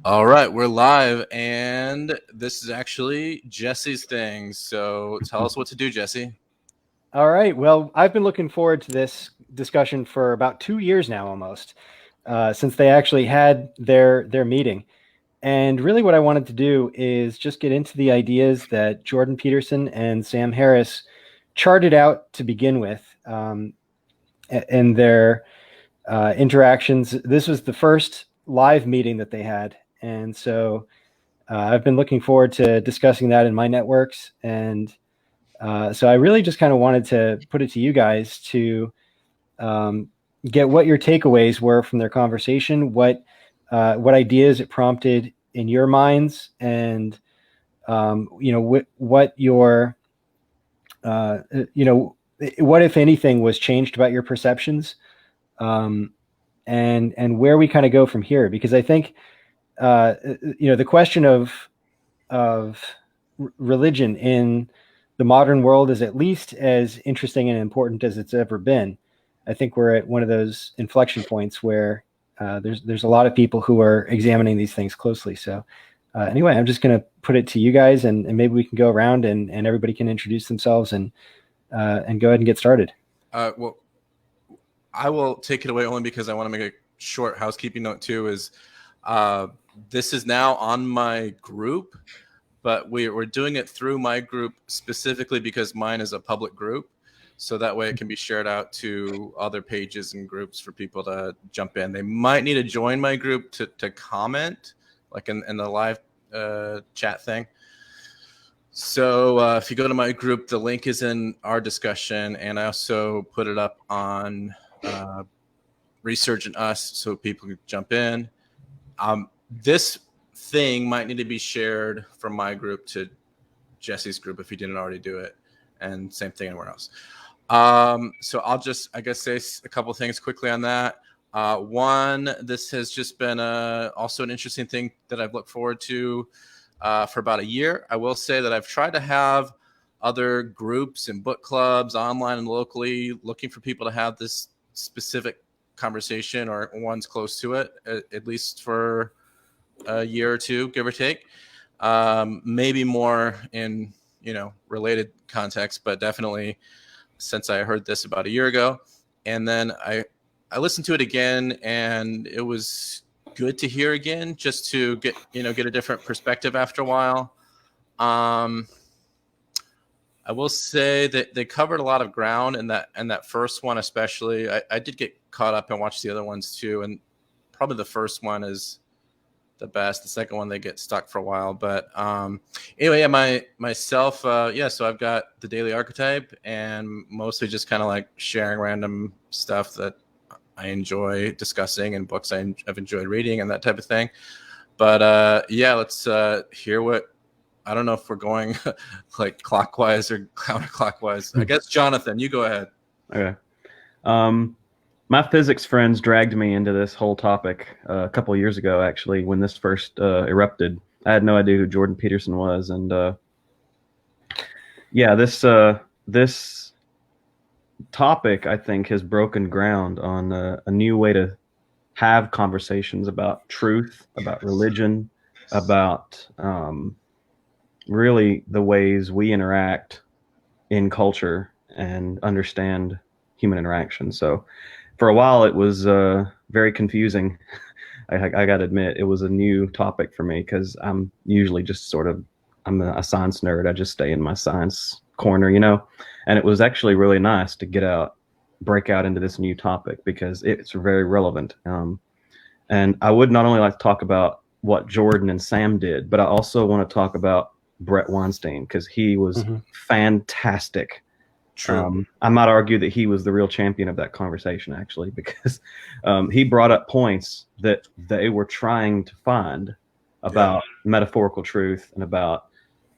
All right, we're live, and this is actually Jesse's thing. So tell us what to do, Jesse. All right. Well, I've been looking forward to this discussion for about 2 years now, almost, since they actually had their meeting. And really, what I wanted to do is just get into the ideas that Jordan Peterson and Sam Harris charted out to begin with, and their interactions. This was the first live meeting that they had, and so I've been looking forward to discussing that in my networks. And so I really just kind of wanted to put it to you guys to get what your takeaways were from their conversation, what ideas it prompted in your minds, and what your what if anything was changed about your perceptions, um, and where we kind of go from here. Because I think the question of religion in the modern world is at least as interesting and important as it's ever been. I think we're at one of those inflection points where there's a lot of people who are examining these things closely. So anyway, I'm just going to put it to you guys, and maybe we can go around and everybody can introduce themselves and go ahead and get started. Well, I will take it away only because I want to make a short housekeeping note too. This is now on my group, but we're doing it through my group specifically because mine is a public group. So that way it can be shared out to other pages and groups for people to jump in. They might need to join my group to comment, like in the live chat thing. So if you go to my group, the link is in our discussion, and I also put it up on Resurgent Us so people can jump in. This thing might need to be shared from my group to Jesse's group if he didn't already do it, and same thing anywhere else. So I'll just, I guess, say a couple of things quickly on that. One, this has just been also an interesting thing that I've looked forward to for about a year. I will say that I've tried to have other groups and book clubs online and locally looking for people to have this specific conversation or ones close to it, at least for a year or two, give or take. Maybe more in, related context, but definitely since I heard this about a year ago. And then I listened to it again, and it was good to hear again, just to get a different perspective after a while. I will say that they covered a lot of ground in that first one, especially. I did get caught up and watch the other ones too, and probably the first one is the best. The second one, they get stuck for a while. But anyway, yeah, myself, so I've got the Daily Archetype, and mostly just kind of like sharing random stuff that I enjoy discussing and books I've enjoyed reading and that type of thing. But let's hear what. I don't know if we're going like clockwise or counterclockwise. I guess, Jonathan, you go ahead. Okay. My physics friends dragged me into this whole topic a couple of years ago, actually, when this first erupted. I had no idea who Jordan Peterson was. And this topic, I think, has broken ground on a new way to have conversations about truth, about religion, about really the ways we interact in culture and understand human interaction. So for a while, it was very confusing. I got to admit, it was a new topic for me because I'm usually just I'm a science nerd. I just stay in my science corner, and it was actually really nice to break out into this new topic because it's very relevant. And I would not only like to talk about what Jordan and Sam did, but I also want to talk about Brett Weinstein because he was fantastic. True. I might argue that he was the real champion of that conversation, actually, because he brought up points that they were trying to find about metaphorical truth and about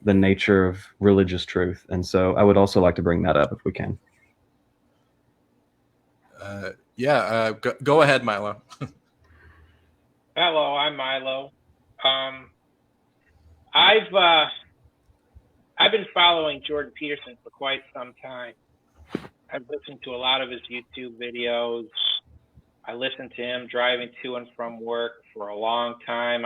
the nature of religious truth. And so I would also like to bring that up if we can. Go ahead, Milo. Hello, I'm Milo. I've been following Jordan Peterson for quite some time. I've listened to a lot of his YouTube videos. I listened to him driving to and from work for a long time.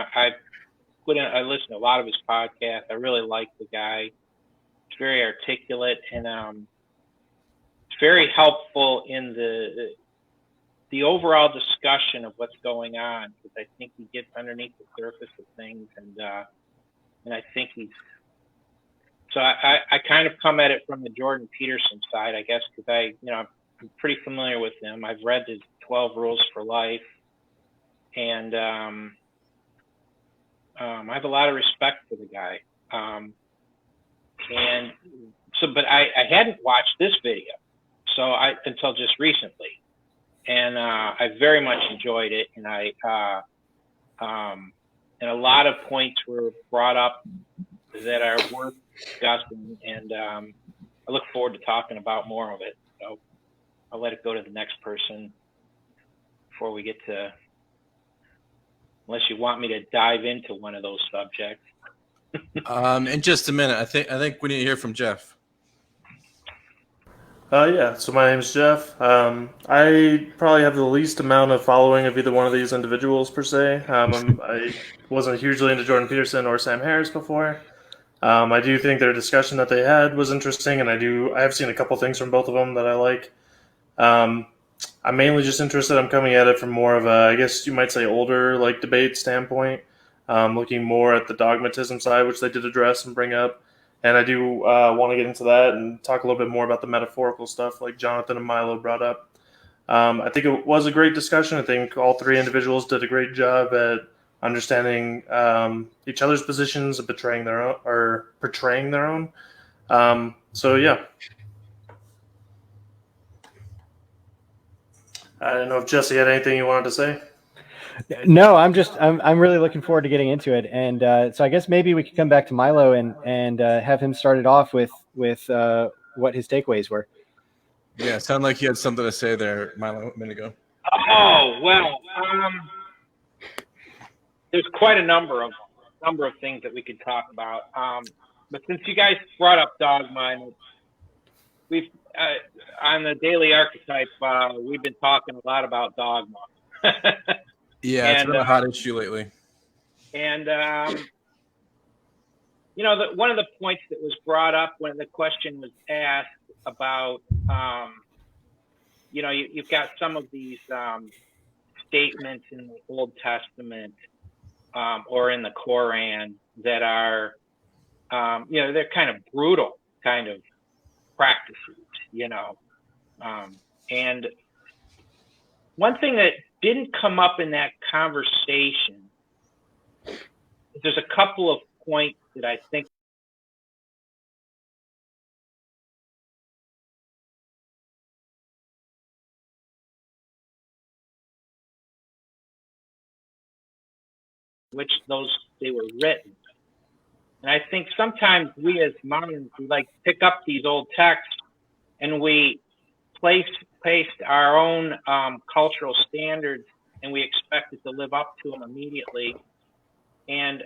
I listen to a lot of his podcasts. I really like the guy. He's very articulate, and it's very helpful in the overall discussion of what's going on, because I think he gets underneath the surface of things, and I think he's. So I kind of come at it from the Jordan Peterson side, I guess, because I'm pretty familiar with him. I've read his 12 Rules for Life, and I have a lot of respect for the guy. And so, but I hadn't watched this video, until just recently, and I very much enjoyed it, and and a lot of points were brought up that are worth discussing, and I look forward to talking about more of it. So I'll let it go to the next person before we get to, unless you want me to dive into one of those subjects. In just a minute, I think we need to hear from Jeff. Yeah, so my name's Jeff. I probably have the least amount of following of either one of these individuals per se. I wasn't hugely into Jordan Peterson or Sam Harris before. I do think their discussion that they had was interesting, and I have seen a couple things from both of them that I like. I'm mainly just interested. I'm coming at it from more of a, I guess you might say, older like debate standpoint, looking more at the dogmatism side, which they did address and bring up. And I do want to get into that and talk a little bit more about the metaphorical stuff like Jonathan and Milo brought up. I think it was a great discussion. I think all three individuals did a great job at understanding each other's positions and portraying their own. So yeah. I don't know if Jesse had anything you wanted to say. No, I'm really looking forward to getting into it, and so I guess maybe we could come back to Milo and have him start it off with what his takeaways were. Yeah, it sounded like you had something to say there, Milo, a minute ago. Oh well, there's quite a number of things that we could talk about. But since you guys brought up dogma, and we've on the Daily Archetype, we've been talking a lot about dogma. Yeah, it's been a hot issue lately. And one of the points that was brought up when the question was asked about, you've got some of these statements in the Old Testament or in the Koran that are, they're kind of brutal kind of practices, and one thing that didn't come up in that conversation, there's a couple of points that I think which they were written. And I think sometimes we as moderns, we like pick up these old texts and we paste our own cultural standards, and we expect it to live up to them immediately. And,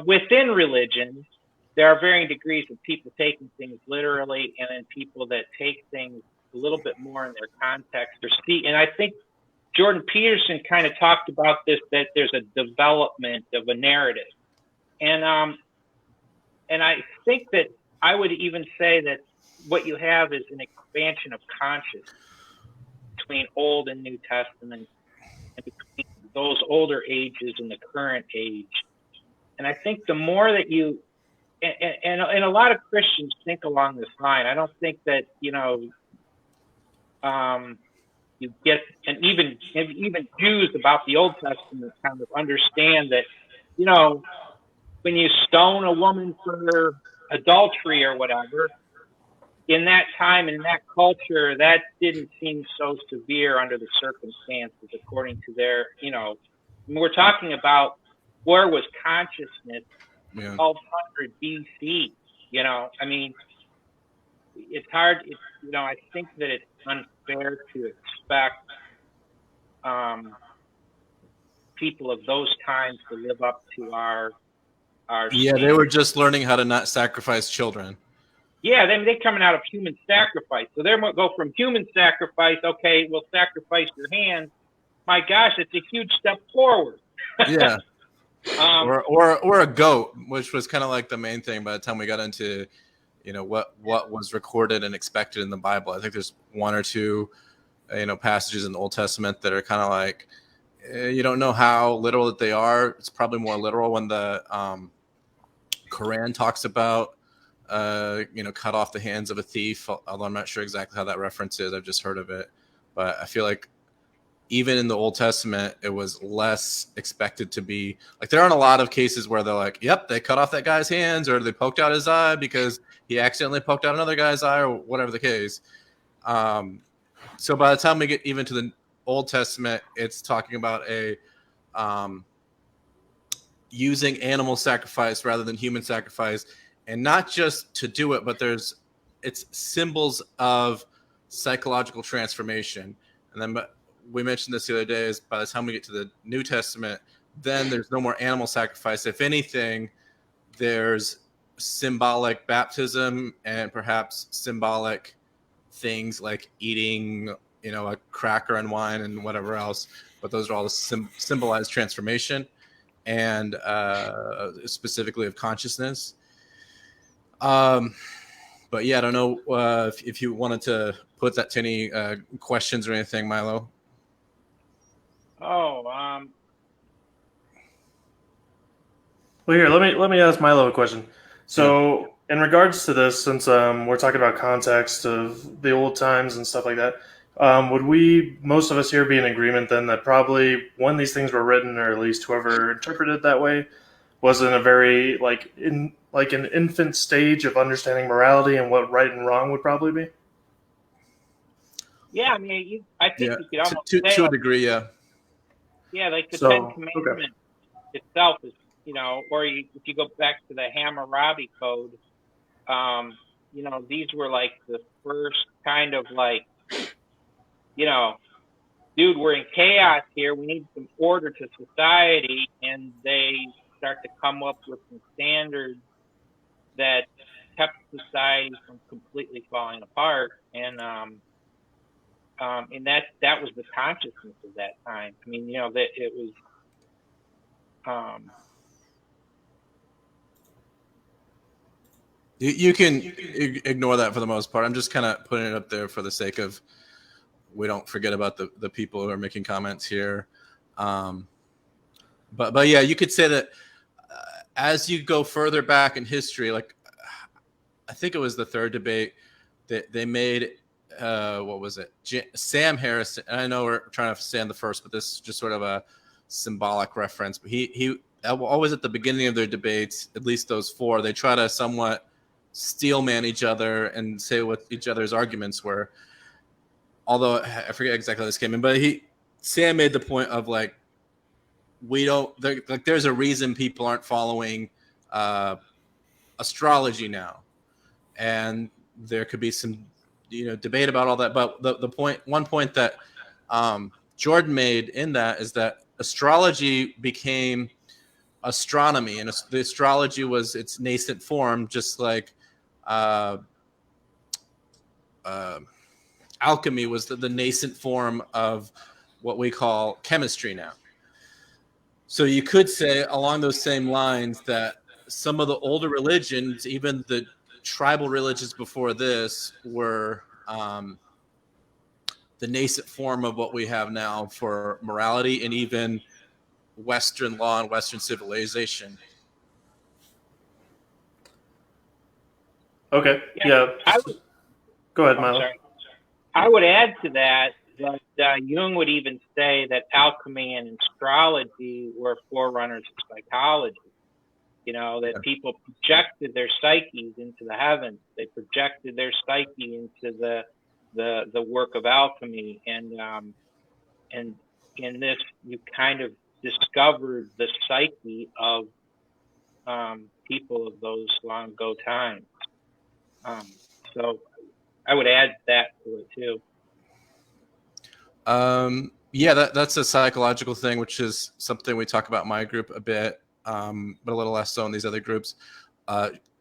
within religion, there are varying degrees of people taking things literally, and then people that take things a little bit more in their context or see. And I think Jordan Peterson kind of talked about this, that there's a development of a narrative. And I think that I would even say that what you have is an expansion of consciousness between Old and New Testament, and between those older ages and the current age. And I think the more that you, and a lot of Christians think along this line. I don't think that, you get, and even Jews about the Old Testament kind of understand that, when you stone a woman for adultery or whatever, in that time, in that culture, that didn't seem so severe under the circumstances, according to their, we're talking about where was consciousness 1200 BC, it's hard, I think that it's unfair to expect people of those times to live up to our Yeah, they were just learning how to not sacrifice children. Yeah, they're coming out of human sacrifice. So they're going to go from human sacrifice, okay, we'll sacrifice your hands. My gosh, it's a huge step forward. Yeah. or a goat, which was kind of like the main thing by the time we got into, what was recorded and expected in the Bible. I think there's one or two, passages in the Old Testament that are kind of like, you don't know how literal that they are. It's probably more literal when the Quran talks about, cut off the hands of a thief, although I'm not sure exactly how that reference is. I've just heard of it. But I feel like even in the Old Testament, it was less expected to be like, there aren't a lot of cases where they're like, yep, they cut off that guy's hands, or they poked out his eye because he accidentally poked out another guy's eye, or whatever the case. So by the time we get even to the Old Testament, it's talking about using animal sacrifice rather than human sacrifice, and not just to do it, but it's symbols of psychological transformation. And then we mentioned this the other day, is by the time we get to the New Testament, then there's no more animal sacrifice. If anything, there's symbolic baptism and perhaps symbolic things like eating, a cracker and wine and whatever else. But those are all symbolize transformation and specifically of consciousness. But yeah, I don't know if you wanted to put that to any questions or anything, Milo. Well, here, let me ask Milo a question. So, in regards to this, since we're talking about context of the old times and stuff like that, would most of us here, be in agreement then that probably when these things were written, or at least whoever interpreted it that way, was in a very an infant stage of understanding morality and what right and wrong would probably be? Yeah, I mean, I think you could almost say to a degree, yeah. Yeah, like the Ten Commandments itself is, or if you go back to the Hammurabi Code, these were like the first kind of like, dude, we're in chaos here. We need some order to society, and they start to come up with some standards that kept society from completely falling apart, and that was the consciousness of that time. I mean, that it was. You can ignore that for the most part. I'm just kind of putting it up there for the sake of we don't forget about the people who are making comments here. But yeah, you could say that as you go further back in history, like I think it was the third debate that they made. What was it? Sam Harris. And I know we're trying to stand the first, but this is just sort of a symbolic reference. But he always at the beginning of their debates, at least those four, they try to somewhat steelman each other and say what each other's arguments were. Although I forget exactly how this came in, but Sam made the point of like, there's a reason people aren't following astrology now, and there could be some debate about all that. But one point that Jordan made in that is that astrology became astronomy, and the astrology was its nascent form, just like alchemy was the nascent form of what we call chemistry now. So you could say along those same lines that some of the older religions, even the tribal religions before this, were the nascent form of what we have now for morality and even Western law and Western civilization. Okay. Yeah. Go ahead, Milo. I would add to that Jung would even say that alchemy and astrology were forerunners of psychology. That people projected their psyches into the heavens. They projected their psyche into the work of alchemy, and in this you kind of discovered the psyche of people of those long ago times. So I would add that to it too. Yeah, that's a psychological thing, which is something we talk about in my group a bit, but a little less so in these other groups.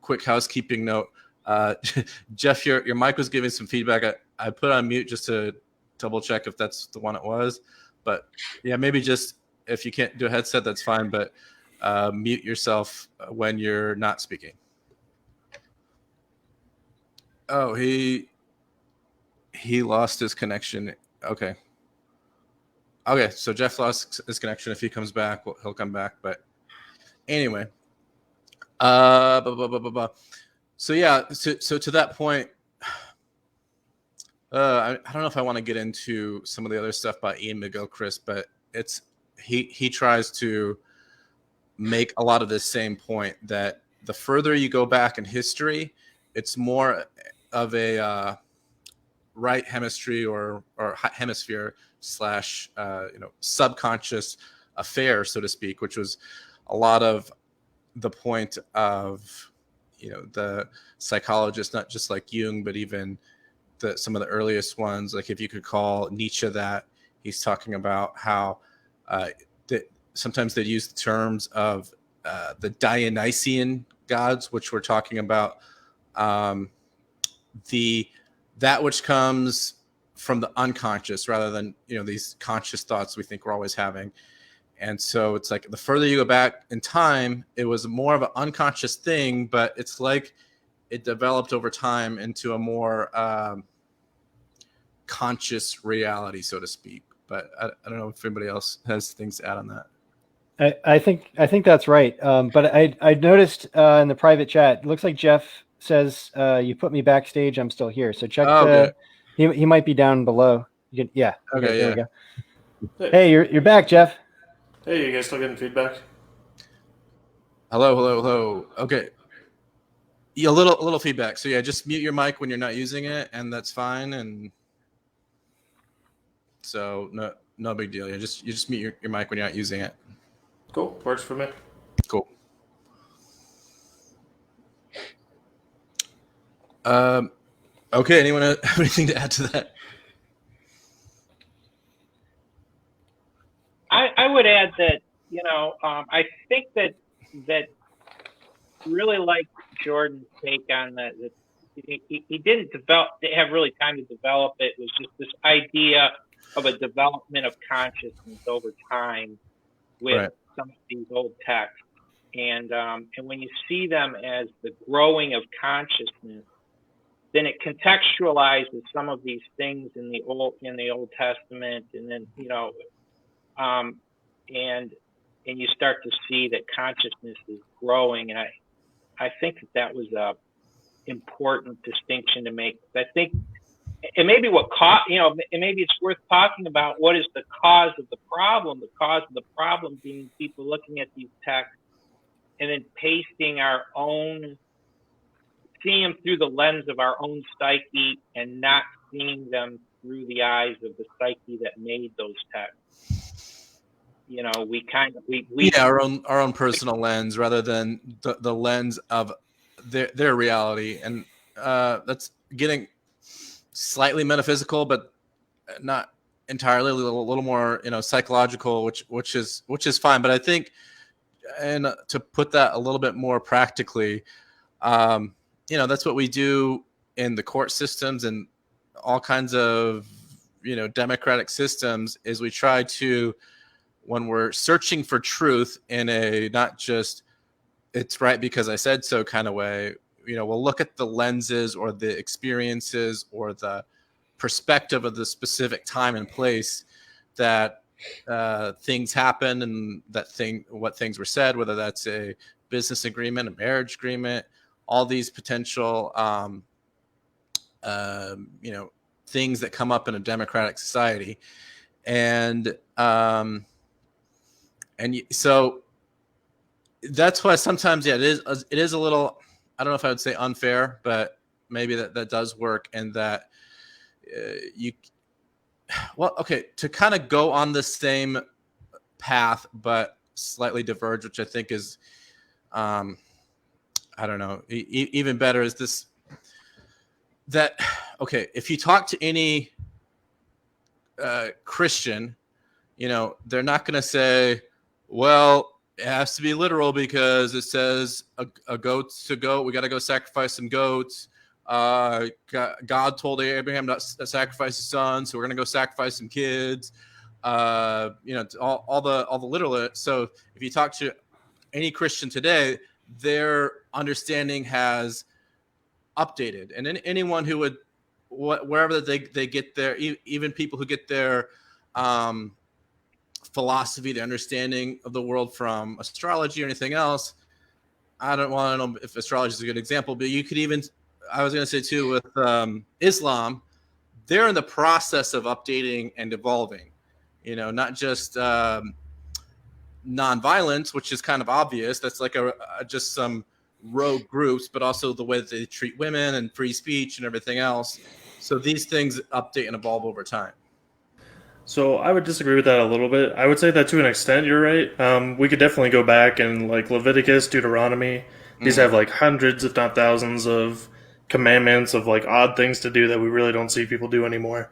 Quick housekeeping note. Jeff, your mic was giving some feedback. I put on mute just to double check if that's the one it was. But yeah, maybe just if you can't do a headset, that's fine. But mute yourself when you're not speaking. Oh, he lost his connection. Okay. So Jeff lost his connection. If he comes back, he'll come back. But anyway, so yeah, so to that point, I don't know if I want to get into some of the other stuff by Ian McGilchrist, but he tries to make a lot of this same point that the further you go back in history, it's more of a right hemisphere or hemisphere slash subconscious affair, so to speak, which was a lot of the point of the psychologists, not just like Jung, but even some of the earliest ones, like if you could call Nietzsche that, he's talking about how that sometimes they use the terms of the Dionysian gods, which we're talking about that which comes from the unconscious rather than these conscious thoughts we think we're always having. And so it's like the further you go back in time, it was more of an unconscious thing, but it's like it developed over time into a more conscious reality, so to speak. But I don't know if anybody else has things to add on that. I think that's right. But I noticed in the private chat, it looks like Jeff says you put me backstage. I'm still here. So check he might be down below. Okay, there we go. Hey, you're back, Jeff. Hey, you guys still getting feedback? Hello. Okay. Yeah, a little feedback. So yeah, just mute your mic when you're not using it, and that's fine. And so no big deal. You just mute your mic when you're not using it. Cool. Works for me. Cool. Okay. Anyone have anything to add to that? I would add that, I think that really like Jordan's take on that he didn't have really time to develop it. It was just this idea of a development of consciousness over time with some of these old texts. And when you see them as the growing of consciousness, then it contextualizes some of these things in the Old Testament, and then and you start to see that consciousness is growing. And I think that was a important distinction to make. I think it may be maybe it's worth talking about what is the cause of the problem. The cause of the problem being people looking at these texts and then pasting seeing them through the lens of our own psyche and not seeing them through the eyes of the psyche that made those texts. Our own personal lens rather than the lens of their reality, and that's getting slightly metaphysical, but not entirely. A little more psychological, which is fine. But I think, and to put that a little bit more practically, that's what we do in the court systems and all kinds of democratic systems, is we try to, when we're searching for truth in a not just it's right because I said so kind of way, we'll look at the lenses or the experiences or the perspective of the specific time and place that things happen and what things were said, whether that's a business agreement, a marriage agreement, all these potential things that come up in a democratic society. And so that's why sometimes, it is a little, I don't know if I would say unfair, but maybe that does work. And that to kind of go on the same path, but slightly diverge, which I think is, I don't know, even better is this, that, okay, if you talk to any Christian, they're not going to say, well, it has to be literal because it says a goat's a goat. We got to go sacrifice some goats. God told Abraham not to sacrifice his son, so we're going to go sacrifice some kids. All the literal. So if you talk to any Christian today, their understanding has updated, and anyone who would wherever they get their, even people who get their philosophy, the understanding of the world from astrology or anything else. I don't want to know if astrology is a good example, but you could even, I was going to say too, with Islam, they're in the process of updating and evolving, not just nonviolence, which is kind of obvious. That's like just some rogue groups, but also the way that they treat women and free speech and everything else. So these things update and evolve over time. So I would disagree with that a little bit. I would say that to an extent, you're right. We could definitely go back and like Leviticus, Deuteronomy. These have like hundreds, if not thousands, of commandments of like odd things to do that we really don't see people do anymore.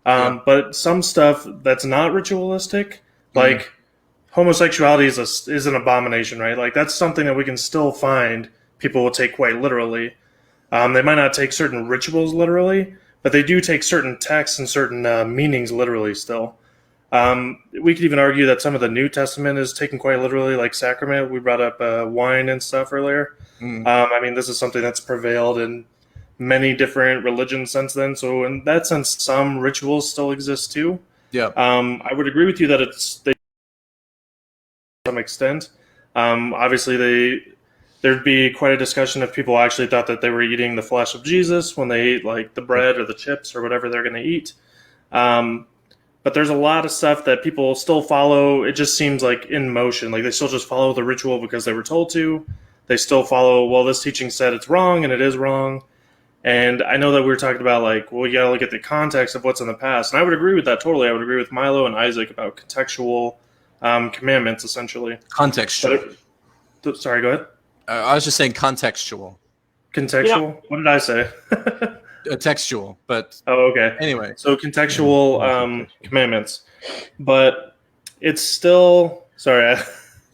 But some stuff that's not ritualistic, like homosexuality is an abomination, right? Like that's something that we can still find people will take quite literally. They might not take certain rituals literally, but they do take certain texts and certain meanings literally still. We could even argue that some of the New Testament is taken quite literally, like sacrament. We brought up wine and stuff earlier. I mean, this is something that's prevailed in many different religions since then. So in that sense, some rituals still exist too. Yeah. I would agree with you that they to some extent. Obviously, there'd be quite a discussion if people actually thought that they were eating the flesh of Jesus when they ate like the bread or the chips or whatever they're going to eat. But there's a lot of stuff that people still follow. It just seems like in motion. Like they still just follow the ritual because they were told to. They still follow, well, this teaching said it's wrong, and it is wrong. And I know that we were talking about like, well, you got to look at the context of what's in the past. And I would agree with that totally. I would agree with Milo and Isaac about contextual commandments, essentially. Contextual. Sorry, go ahead. I was just saying contextual. Contextual? What did I say? Textual, but oh, okay. Anyway, so contextual commandments, but it's still. Sorry, I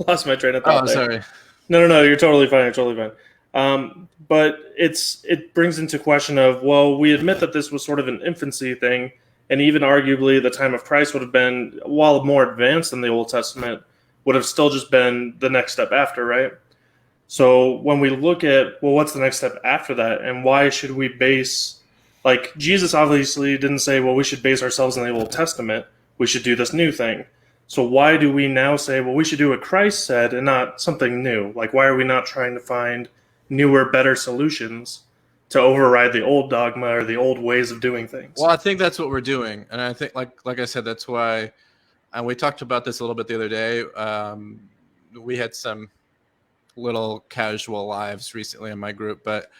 lost my train of thought. Oh, sorry. No, you're totally fine. You're totally fine. But it brings into question of, well, we admit that this was sort of an infancy thing, and even arguably the time of Christ would have been, while more advanced than the Old Testament, would have still just been the next step after, right? So when we look at, well, what's the next step after that, and why should we base, like, Jesus obviously didn't say, well, we should base ourselves on the Old Testament, we should do this new thing. So why do we now say, well, we should do what Christ said and not something new? Like, why are we not trying to find newer, better solutions to override the old dogma or the old ways of doing things? Well, I think that's what we're doing. And I think, like I said, that's why, and we talked about this a little bit the other day. We had some little casual lives recently in my group, but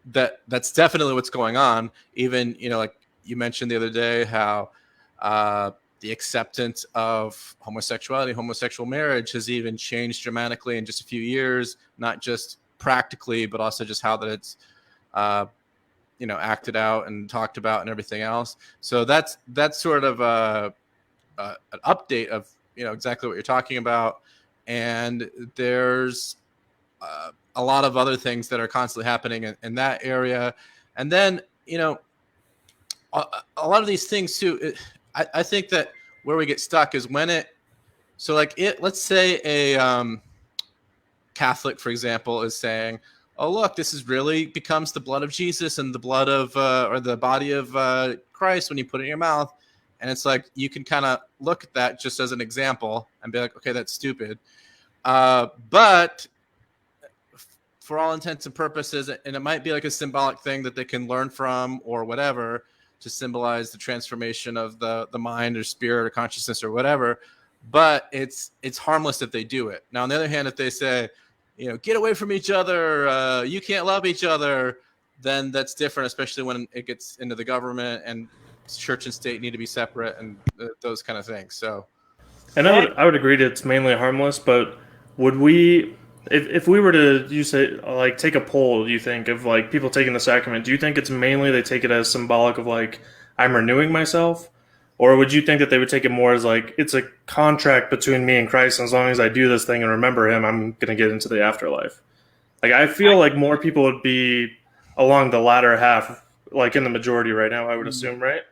that's definitely what's going on. Even, like you mentioned the other day, how the acceptance of homosexuality, homosexual marriage has even changed dramatically in just a few years, not just practically, but also just how that it's, acted out and talked about and everything else. So that's sort of an update of, exactly what you're talking about. And there's a lot of other things that are constantly happening in that area. And then, a lot of these things too, I think that where we get stuck is when let's say a Catholic, for example, is saying, oh, look, this is really becomes the blood of Jesus and the blood of, or the body of Christ when you put it in your mouth. And it's like, you can kind of look at that just as an example and be like, okay, that's stupid. But for all intents and purposes, and it might be like a symbolic thing that they can learn from or whatever, to symbolize the transformation of the mind or spirit or consciousness or whatever. But it's harmless if they do it. Now, on the other hand, if they say, get away from each other, you can't love each other, then that's different, especially when it gets into the government and church and state need to be separate and those kind of things. So, and I would agree that it's mainly harmless, but would we, if we were to, you say, like, take a poll, do you think, of like people taking the sacrament, do you think it's mainly they take it as symbolic of like, I'm renewing myself? Or would you think that they would take it more as like, it's a contract between me and Christ, and as long as I do this thing and remember him, I'm going to get into the afterlife? Like, I feel like more people would be along the latter half, like in the majority right now, I would assume, right?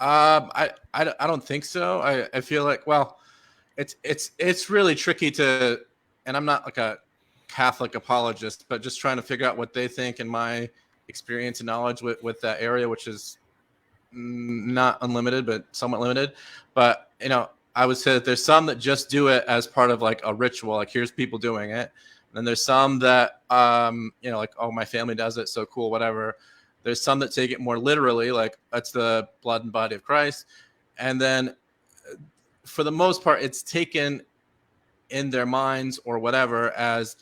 I don't think so. I feel like, well, it's really tricky to and I'm not like a Catholic apologist, but just trying to figure out what they think and my experience and knowledge with that area, which is not unlimited, but somewhat limited. But, I would say that there's some that just do it as part of like a ritual, like here's people doing it. And then there's some that, like, oh, my family does it, so cool, whatever. There's some that take it more literally, like that's the blood and body of Christ. And then for the most part, it's taken in their minds or whatever as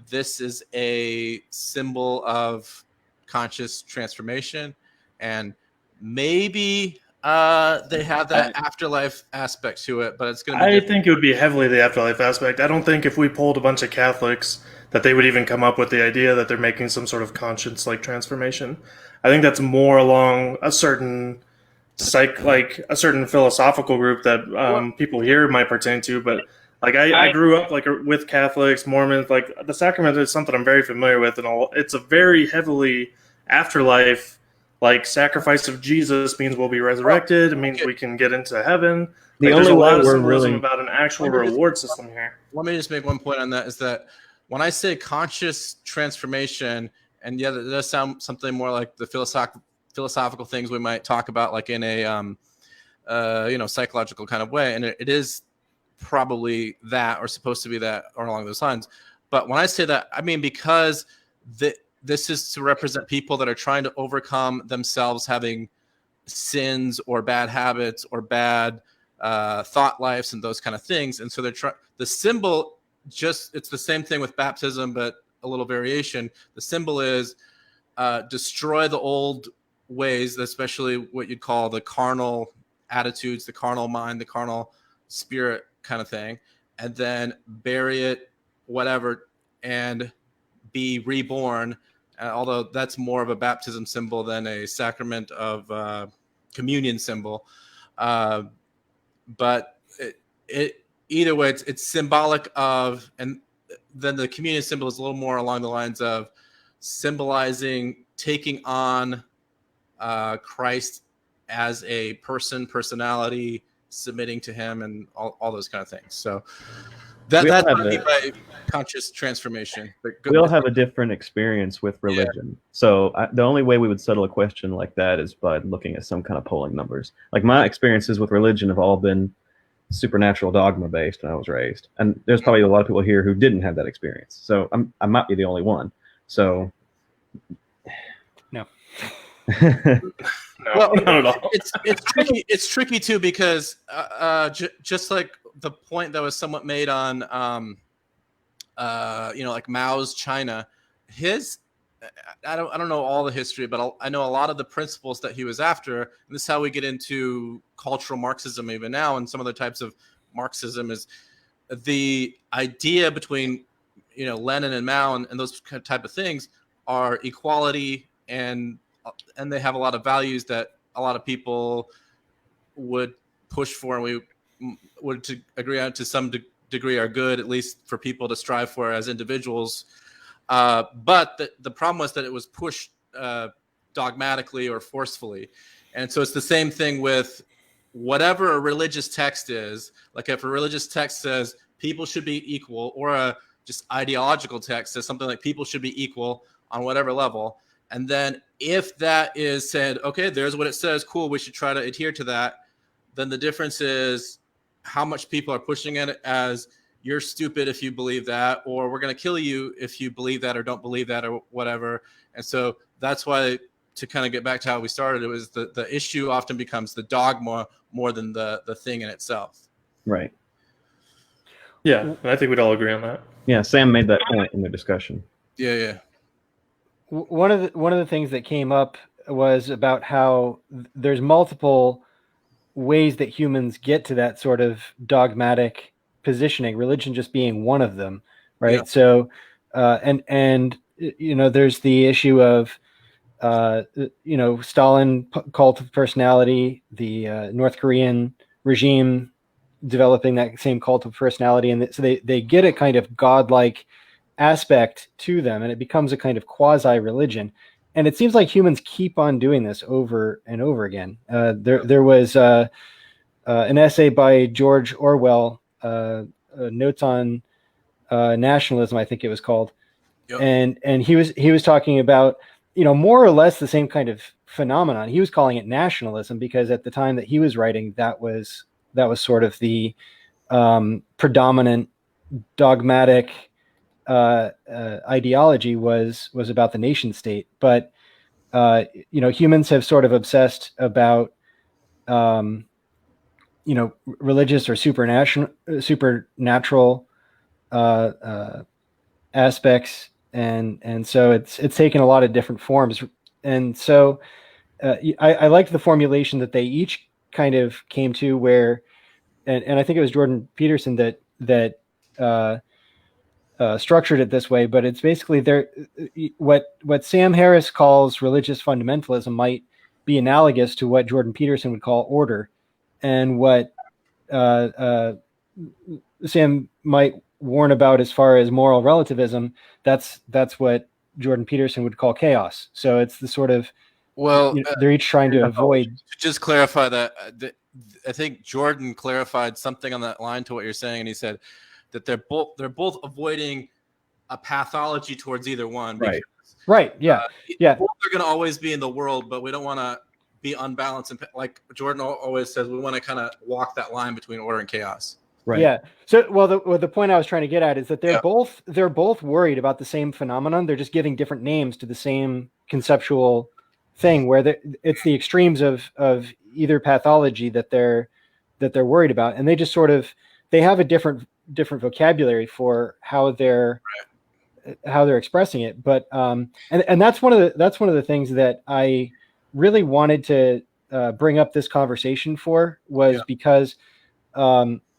this is a symbol of conscious transformation. And maybe they have that afterlife aspect to it, but it's going to be different. think it would be heavily the afterlife aspect. I don't think if we polled a bunch of Catholics that they would even come up with the idea that they're making some sort of conscience like transformation. I think that's more along a certain a certain philosophical group that people here might pertain to. But like I grew up like with Catholics, Mormons. Like the sacrament is something I'm very familiar with, and it's a very heavily afterlife. Like sacrifice of Jesus means we'll be resurrected. It means we can get into heaven. The There's only a lot way of we're symbolism really about an actual reward system here. Let me just make one point on that, is that when I say conscious transformation, and yeah, that does sound something more like the philosophical things we might talk about, like in a psychological kind of way, and it is probably that, or supposed to be that, or along those lines. But when I say that, I mean because this is to represent people that are trying to overcome themselves having sins or bad habits or bad thought lives and those kind of things. And so the symbol, it's the same thing with baptism, but a little variation. The symbol is destroy the old ways, especially what you'd call the carnal attitudes, the carnal mind, the carnal spirit kind of thing, and then bury it, whatever, and be reborn. Although that's more of a baptism symbol than a sacrament of communion symbol. But it either way, it's symbolic of, and then the communion symbol is a little more along the lines of symbolizing taking on Christ as a personality, submitting to him, and all those kind of things. So that's what I mean by conscious transformation. We all have a different experience with religion. Yeah. So the only way we would settle a question like that is by looking at some kind of polling numbers. Like my experiences with religion have all been supernatural dogma based when I was raised. And there's probably a lot of people here who didn't have that experience. So I might be the only one. So no. Well, not at all. It's tricky too, because just like the point that was somewhat made on like Mao's China, I don't know all the history, but I know a lot of the principles that he was after. And this is how we get into cultural Marxism even now, and some other types of Marxism, is the idea between Lenin and Mao and those type of things are equality, and they have a lot of values that a lot of people would push for, and we would to agree on to some degree are good, at least for people to strive for as individuals. But the problem was that it was pushed dogmatically or forcefully. And so it's the same thing with whatever a religious text is. Like if a religious text says people should be equal, or a just ideological text says something like people should be equal on whatever level, and then if that is said, okay, there's what it says, cool, we should try to adhere to that, then the difference is how much people are pushing it as you're stupid if you believe that, or we're going to kill you if you believe that or don't believe that, or whatever. And so that's why, to kind of get back to how we started, it was the issue often becomes the dogma more than the thing in itself. Right. Yeah, I think we'd all agree on that. Yeah, Sam made that point in the discussion. Yeah. One of the things that came up was about how there's multiple ways that humans get to that sort of dogmatic positioning, religion just being one of them, right? Yeah. So and there's the issue of Stalin cult of personality, the North Korean regime developing that same cult of personality, and so they get a kind of godlike aspect to them, and it becomes a kind of quasi religion. And it seems like humans keep on doing this over and over again. There was an essay by George Orwell, Notes on nationalism, I think it was called. Yep. And he was talking about, more or less the same kind of phenomenon. He was calling it nationalism because at the time that he was writing, that was sort of the predominant dogmatic ideology was about the nation state. But humans have sort of obsessed about religious or supernatural aspects, and so it's taken a lot of different forms. And so I liked the formulation that they each kind of came to, where, and I think it was Jordan Peterson that structured it this way. But it's basically what Sam Harris calls religious fundamentalism might be analogous to what Jordan Peterson would call order, and what Sam might warn about as far as moral relativism, that's what Jordan Peterson would call chaos. So it's the sort of, they're each trying to avoid. To just clarify that, I think Jordan clarified something on that line to what you're saying, and he said that they're both avoiding a pathology towards either one. Right. Right. Yeah. Yeah. Both are going to always be in the world, but we don't want to be unbalanced. And like Jordan always says, we want to kind of walk that line between order and chaos. Right. Yeah. So, well, the point I was trying to get at is that they're both worried about the same phenomenon. They're just giving different names to the same conceptual thing, where it's the extremes of either pathology that they're worried about, and they just sort of, they have a different vocabulary for how they're expressing it. But and that's one of the things that I really wanted to bring up this conversation for, was because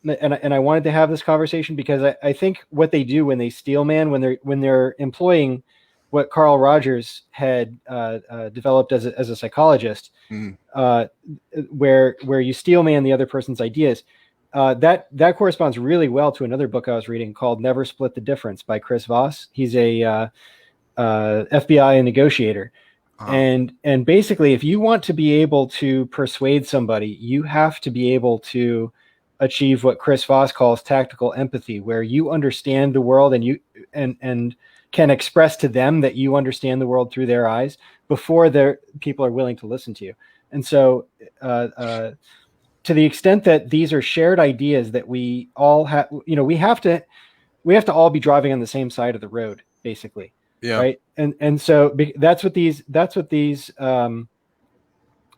and I wanted to have this conversation because I think what they do when they steel man, when they're employing what Carl Rogers had developed as a psychologist, where you steel man the other person's ideas, that corresponds really well to another book I was reading called Never Split the Difference by Chris Voss. He's a FBI negotiator. And basically, if you want to be able to persuade somebody, you have to be able to achieve what Chris Voss calls tactical empathy, where you understand the world and you can express to them that you understand the world through their eyes before people are willing to listen to you. And so to the extent that these are shared ideas that we all have, we have to all be driving on the same side of the road, basically. Yeah. Right. And so that's what these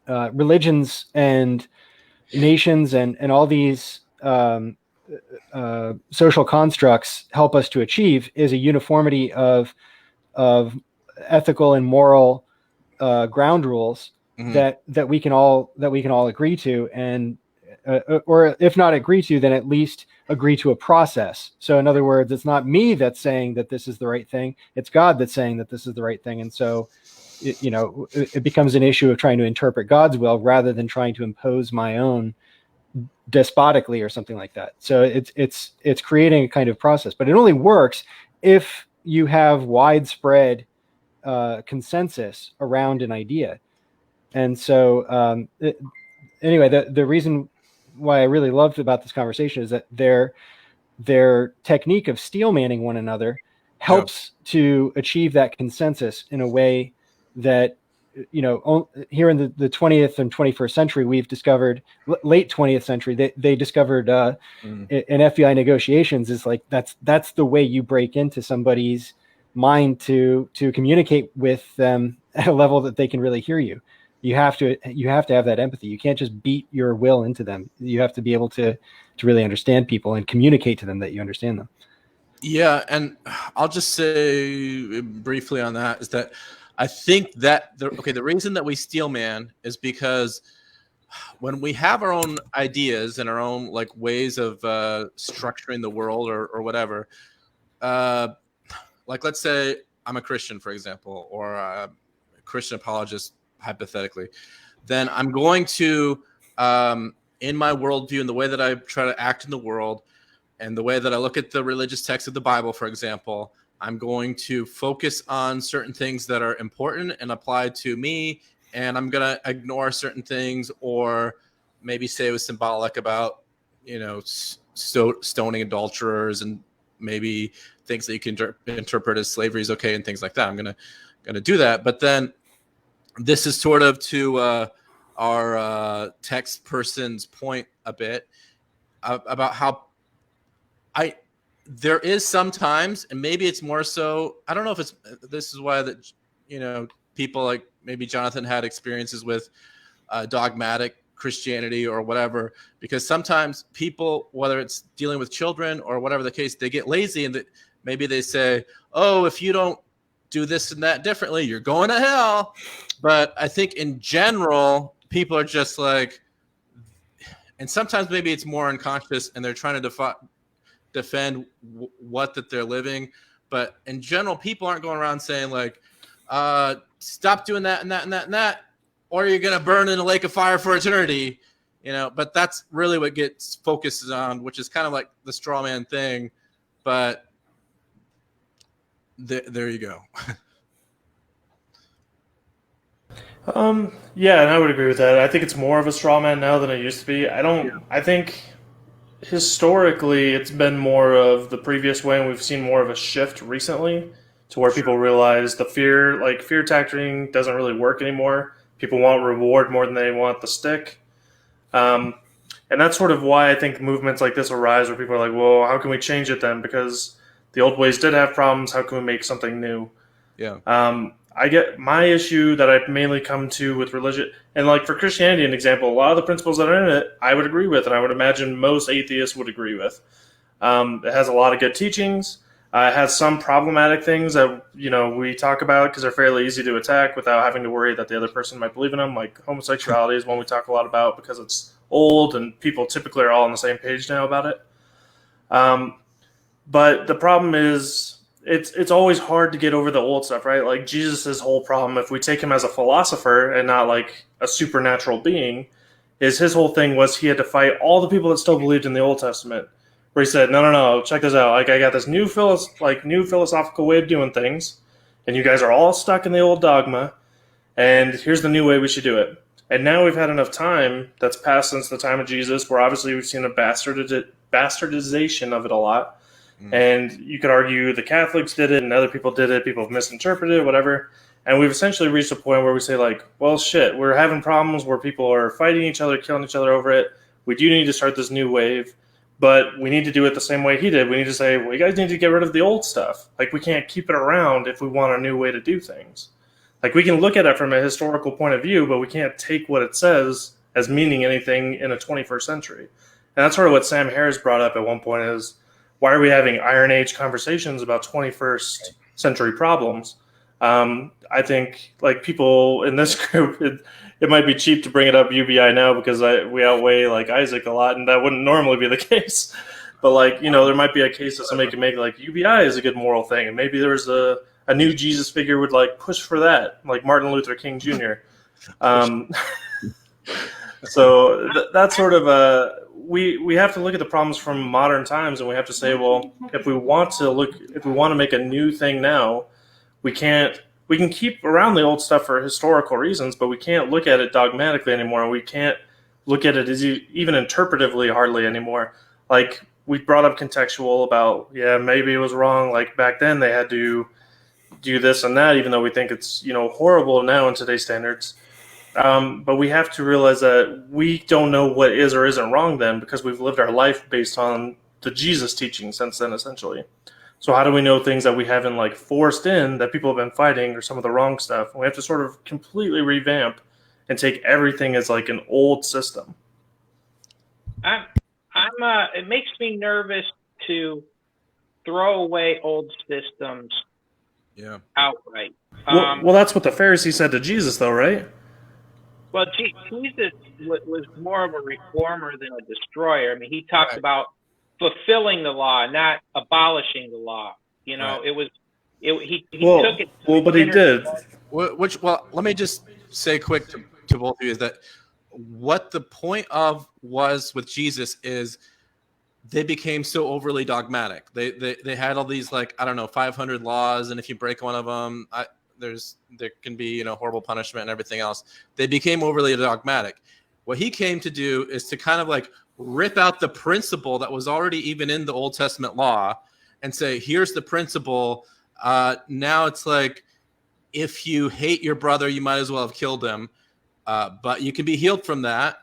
religions and nations and all these social constructs help us to achieve, is a uniformity of ethical and moral ground rules that we can all agree to, and or if not agree to, then at least agree to a process. So in other words, it's not me that's saying that this is the right thing, it's God that's saying that this is the right thing. And so it becomes an issue of trying to interpret God's will rather than trying to impose my own despotically or something like that. So it's creating a kind of process, but it only works if you have widespread consensus around an idea. And so anyway, the reason why I really loved about this conversation is that their technique of steel manning one another helps to achieve that consensus in a way that, here in the 20th and 21st century, we've discovered, late 20th century, they discovered in FBI negotiations is like, that's the way you break into somebody's mind to communicate with them at a level that they can really hear you. You have to have that empathy. You can't just beat your will into them. You have to be able to really understand people and communicate to them that you understand them. Yeah, and I'll just say briefly on that is that I think that the reason that we steel man is because when we have our own ideas and our own like ways of structuring the world or whatever, like let's say I'm a Christian, for example, or a Christian apologist, hypothetically, then I'm going to, in my worldview and the way that I try to act in the world and the way that I look at the religious text of the Bible, for example, I'm going to focus on certain things that are important and apply to me, and I'm going to ignore certain things, or maybe say it was symbolic about, stoning adulterers and maybe things that you can interpret as slavery is okay and things like that. I'm gonna do that. But then this is sort of to our text person's point a bit about how there is sometimes, and maybe it's more so, I don't know if this is why that, people like maybe Jonathan had experiences with dogmatic Christianity or whatever, because sometimes people, whether it's dealing with children or whatever the case, they get lazy and maybe they say, oh, if you don't do this and that differently, you're going to hell. But I think in general, people are just like, and sometimes maybe it's more unconscious and they're trying to defend what that they're living. But in general, people aren't going around saying like, stop doing that and that and that and that, or you're going to burn in a lake of fire for eternity, but that's really what gets focused on, which is kind of like the straw man thing. But there you go. Yeah, and I would agree with that. I think it's more of a straw man now than it used to be. I think historically it's been more of the previous way, and we've seen more of a shift recently to where people realize the fear tactic doesn't really work anymore. People want reward more than they want the stick. And that's sort of why I think movements like this arise, where people are like, well, how can we change it then? Because the old ways did have problems. How can we make something new? Yeah. I get my issue that I've mainly come to with religion, and like for Christianity, an example, a lot of the principles that are in it, I would agree with, and I would imagine most atheists would agree with. It has a lot of good teachings. It has some problematic things that we talk about because they're fairly easy to attack without having to worry that the other person might believe in them. Like homosexuality is one we talk a lot about because it's old and people typically are all on the same page now about it. But the problem is, it's always hard to get over the old stuff, right? Like Jesus' whole problem, if we take him as a philosopher and not like a supernatural being, is his whole thing was he had to fight all the people that still believed in the Old Testament. Where he said, no, check this out. Like I got this new philosophical way of doing things, and you guys are all stuck in the old dogma, and here's the new way we should do it. And now we've had enough time that's passed since the time of Jesus, where obviously we've seen a bastardization of it a lot. And you could argue the Catholics did it and other people did it. People have misinterpreted it, whatever. And we've essentially reached a point where we say like, well, shit, we're having problems where people are fighting each other, killing each other over it. We do need to start this new wave, but we need to do it the same way he did. We need to say, well, you guys need to get rid of the old stuff. Like we can't keep it around if we want a new way to do things. Like we can look at it from a historical point of view, but we can't take what it says as meaning anything in a 21st century. And that's sort of what Sam Harris brought up at one point is, why are we having Iron Age conversations about 21st century problems? I think like people in this group, it might be cheap to bring it up UBI now because we outweigh like Isaac a lot, and that wouldn't normally be the case. But like, there might be a case that somebody can make like UBI is a good moral thing, and maybe there's a new Jesus figure would like push for that, like Martin Luther King Jr. So that's sort of we have to look at the problems from modern times, and we have to say, well, if we want to make a new thing now, we can keep around the old stuff for historical reasons, but we can't look at it dogmatically anymore. We can't look at it as even interpretively hardly anymore. Like we brought up contextual about, yeah, maybe it was wrong. Like back then they had to do this and that, even though we think it's horrible now in today's standards. But we have to realize that we don't know what is or isn't wrong then because we've lived our life based on the Jesus teaching since then, essentially. So how do we know things that we haven't like forced in that people have been fighting or some of the wrong stuff? We have to sort of completely revamp and take everything as like an old system. It makes me nervous to throw away old systems outright. Well, that's what the Pharisees said to Jesus, though, right? Well, Jesus was more of a reformer than a destroyer. I mean, he talks about fulfilling the law, not abolishing the law. He took it. Well, but he did. Well, let me just say quick to both of you is that what the point of was with Jesus is they became so overly dogmatic. They had all these 500 laws, and if you break one of them, there can be horrible punishment and everything else. They became overly dogmatic. What he came to do is to kind of rip out the principle that was already even in the Old Testament law and say, here's the principle. Now it's like, if you hate your brother, you might as well have killed him. But you can be healed from that.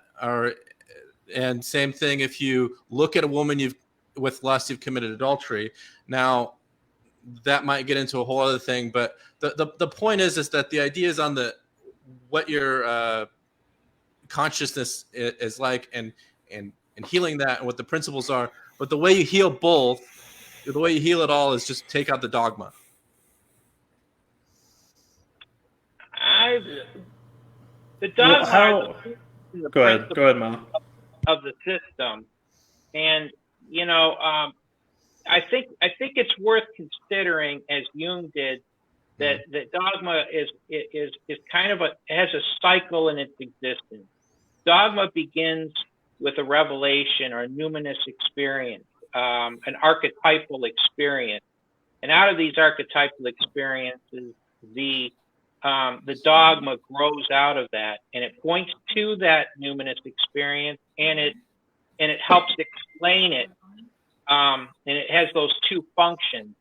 And same thing, if you look at a woman with lust, you've committed adultery. Now, that might get into a whole other thing, but the point is that the idea is on what your consciousness is like, and healing that, and what the principles are. But the way you heal both, the way you heal it all, is just take out the dogma. The dogma. Go ahead, Mom. Of the system, and I think it's worth considering, as Jung did, that dogma is kind of has a cycle in its existence. Dogma begins with a revelation or a numinous experience, an archetypal experience, and out of these archetypal experiences, the dogma grows out of that, and it points to that numinous experience, and it helps explain it. And it has those two functions.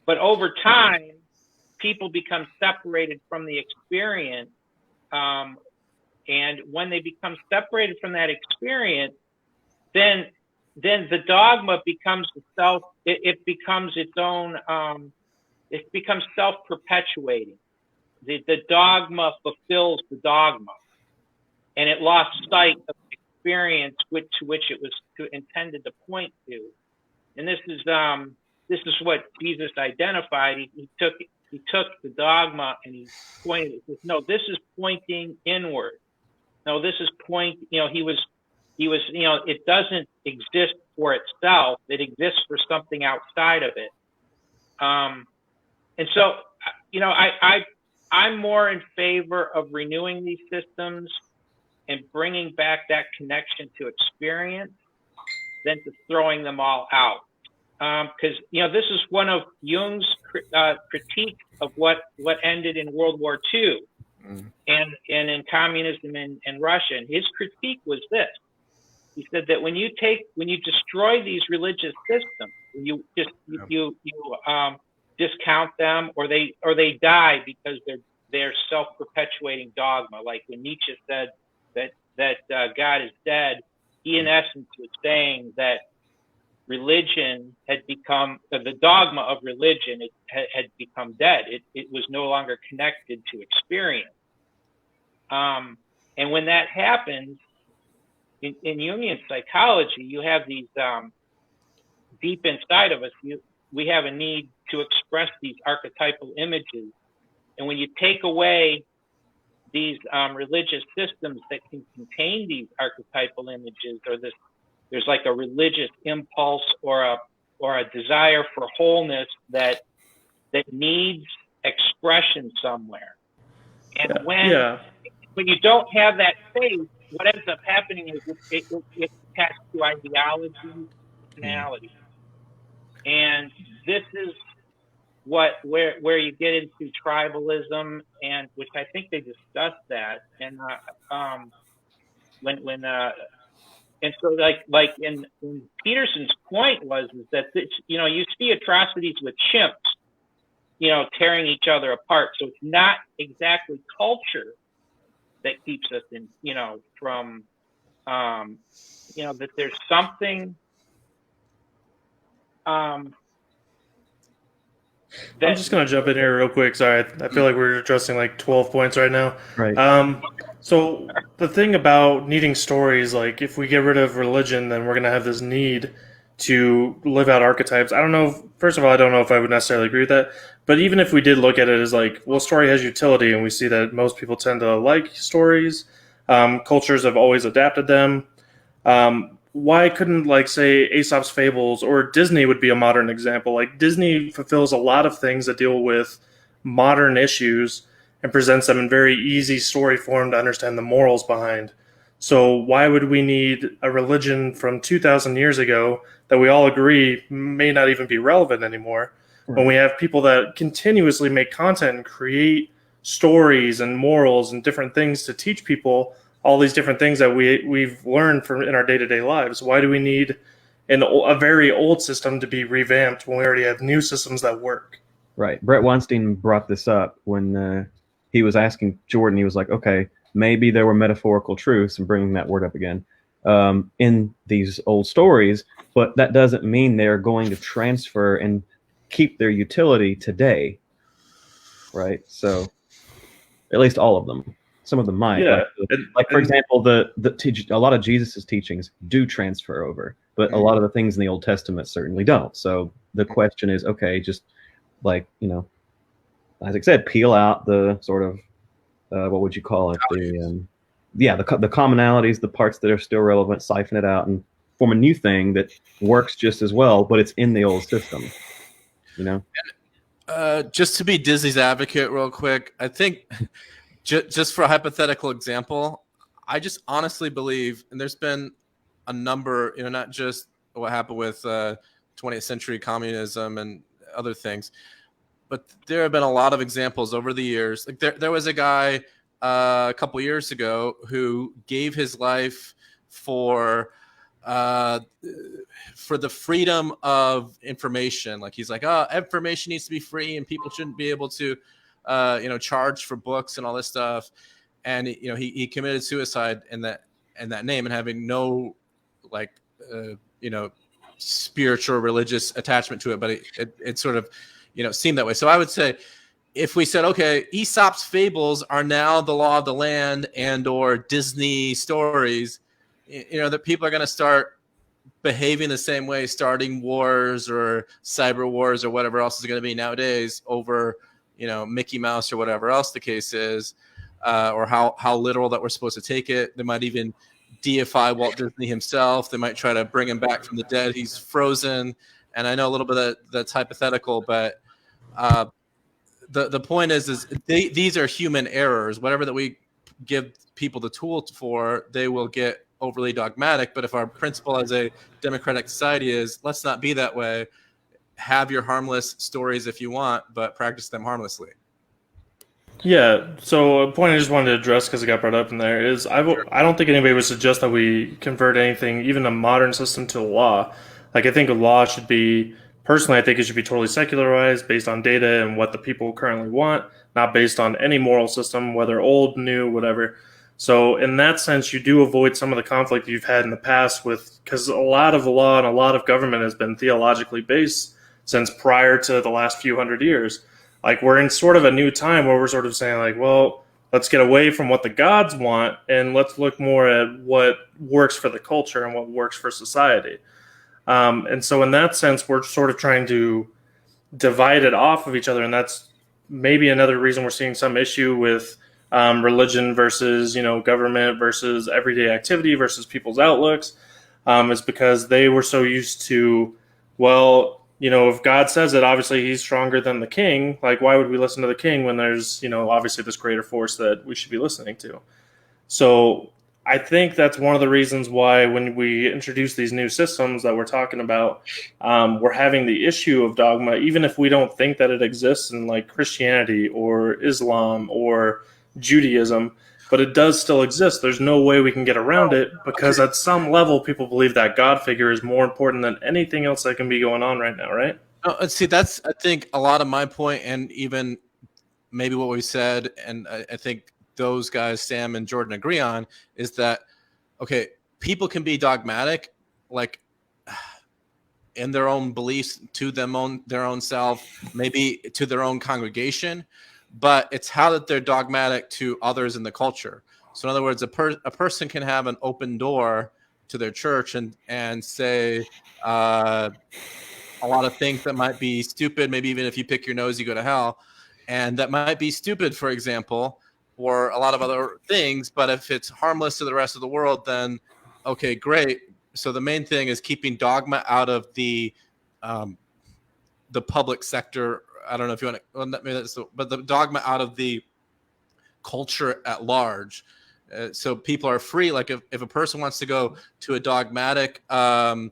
But over time, people become separated from the experience. And when they become separated from that experience, then the dogma becomes it becomes its own, it becomes self-perpetuating. The dogma fulfills the dogma. And it lost sight of the experience to which it was intended to point to. And this is what Jesus identified. He took the dogma and he pointed it. He says, no, this is pointing inward. No, this is he was, it doesn't exist for itself. It exists for something outside of it. And so, I'm more in favor of renewing these systems and bringing back that connection to experience than to throwing them all out. Because, this is one of Jung's critique of what ended in World War II and in communism in Russia. And his critique was this. He said that when you destroy these religious systems, you discount them, or they die because they're self-perpetuating dogma. Like when Nietzsche said that God is dead, he in essence was saying that religion had become, the dogma of religion had become dead. It was no longer connected to experience. And when that happens, in Jungian psychology, you have these deep inside of us, we have a need to express these archetypal images. And when you take away these religious systems that can contain these archetypal images, or there's like a religious impulse or a desire for wholeness that needs expression somewhere. And when you don't have that faith, what ends up happening is it attached to ideology, personality. And this is where you get into tribalism, and which I think they discussed that. And and so like in Peterson's point is that you see atrocities with chimps, tearing each other apart. So it's not exactly culture that keeps us in, from that there's something. I'm just going to jump in here real quick. Sorry, I feel like we're addressing like 12 points right now. Right. So the thing about needing stories, like if we get rid of religion, then we're going to have this need to live out archetypes. I don't know. First of all, I don't know if I would necessarily agree with that. But even if we did look at it as like, well, story has utility, and we see that most people tend to like stories. Cultures have always adapted them. Why couldn't, like, say, Aesop's Fables or Disney would be a modern example? Like, Disney fulfills a lot of things that deal with modern issues and presents them in very easy story form to understand the morals behind. So why would we need a religion from 2,000 years ago that we all agree may not even be relevant anymore, when we have people that continuously make content and create stories and morals and different things to teach people all these different things that we've learned from in our day-to-day lives? Why do we need a very old system to be revamped when we already have new systems that work. Right. Brett Weinstein brought this up when he was asking Jordan. He was like, okay, maybe there were metaphorical truths, and bringing that word up again, in these old stories, but that doesn't mean they're going to transfer and keep their utility today. Right. So at least all of them. Some of them might. Yeah. Like for example, a lot of Jesus's teachings do transfer over, but a lot of the things in the Old Testament certainly don't. So the question is, okay, just like, Isaac said, peel out the sort of what would you call it? The commonalities, the parts that are still relevant, siphon it out and form a new thing that works just as well, but it's in the old system. Just to be Disney's advocate real quick, I think just for a hypothetical example, I just honestly believe, and there's been a number, not just what happened with 20th century communism and other things, but there have been a lot of examples over the years. Like there was a guy a couple years ago who gave his life for the freedom of information. Like he's like, information needs to be free and people shouldn't be able to, charge for books and all this stuff. And, he committed suicide in that name and having no spiritual religious attachment to it. But it sort of, seemed that way. So I would say if we said, okay, Aesop's fables are now the law of the land and or Disney stories, that people are going to start behaving the same way, starting wars or cyber wars or whatever else is going to be nowadays over, Mickey Mouse or whatever else the case is, or how literal that we're supposed to take it. They might even deify Walt Disney himself. They might try to bring him back from the dead. He's frozen. And I know a little bit that's hypothetical, but the point is these are human errors. Whatever that we give people the tool for, they will get overly dogmatic. But if our principle as a democratic society is, let's not be that way, have your harmless stories if you want, but practice them harmlessly. Yeah, so a point I just wanted to address because it got brought up in there is I don't think anybody would suggest that we convert anything, even a modern system, to law. Like I think a law should be, personally, I think it should be totally secularized based on data and what the people currently want, not based on any moral system, whether old, new, whatever. So in that sense, you do avoid some of the conflict you've had in the past because a lot of law and a lot of government has been theologically based since prior to the last few hundred years. Like we're in sort of a new time where we're sort of saying like, well, let's get away from what the gods want and let's look more at what works for the culture and what works for society. And so in that sense, we're sort of trying to divide it off of each other. And that's maybe another reason we're seeing some issue with religion versus, government versus everyday activity versus people's outlooks, is because they were so used to, well, if God says it, obviously he's stronger than the king. Like, why would we listen to the king when there's, obviously this greater force that we should be listening to? So I think that's one of the reasons why when we introduce these new systems that we're talking about, we're having the issue of dogma, even if we don't think that it exists in like Christianity or Islam or Judaism, but it does still exist. There's no way we can get around it because at some level, people believe that God figure is more important than anything else that can be going on right now, right? See, that's, I think, a lot of my point, and even maybe what we said, and I think those guys, Sam and Jordan, agree on, is that, okay, people can be dogmatic, like in their own beliefs, to their own self, maybe to their own congregation, but it's how that they're dogmatic to others in the culture. So in other words, a person can have an open door to their church and say a lot of things that might be stupid. Maybe even if you pick your nose, you go to hell. And that might be stupid, for example, or a lot of other things. But if it's harmless to the rest of the world, then okay, great. So the main thing is keeping dogma out of the public sector. I don't know if you want to, but the dogma out of the culture at large. So people are free. Like if a person wants to go to a dogmatic or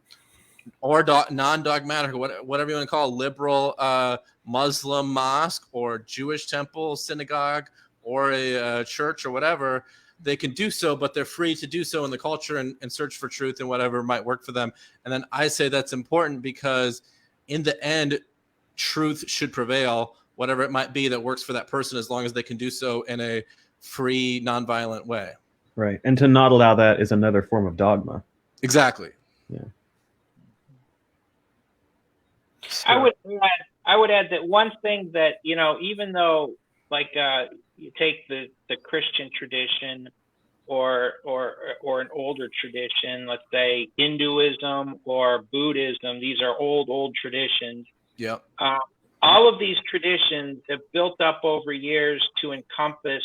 non-dogmatic, or whatever you want to call it, liberal Muslim mosque or Jewish temple, synagogue, or a church or whatever, they can do so, but they're free to do so in the culture and search for truth and whatever might work for them. And then I say that's important because in the end, truth should prevail, whatever it might be that works for that person, as long as they can do so in a free, nonviolent way. Right. And to not allow that is another form of dogma. Exactly. Yeah. So, I would add that one thing that, you know, even though like you take the Christian tradition or an older tradition, let's say Hinduism or Buddhism, these are old traditions. yeah. All of these traditions have built up over years to encompass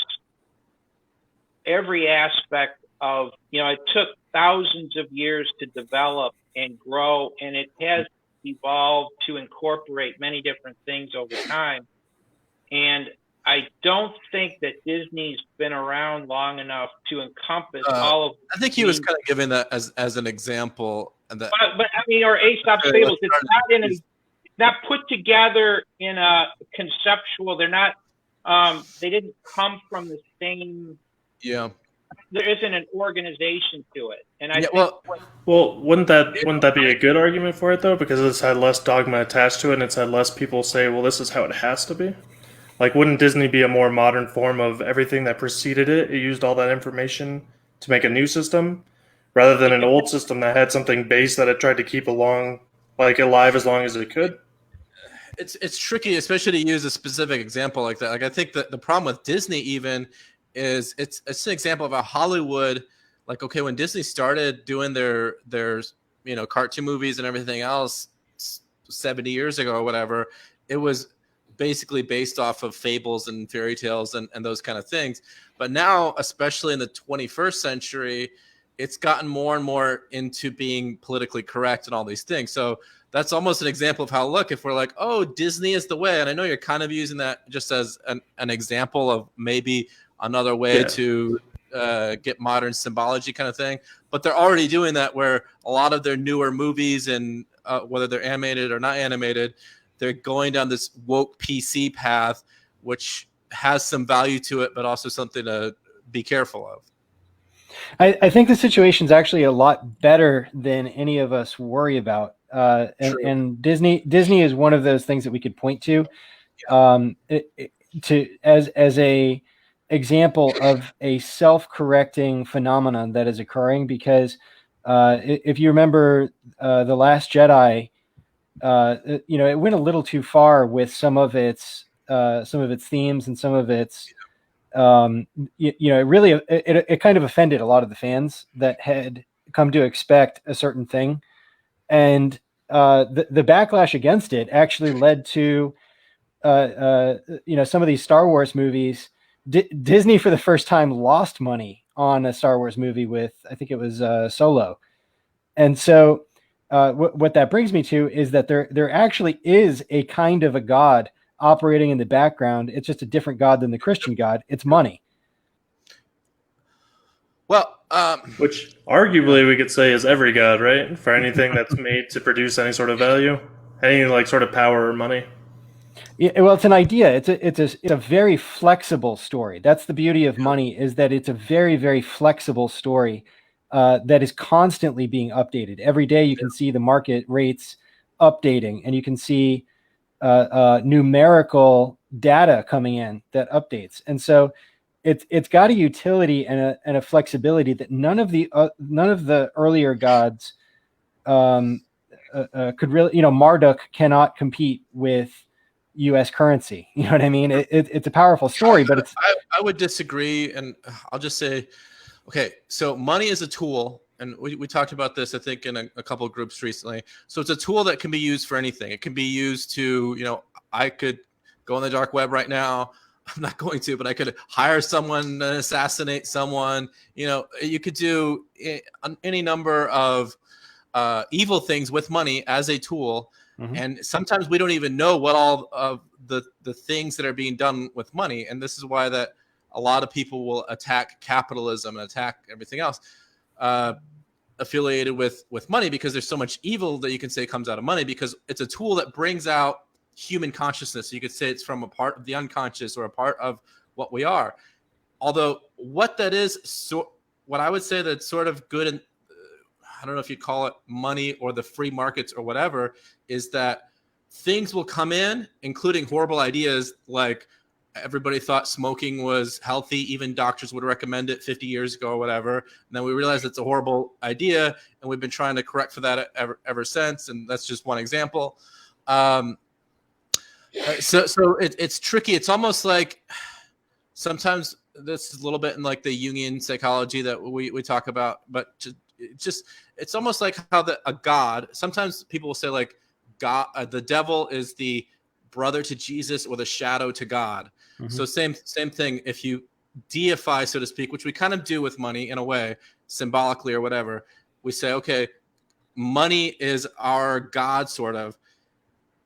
every aspect of, you know, it took thousands of years to develop and grow, and it has evolved to incorporate many different things over time. And I don't think that Disney's been around long enough to encompass all of. I think he was kind of giving that as an example. And that, but I mean, or Aesop's fables. It's not put together in a conceptual. They're not. They didn't come from the same. Yeah. There isn't an organization to it, and I think well, wouldn't that be a good argument for it though? Because it's had less dogma attached to it, and it's had less people say, "Well, this is how it has to be." Like, wouldn't Disney be a more modern form of everything that preceded it? It used all that information to make a new system, rather than an old system that had something base that it tried to keep alive as long as it could. It's tricky, especially to use a specific example like that. Like, I think that the problem with Disney even is it's an example of how Hollywood, like, okay, when Disney started doing their you know, cartoon movies and everything else 70 years ago or whatever, it was basically based off of fables and fairy tales and those kind of things. But now, especially in the 21st century, it's gotten more and more into being politically correct and all these things. So that's almost an example of how, look, if we're like, oh, Disney is the way, and I know you're kind of using that just as an example of maybe another way to get modern symbology kind of thing, but they're already doing that where a lot of their newer movies and whether they're animated or not animated, they're going down this woke PC path, which has some value to it, but also something to be careful of. I think the situation's actually a lot better than any of us worry about. And Disney is one of those things that we could point to, as a example of a self-correcting phenomenon that is occurring. Because if you remember The Last Jedi, you know, it went a little too far with some of its themes and some of its you know, it kind of offended a lot of the fans that had come to expect a certain thing, and the backlash against it actually led to you know, some of these Star Wars movies. Disney for the first time lost money on a Star Wars movie with, I think it was Solo. And so what that brings me to is that there actually is a kind of a God operating in the background. It's just a different God than the Christian God. It's money. Well, Which arguably we could say is every God, right? For anything that's made to produce any sort of value, any like sort of power or money. Yeah, well, it's an idea. It's a very flexible story. That's the beauty of money, is that it's a very, very flexible story that is constantly being updated. Every day you can see the market rates updating, and you can see numerical data coming in that updates. And so it's got a utility and a flexibility that none of the earlier gods could really, you know, Marduk cannot compete with U.S. currency. You know what I mean? It's a powerful story, but it's. I would disagree, and I'll just say, okay, so money is a tool, and we talked about this, I think, in a couple of groups recently. So it's a tool that can be used for anything. It can be used to, you know, I could go on the dark web right now. I'm not going to, but I could hire someone and assassinate someone. You know, you could do any number of evil things with money as a tool. Mm-hmm. And sometimes we don't even know what all of the things that are being done with money. And this is why that a lot of people will attack capitalism and attack everything else affiliated with money, because there's so much evil that you can say comes out of money, because it's a tool that brings out human consciousness. So you could say it's from a part of the unconscious or a part of what we are. Although what that is, what I would say that's sort of good, and I don't know if you call it money or the free markets or whatever, is that things will come in, including horrible ideas like everybody thought smoking was healthy. Even doctors would recommend it 50 years ago or whatever. And then we realized it's a horrible idea, and we've been trying to correct for that ever since. And that's just one example. So it's tricky. It's almost like sometimes this is a little bit in like the Jungian psychology that we talk about, but it's almost like how a god. Sometimes people will say like God, the devil is the brother to Jesus or the shadow to God. Mm-hmm. So same thing. If you deify, so to speak, which we kind of do with money in a way, symbolically or whatever, we say, okay, money is our God, sort of.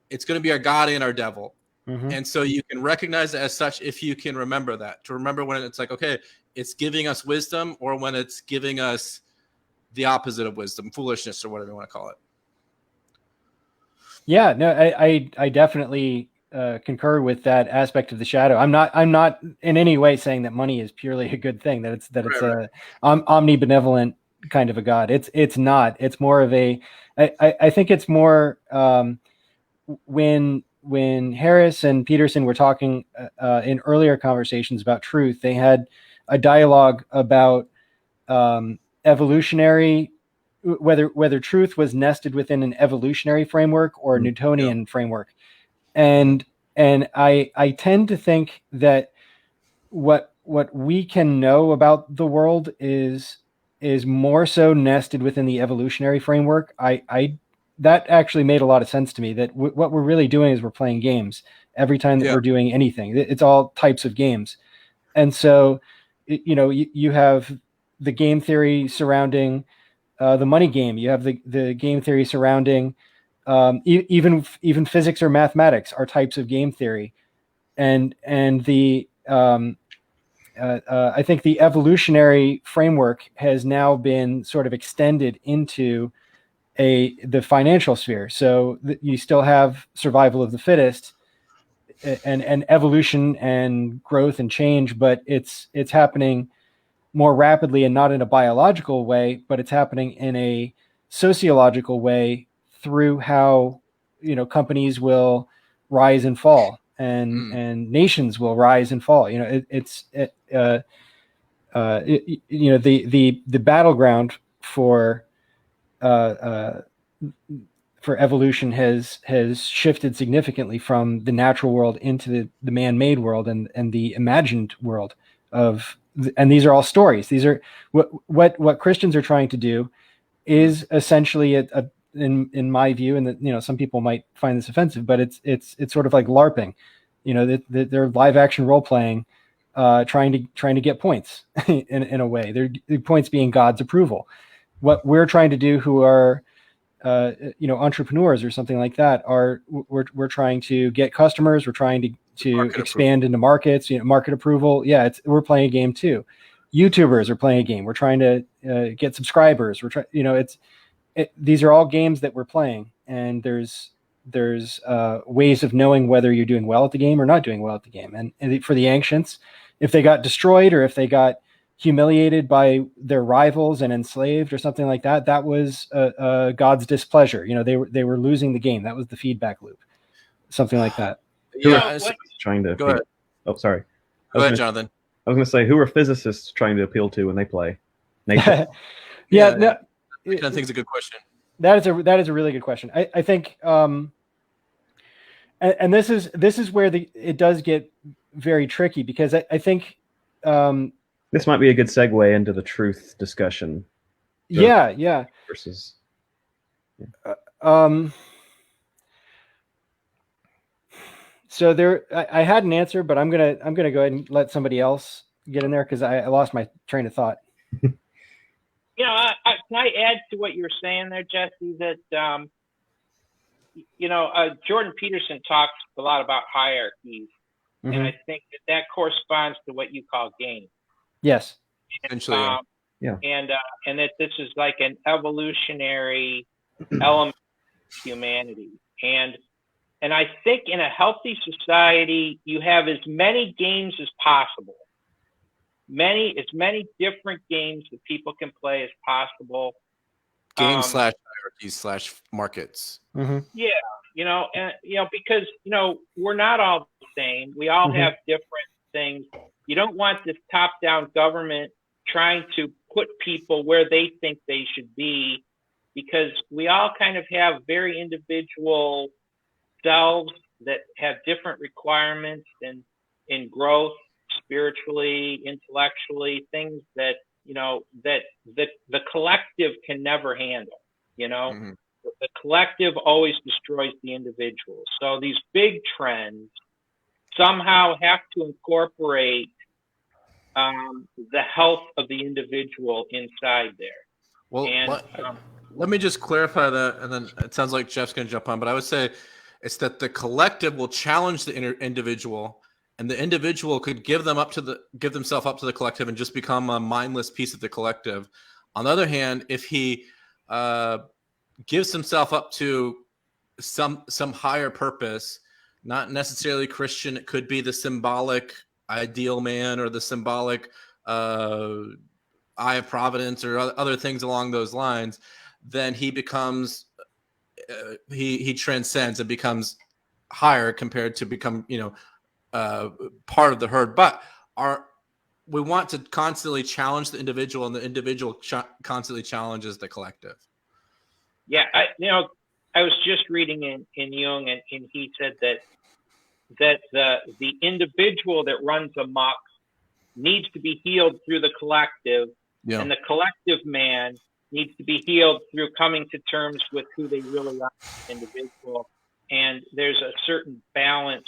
It's going to be our God and our devil. Mm-hmm. And so you can recognize it as such if you can remember that. To remember when it's like, okay, it's giving us wisdom, or when it's giving us the opposite of wisdom, foolishness, or whatever you want to call it. Yeah, no, I definitely concur with that aspect of the shadow. I'm not in any way saying that money is purely a good thing, that it's a omnibenevolent kind of a God. It's not. It's more of I think it's more when Harris and Peterson were talking in earlier conversations about truth, they had a dialogue about evolutionary, whether truth was nested within an evolutionary framework or a Newtonian framework. And I tend to think that what we can know about the world is more so nested within the evolutionary framework. That actually made a lot of sense to me, that what we're really doing is we're playing games every time that we're doing anything. It's all types of games. And so, you have the game theory surrounding the money game. You have the game theory surrounding even physics or mathematics are types of game theory. And the I think the evolutionary framework has now been sort of extended into the financial sphere. So you still have survival of the fittest and evolution and growth and change, but it's happening more rapidly, and not in a biological way, but it's happening in a sociological way through how companies will rise and fall, and nations will rise and fall. The battleground for evolution has shifted significantly from the natural world into the man-made world and the imagined world of. And these are all stories. These are what Christians are trying to do is essentially in my view, and some people might find this offensive, but it's sort of like LARPing. They're live action role playing, trying to get points in a way. The points being God's approval. What we're trying to do, who are entrepreneurs or something like that, we're trying to get customers. We're trying to expand into markets, market approval. Yeah, we're playing a game too. YouTubers are playing a game. We're trying to get subscribers. We're trying, these are all games that we're playing, and there's ways of knowing whether you're doing well at the game or not doing well at the game. And for the ancients, if they got destroyed or if they got humiliated by their rivals and enslaved or something like that, that was God's displeasure. They were losing the game. That was the feedback loop, something like that. Yeah, trying to. Go ahead. Oh, sorry. Go ahead, Jonathan. I was going to say, who are physicists trying to appeal to when they play? I think it's a good question. That is a really good question. I think, and this is where it does get very tricky, because I think this might be a good segue into the truth discussion. Yeah. Versus. So I had an answer, but I'm gonna go ahead and let somebody else get in there, because I lost my train of thought. Can I add to what you were saying there, Jesse? That Jordan Peterson talks a lot about hierarchies, and I think that corresponds to what you call game. Yes. Essentially. And that this is like an evolutionary element of humanity. And I think in a healthy society, you have as many games as possible. as many different games that people can play as possible. Games slash hierarchies slash markets. Mm-hmm. Yeah, and because we're not all the same. We all have different things. You don't want this top-down government trying to put people where they think they should be, because we all kind of have very individual selves that have different requirements and in growth, spiritually, intellectually, things that that the collective can never handle. The collective always destroys the individual. So these big trends somehow have to incorporate the health of the individual inside there. Well, let me just clarify that, and then it sounds like Jeff's going to jump on, but I would say it's that the collective will challenge the individual, and the individual could give themselves up to the collective and just become a mindless piece of the collective. On the other hand, if he gives himself up to some higher purpose, not necessarily Christian, it could be the symbolic ideal man or the symbolic eye of providence or other things along those lines, then he becomes he transcends and becomes higher compared to become part of the herd. But we want to constantly challenge the individual, and the individual constantly challenges the collective. Yeah, I was just reading in Jung, and he said that the individual that runs amok needs to be healed through the collective, and the collective man needs to be healed through coming to terms with who they really are as an individual. And there's a certain balance.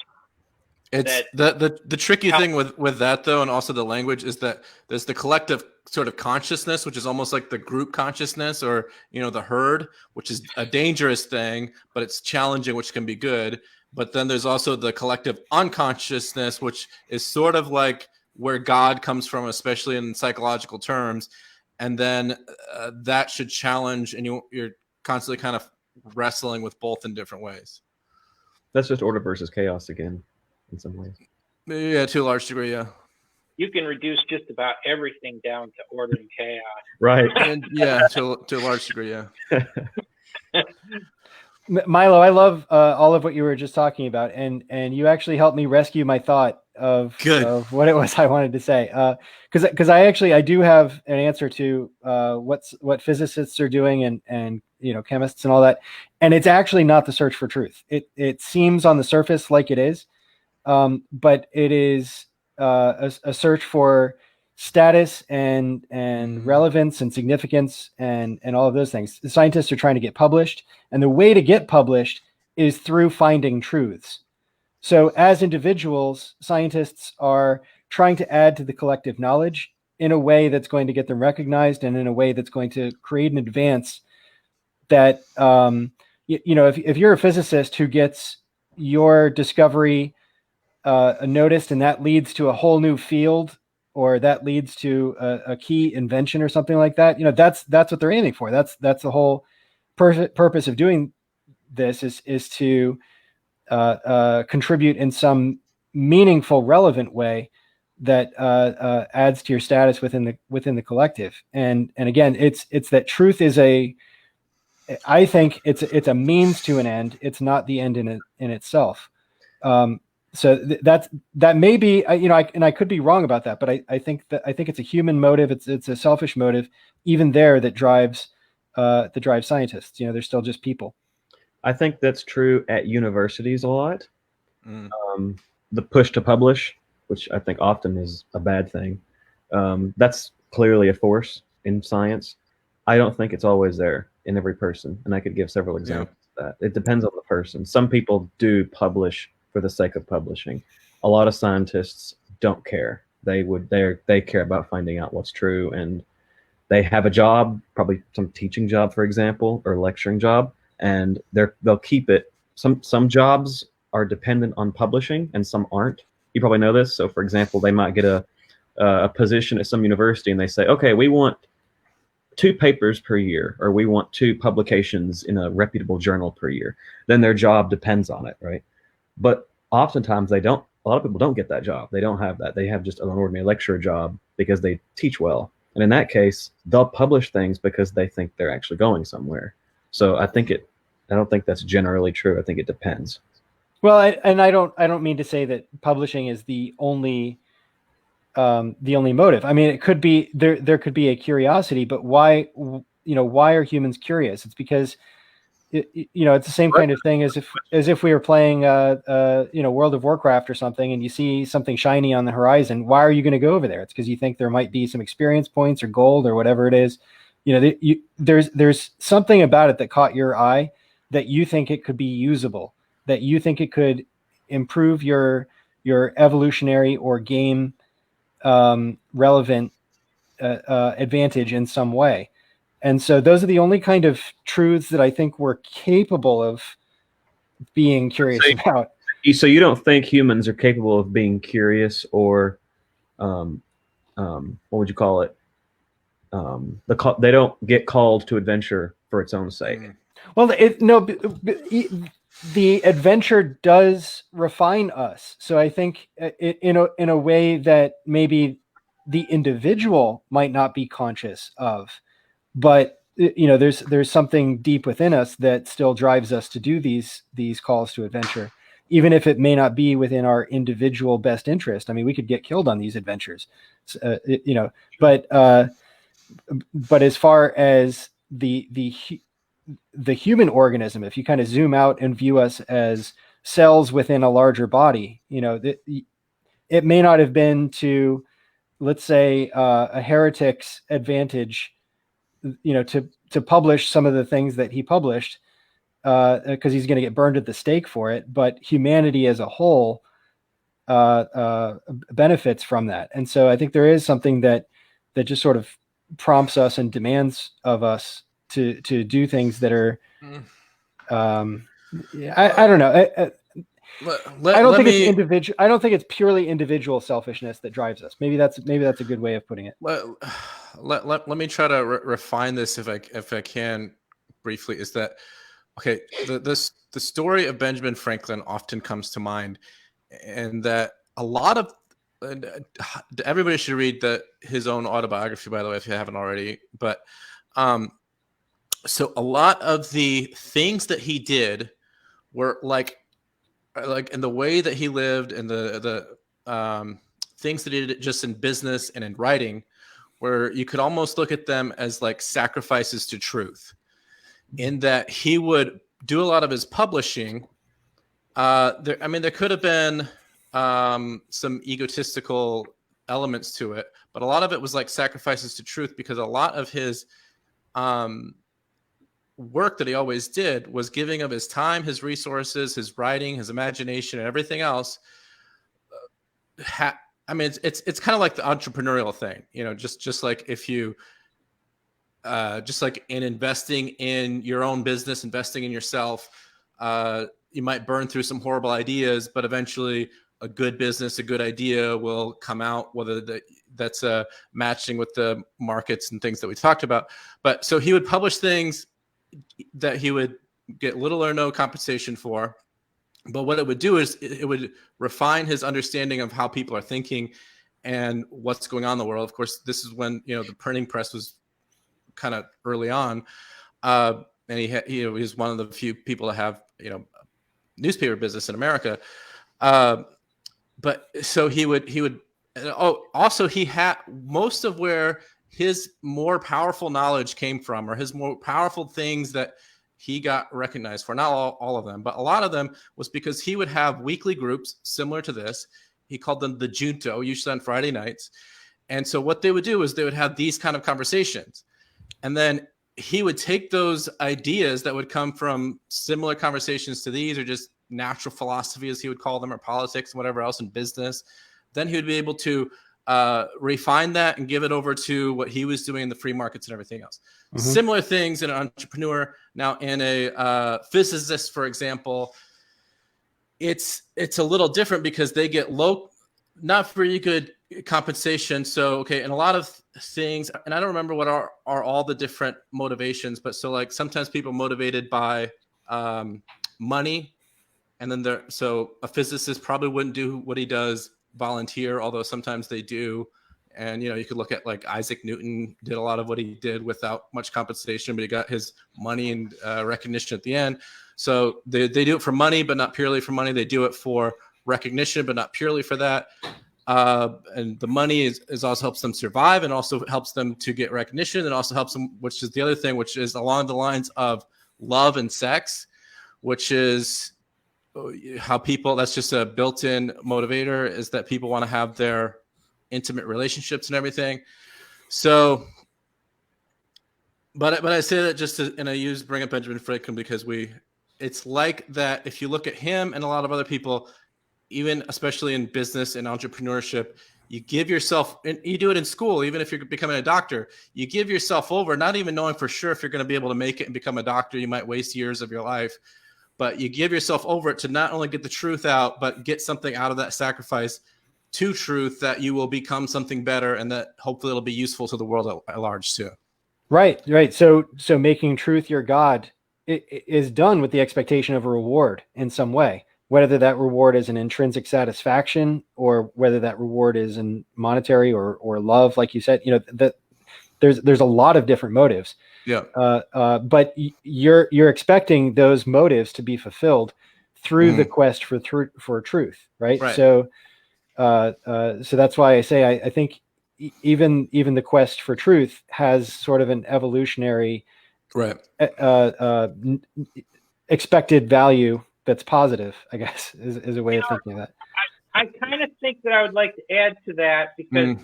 It's the tricky thing with that, though, and also the language, is that there's the collective sort of consciousness, which is almost like the group consciousness, or the herd, which is a dangerous thing, but it's challenging, which can be good. But then there's also the collective unconsciousness, which is sort of like where God comes from, especially in psychological terms. And then that should challenge, and you're constantly kind of wrestling with both in different ways. That's just order versus chaos again, in some ways. Yeah, to a large degree, yeah. You can reduce just about everything down to order and chaos. Right. And yeah, to a large degree, yeah. Milo, I love all of what you were just talking about, and you actually helped me rescue my thought of what it was I wanted to say. Because I do have an answer to what physicists are doing and chemists and all that, and it's actually not the search for truth. It seems on the surface like it is, but it is a search for status and relevance and significance and all of those things. The scientists are trying to get published, and the way to get published is through finding truths. So as individuals, scientists are trying to add to the collective knowledge in a way that's going to get them recognized, and in a way that's going to create an advance that if you're a physicist who gets your discovery noticed, and that leads to a whole new field, or that leads to a key invention or something like that, that's what they're aiming for. That's the whole purpose of doing this is to contribute in some meaningful, relevant way that adds to your status within the collective. And again, it's that truth is I think it's a means to an end. It's not the end in itself. So that may be, I could be wrong about that, but I think it's a human motive. It's a selfish motive, even there, that drives scientists. They're still just people. I think that's true at universities a lot. The push to publish, which I think often is a bad thing, that's clearly a force in science. I don't think it's always there in every person, and I could give several examples of that. It depends on the person. Some people do publish for the sake of publishing. A lot of scientists don't care. They care about finding out what's true, and they have a job, probably some teaching job, for example, or lecturing job, and they'll keep it. Some jobs are dependent on publishing, and some aren't. You probably know this. So, for example, they might get a position at some university, and they say, okay, we want 2 papers per year, or we want 2 publications in a reputable journal per year. Then their job depends on it, right? But oftentimes they don't a lot of people don't get that job. They don't have that. They have just an ordinary lecturer job because they teach well. And in that case, they'll publish things because they think they're actually going somewhere. So I don't think that's generally true. I think it depends. Well, I don't mean to say that publishing is the only motive. I mean, it could be there could be a curiosity, but why are humans curious? It's because it's the same kind of thing as if we were playing World of Warcraft or something, and you see something shiny on the horizon. Why are you going to go over there? It's because you think there might be some experience points or gold or whatever it is. There's something about it that caught your eye, that you think it could be usable, that you think it could improve your evolutionary or game relevant advantage in some way. And so those are the only kind of truths that I think we're capable of being curious about. So you don't think humans are capable of being curious, or what would you call it? They don't get called to adventure for its own sake. Well, the adventure does refine us. So I think in a way that maybe the individual might not be conscious of, but there's something deep within us that still drives us to do these calls to adventure, even if it may not be within our individual best interest. I mean, we could get killed on these adventures, but as far as the human organism, if you kind of zoom out and view us as cells within a larger body, it may not have been to, let's say, a heretic's advantage, to publish some of the things that he published, because he's going to get burned at the stake for it. But humanity as a whole benefits from that. And so I think there is something that just sort of prompts us and demands of us to do things that are, I don't know. I don't think it's individual. I don't think it's purely individual selfishness that drives us. Maybe that's a good way of putting it. Let me try to refine this if I can briefly. Is that okay? The story of Benjamin Franklin often comes to mind, and that a lot of everybody should read his own autobiography, by the way, if you haven't already. But so a lot of the things that he did were like in the way that he lived, and the things that he did just in business and in writing, where you could almost look at them as like sacrifices to truth, in that he would do a lot of his publishing. There could have been some egotistical elements to it, but a lot of it was like sacrifices to truth, because a lot of his work that he always did was giving of his time, his resources, his writing, his imagination, and everything else. It's kind of like the entrepreneurial thing, just like if you, just like in investing in your own business, investing in yourself, you might burn through some horrible ideas, but eventually a good business, a good idea will come out, whether that's matching with the markets and things that we talked about. But so he would publish things that he would get little or no compensation for. But what it would do is it would refine his understanding of how people are thinking and what's going on in the world. Of course, this is when, the printing press was kind of early on. And he was one of the few people to have, newspaper business in America. But so he had most of where his more powerful knowledge came from, or his more powerful things that he got recognized for. Not all of them, but a lot of them was because he would have weekly groups similar to this. He called them the Junto, usually on Friday nights. And so what they would do is they would have these kind of conversations. And then he would take those ideas that would come from similar conversations to these, or just natural philosophy, as he would call them, or politics and whatever else in business. Then he would be able to refine that and give it over to what he was doing in the free markets and everything else. Mm-hmm. Similar things in an entrepreneur. Now, in a physicist, for example, it's a little different, because they get not very good compensation. So, okay, and a lot of things, and I don't remember what are all the different motivations, but so like sometimes people motivated by money, And then so a physicist probably wouldn't do what he does volunteer, although sometimes they do. And, you could look at like Isaac Newton did a lot of what he did without much compensation, but he got his money and recognition at the end. So they do it for money, but not purely for money. They do it for recognition, but not purely for that. And the money is also helps them survive and also helps them to get recognition and also helps them, which is the other thing, which is along the lines of love and sex, which is how people, that's just a built-in motivator, is that people want to have their intimate relationships and everything. So, but I say that just to, and I bring up Benjamin Franklin because it's like that. If you look at him and a lot of other people, even especially in business and entrepreneurship, you give yourself, and you do it in school, even if you're becoming a doctor, you give yourself over, not even knowing for sure if you're going to be able to make it and become a doctor. You might waste years of your life, but you give yourself over to not only get the truth out, but get something out of that sacrifice to truth, that you will become something better and that hopefully it'll be useful to the world at large too. Right. So making truth your God is done with the expectation of a reward in some way, whether that reward is an intrinsic satisfaction or whether that reward is in monetary or love, like you said. That there's a lot of different motives. Yeah. But you're expecting those motives to be fulfilled through the quest for truth, right? So that's why I say I think even the quest for truth has sort of an evolutionary expected value that's positive, I guess, is a way of thinking of that. I kind of think that I would like to add to that because,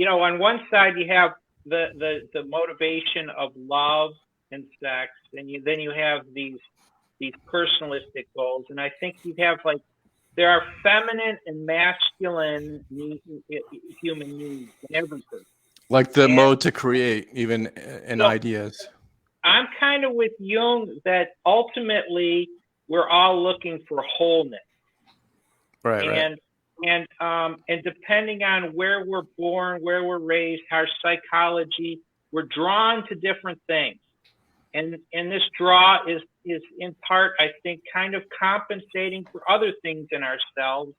on one side you have the motivation of love and sex, and then you have these personalistic goals, and I think you have there are feminine and masculine human needs in every person. Like the mode to create, even in ideas. I'm kind of with Jung that ultimately we're all looking for wholeness. Right. And depending on where we're born, where we're raised, our psychology, we're drawn to different things. And this draw is in part, I think, kind of compensating for other things in ourselves.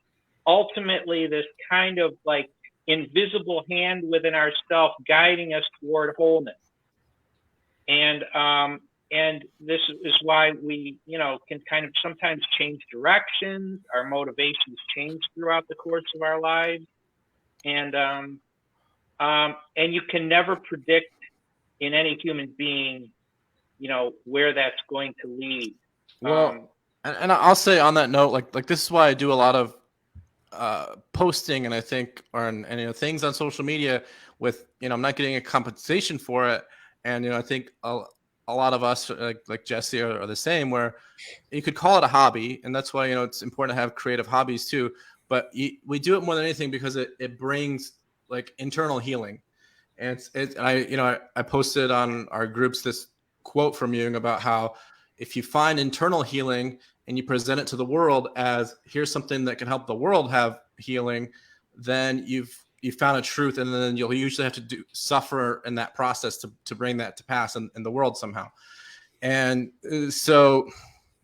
Ultimately, this kind of invisible hand within ourselves guiding us toward wholeness. And this is why we, can kind of sometimes change directions. Our motivations change throughout the course of our lives. And you can never predict in any human being, where that's going to lead. Well, and I'll say on that note, like this is why I do a lot of posting, and I think, things on social media with, I'm not getting a compensation for it. And, I think a lot of us like Jesse are the same, where you could call it a hobby. And that's why, it's important to have creative hobbies too. But we do it more than anything because it brings internal healing. And I posted on our groups this quote from Jung about how if you find internal healing and you present it to the world as here's something that can help the world have healing, then you found a truth, and then you'll usually have to suffer in that process to bring that to pass in the world somehow. And so,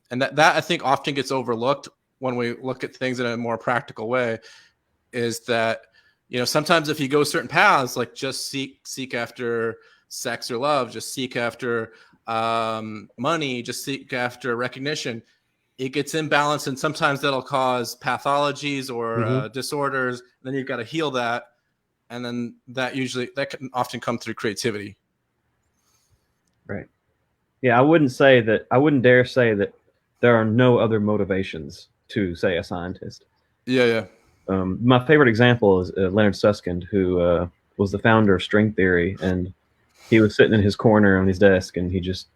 and that I think often gets overlooked when we look at things in a more practical way, is that, sometimes if you go certain paths, like just seek after sex or love, just seek after money, just seek after recognition, it gets imbalanced, and sometimes that'll cause pathologies or disorders. And then you've got to heal that, and then that can often come through creativity. Right. Yeah, I wouldn't dare say that there are no other motivations to, say, a scientist. Yeah. My favorite example is Leonard Susskind, who was the founder of string theory, and he was sitting in his corner on his desk, and he just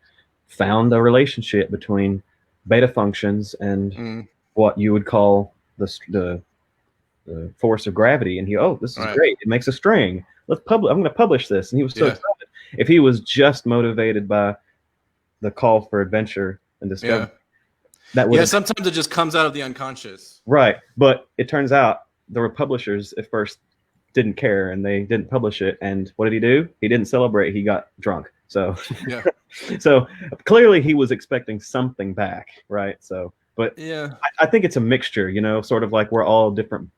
found a relationship between beta functions and what you would call the force of gravity. And this is great. It makes a string. I'm going to publish this. And he was so excited. If he was just motivated by the call for adventure and discovery, sometimes it just comes out of the unconscious. Right. But it turns out there were publishers at first didn't care, and they didn't publish it. And what did he do? He didn't celebrate. He got drunk. So, so clearly he was expecting something back. Right. So But Yeah. I think it's a mixture, sort of like we're all different,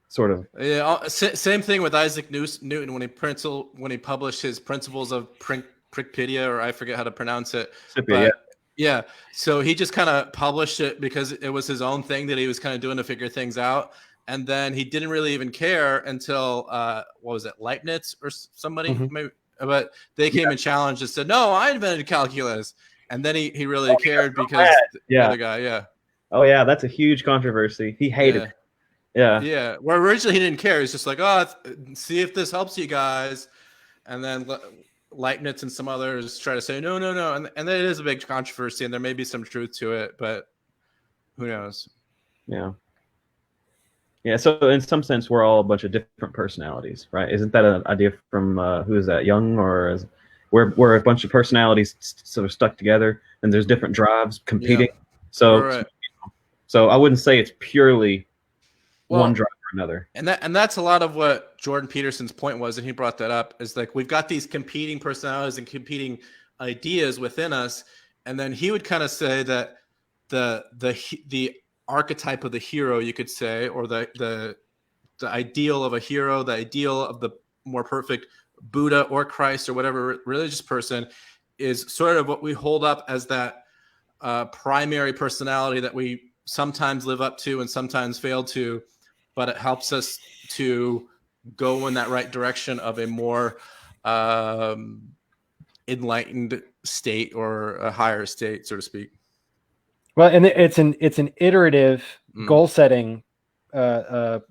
sort of. Yeah. Same thing with Isaac Newton when he published his Principles of Principia, or I forget how to pronounce it. But yeah. So he just kind of published it because it was his own thing that he was kind of doing to figure things out. And then he didn't really even care until what was it, Leibniz or somebody? Maybe, but they came and challenged and said, "No, I invented calculus." And then he really cared because the other guy, Oh yeah, that's a huge controversy. He hated it. Yeah. Yeah. Where originally he didn't care. He's just like, "Oh, see if this helps you guys." And then Leibniz and some others try to say, no. And it is a big controversy, and there may be some truth to it, but who knows? Yeah. Yeah, so in some sense, we're all a bunch of different personalities, right? Isn't that an idea from who is that, Jung, or we're a bunch of personalities sort of stuck together, and there's different drives competing. So I wouldn't say it's purely one drive or another. And that's a lot of what Jordan Peterson's point was, and he brought that up, is like we've got these competing personalities and competing ideas within us, and then he would kind of say that the archetype of the hero, you could say, or the ideal of a hero, the ideal of the more perfect Buddha or Christ or whatever religious person, is sort of what we hold up as that primary personality that we sometimes live up to and sometimes fail to, but it helps us to go in that right direction of a more enlightened state, or a higher state, so to speak. Well, and it's an iterative goal setting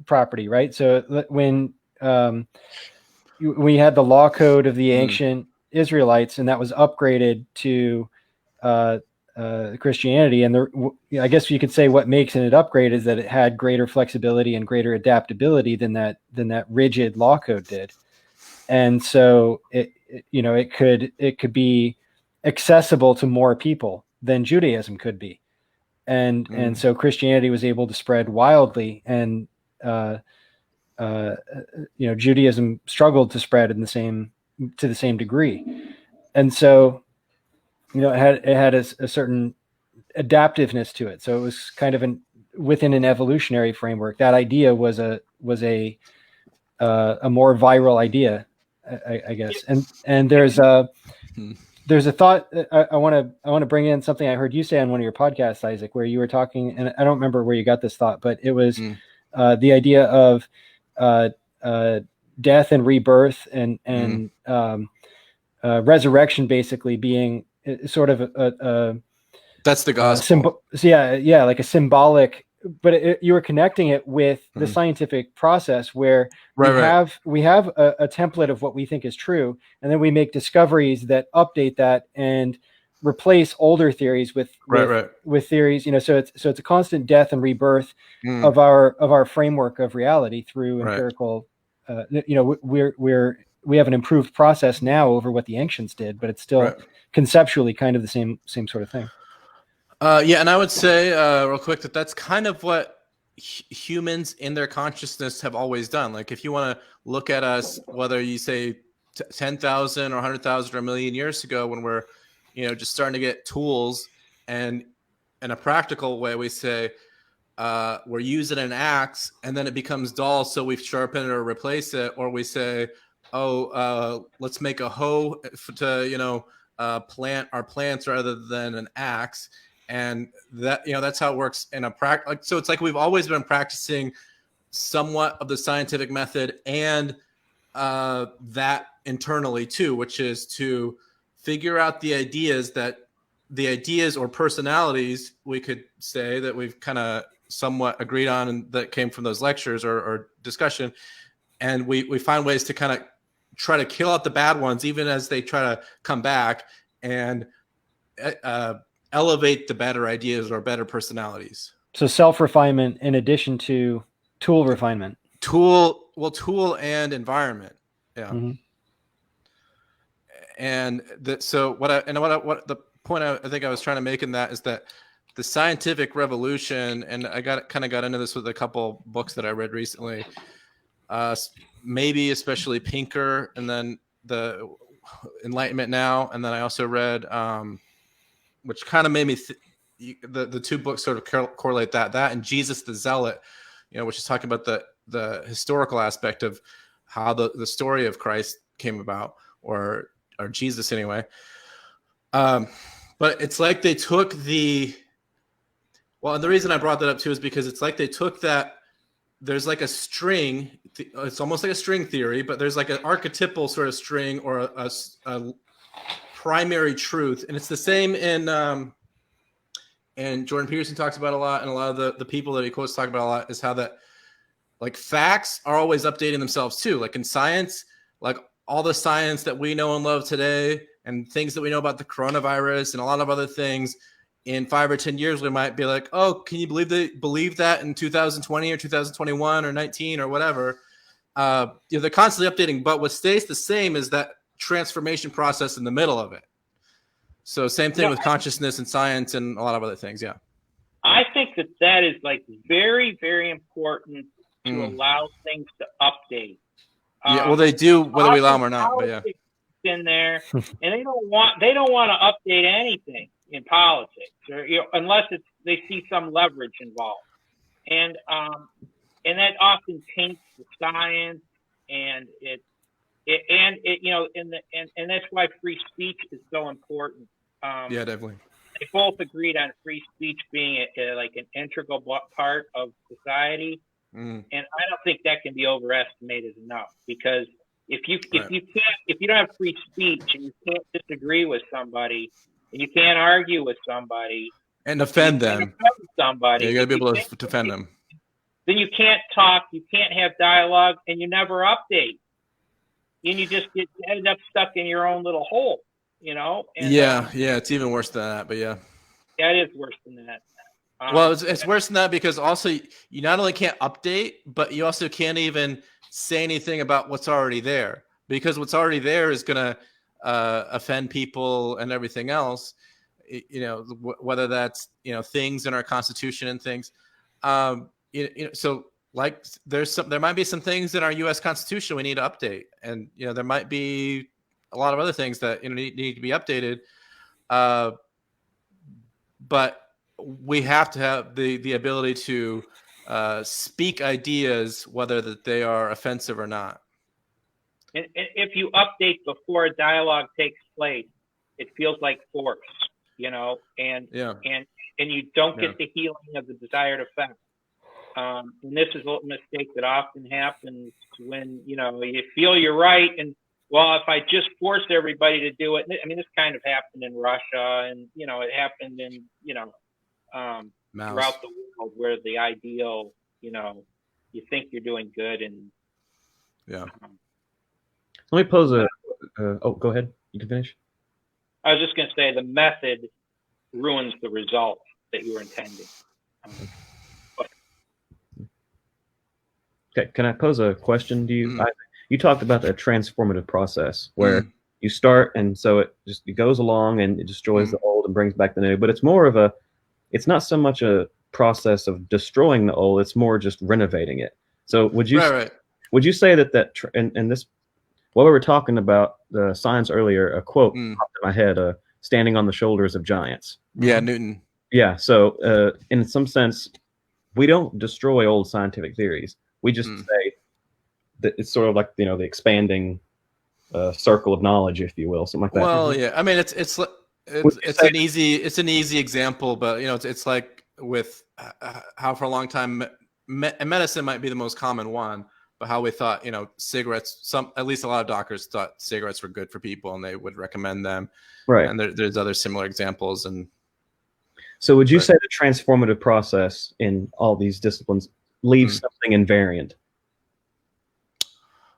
property, right? So when we had the law code of the ancient Israelites, and that was upgraded to Christianity, and I guess you could say what makes it upgrade is that it had greater flexibility and greater adaptability than that rigid law code did, and so it could be accessible to more people than Judaism could be. And so Christianity was able to spread wildly, and Judaism struggled to spread to the same degree. And so it had a certain adaptiveness to it. So it was kind of within an evolutionary framework. That idea was a more viral idea, I guess. And there's a thought I want to bring in, something I heard you say on one of your podcasts, Isaac, where you were talking, and I don't remember where you got this thought, but it was the idea of death and rebirth and resurrection, basically being sort of a that's the gospel. Like a symbolic. But you were connecting it with the scientific process, where we have a template of what we think is true, and then we make discoveries that update that and replace older theories with theories. So it's a constant death and rebirth of our framework of reality through empirical. We have an improved process now over what the ancients did, but it's still conceptually kind of the same sort of thing. And I would say real quick that's kind of what humans in their consciousness have always done. Like if you want to look at us, whether you say 10,000 or 100,000 or a million years ago, when we're just starting to get tools, and in a practical way we say we're using an axe and then it becomes dull, so we sharpen it or replace it, or we say let's make a hoe to plant our plants rather than an axe. And that that's how it works in a practice. So it's like we've always been practicing somewhat of the scientific method, and that internally too, which is to figure out the ideas or personalities, we could say, that we've kind of somewhat agreed on, and that came from those lectures or discussion. And we find ways to kind of try to kill out the bad ones, even as they try to come back, and elevate the better ideas or better personalities. So self-refinement in addition to tool refinement. Tool and environment. Yeah. Mm-hmm. And what the point I think I was trying to make in that is that the scientific revolution, and I got into this with a couple books that I read recently, maybe especially Pinker, and then the Enlightenment Now, and then I also read which kind of made me the two books sort of correlate that and Jesus the Zealot, which is talking about the historical aspect of how the story of Christ came about, or Jesus anyway. But it's like they took and the reason I brought that up too is because it's like they took that. There's like a string. It's almost like a string theory, but there's like an archetypal sort of string or a primary truth, and it's the same in. And Jordan Peterson talks about a lot, and a lot of the people that he quotes talk about a lot, is how that like facts are always updating themselves too. Like in science, like all the science that we know and love today, and things that we know about the coronavirus and a lot of other things, in 5 or 10 years, we might be like, oh, can you believe they believe that in 2020 or 2021 or 19 or whatever? They're constantly updating, but what stays the same is that transformation process in the middle of it. So same thing with consciousness and science and a lot of other things. Yeah. I think that is like very, very important to allow things to update. Yeah, well, they do whether we allow them or not, but yeah. In there, and they don't want to update anything in politics, or unless they see some leverage involved, and that often taints the science, and and that's why free speech is so important. Yeah, definitely. They both agreed on free speech being like an integral part of society, and I don't think that can be overestimated enough, because if you don't have free speech and you can't disagree with somebody and you can't argue with somebody and defend them, somebody, you got to be able to defend them. Then you can't talk, you can't have dialogue, and you never update, and you just end up stuck in your own little hole, And, it's even worse than that, but yeah, it is worse than that. Well, it's worse than that, because also you not only can't update, but you also can't even say anything about what's already there, because what's already there is going to offend people and everything else, whether that's, things in our Constitution and things. So like there might be some things in our U.S. Constitution we need to update. And, there might be a lot of other things that need to be updated. But we have to have the ability to speak ideas, whether that they are offensive or not. And if you update before a dialogue takes place, it feels like force, and you don't get the healing of the desired effect. And this is a mistake that often happens when, you feel you're right. And well, if I just force everybody to do it, I mean, this kind of happened in Russia, and, it happened in, throughout the world, where the ideal, you think you're doing good. And let me pose go ahead. You can finish. I was just going to say the method ruins the result that you were intending. Okay, can I pose a question to you? You talked about the transformative process where you start, and so it goes along and it destroys the old and brings back the new. But it's more of it's not so much a process of destroying the old; it's more just renovating it. So would you say that and this, while we were talking about the science earlier, a quote popped in my head: "Standing on the shoulders of giants." Yeah, Newton. Yeah. So in some sense, we don't destroy old scientific theories. We just say that it's sort of like, the expanding circle of knowledge, if you will, something like that. Well, yeah. I mean, it's an easy example, but it's like with how for a long time medicine might be the most common one, but how we thought, cigarettes. At least a lot of doctors thought cigarettes were good for people, and they would recommend them. Right. And there's other similar examples. And so, would you say the transformative process in all these disciplines leaves something invariant?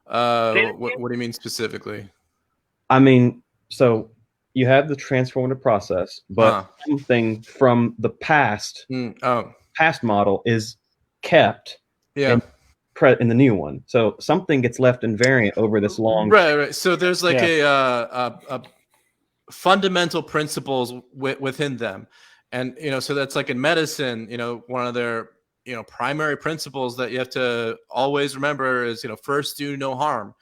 What do you mean specifically? I mean, so you have the transformative process, but something from the past model is kept in the new one. So something gets left invariant over this long. Right. So there's like a fundamental principles within them, and so that's like in medicine. One of their primary principles that you have to always remember is, first do no harm,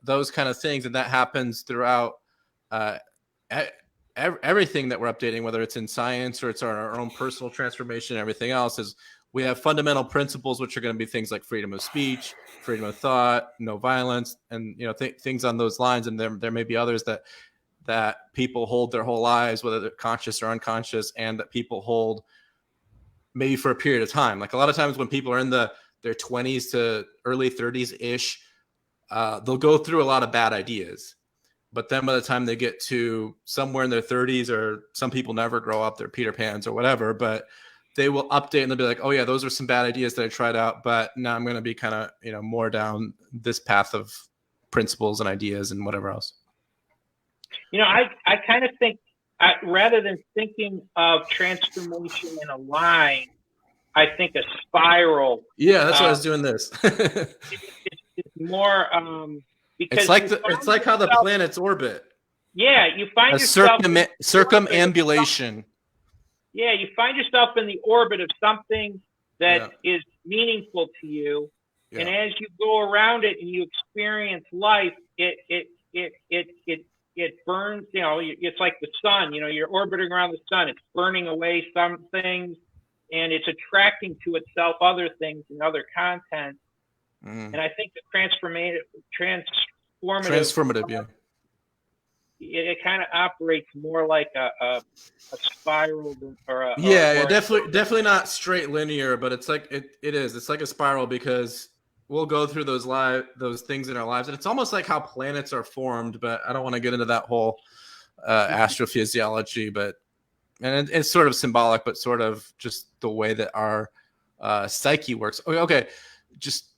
those kind of things. And that happens throughout everything that we're updating, whether it's in science or it's our own personal transformation and everything else, is we have fundamental principles, which are going to be things like freedom of speech, freedom of thought, no violence, and things on those lines. And there may be others that people hold their whole lives, whether they're conscious or unconscious, and that people hold maybe for a period of time. Like a lot of times when people are in their 20s to early 30s ish, they'll go through a lot of bad ideas. But then by the time they get to somewhere in their 30s, or some people never grow up, they're Peter Pans or whatever, but they will update and they'll be like, oh yeah, those are some bad ideas that I tried out, but now I'm going to be kind of, more down this path of principles and ideas and whatever else. I kind of think, rather than thinking of transformation in a line, I think a spiral. Yeah, that's why I was doing this. It's more because it's like how the planets orbit. Yeah, you find yourself circumambulation. Yeah, you find yourself in the orbit of something that is meaningful to you, and as you go around it and you experience life, it burns. It's like the sun. You're orbiting around the sun. It's burning away some things, and it's attracting to itself other things and other content. And I think the transformative, yeah. It kind of operates more like a spiral or definitely not straight linear, but it's like it is. It's like a spiral because we'll go through those things in our lives, and it's almost like how planets are formed. But I don't want to get into that whole astrophysiology, and it's sort of symbolic, but sort of just the way that our psyche works. Okay. Just